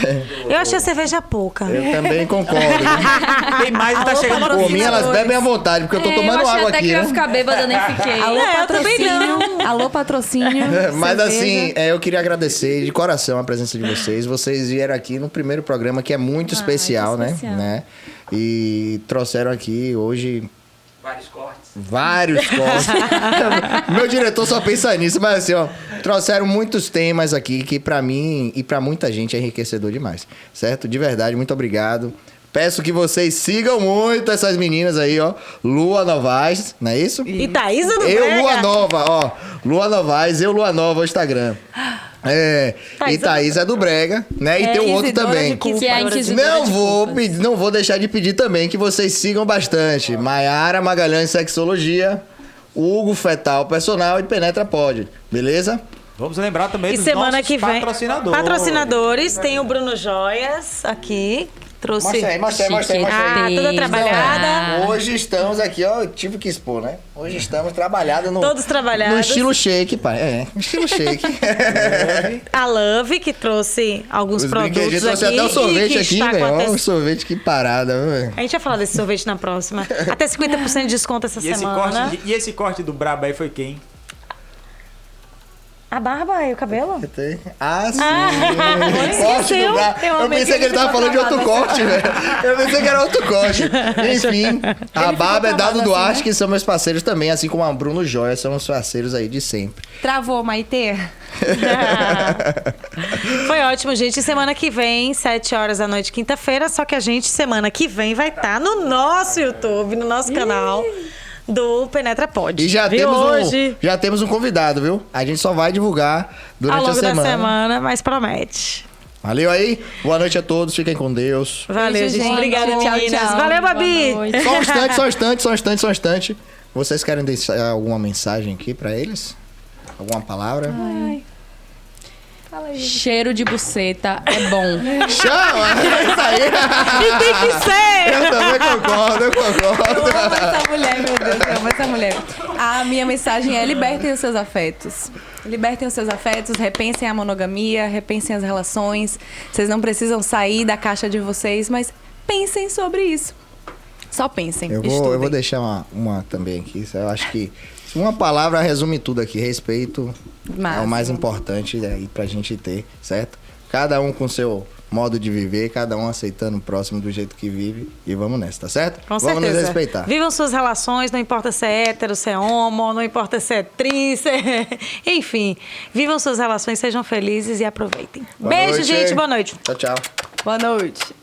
Eu achei a cerveja pouca. Eu também concordo. Né? Tem mais e tá chegando Por mim, elas bebem à vontade, porque eu tô tomando eu achei água até aqui, que eu né? ia ficar bêbada, nem fiquei. Alô, eu também patrocínio. Alô, patrocínio. Mas cerveja. assim, eu queria agradecer de coração a presença de vocês. Vocês vieram aqui no primeiro programa que é muito especial, que especial. né? E trouxeram aqui hoje Vários cortes. vários cortes. Meu diretor só pensa nisso, mas assim, ó, trouxeram muitos temas aqui que pra mim e pra muita gente é enriquecedor demais, certo? De verdade, muito obrigado. Peço que vocês sigam muito essas meninas aí, ó. Lua Novaes, não é isso? E Thaísa do Eu, Brega. Lua Nova, ó. Lua Novaes, eu, Lua Nova, o Instagram. É, e Thaísa do Brega, né? E tem o outro Inquisidora também. de culpa. Que é a inquisidora Não de vou, culpas. não vou deixar de pedir também que vocês sigam bastante. Maiara Magalhães Sexologia, Hugo Fetal Personal e Penetra Pod, beleza? Vamos lembrar também E dos semana nossos que vem. patrocinadores. Tem o Bruno Joias aqui. Trouxe. Mostra aí. Ah, toda trabalhada. Hoje estamos aqui, ó, eu tive que expor, né? Hoje estamos trabalhados no... Todos trabalhados. No estilo shake, pai. É, estilo shake. A Love, que trouxe alguns Os produtos brinquedinhos, aqui. trouxe até o e sorvete que aqui, está com velho. até- Ó, um sorvete que parada, velho. A gente vai falar desse sorvete na próxima. Até 50% de desconto essa E esse, semana. esse corte do Brabo aí foi quem? A barba e o cabelo? Ah, sim. esqueceu. Eu amei pensei que ele tava falando de outro corte, velho. Eu pensei que era outro corte. Enfim, a Barba é Dado Duarte, que são meus parceiros também, assim como a Bruno Joia, são os parceiros aí de sempre. Travou, Maitê? Foi ótimo, gente. Semana que vem, 7 horas da noite, quinta-feira. Só que a gente, semana que vem, vai estar no nosso YouTube, no nosso canal. do Penetra Pod. E já Viu? temos um convidado, viu? A gente só vai divulgar durante ao longo a semana. da semana, mas promete. Valeu aí. Boa noite a todos. Fiquem com Deus. Valeu, Beijo, gente. gente. Obrigada, Tchau, meninas. tchau. Valeu, Babi. Boa noite. Só um instante. Vocês querem deixar alguma mensagem aqui pra eles? Alguma palavra? Cheiro de buceta é bom. Chama! É isso aí! E tem que ser! Eu também concordo. Eu amo essa mulher, meu Deus, eu amo essa mulher. A minha mensagem é: libertem os seus afetos. Libertem os seus afetos, repensem a monogamia, repensem as relações. Vocês não precisam sair da caixa de vocês, mas pensem sobre isso. Só pensem, Eu estudem. vou deixar uma também aqui. Eu acho que uma palavra resume tudo aqui. Respeito é o mais Máximo. importante aí pra gente ter, certo? Cada um com seu modo de viver, cada um aceitando o próximo do jeito que vive. E vamos nessa, tá certo? Com vamos certeza. nos respeitar. Vivam suas relações, não importa se é hétero, se é homo, não importa se é tri, se é... Enfim, vivam suas relações, sejam felizes e aproveitem. Boa Beijo, noite. gente. Boa noite. Tchau, tchau. Boa noite.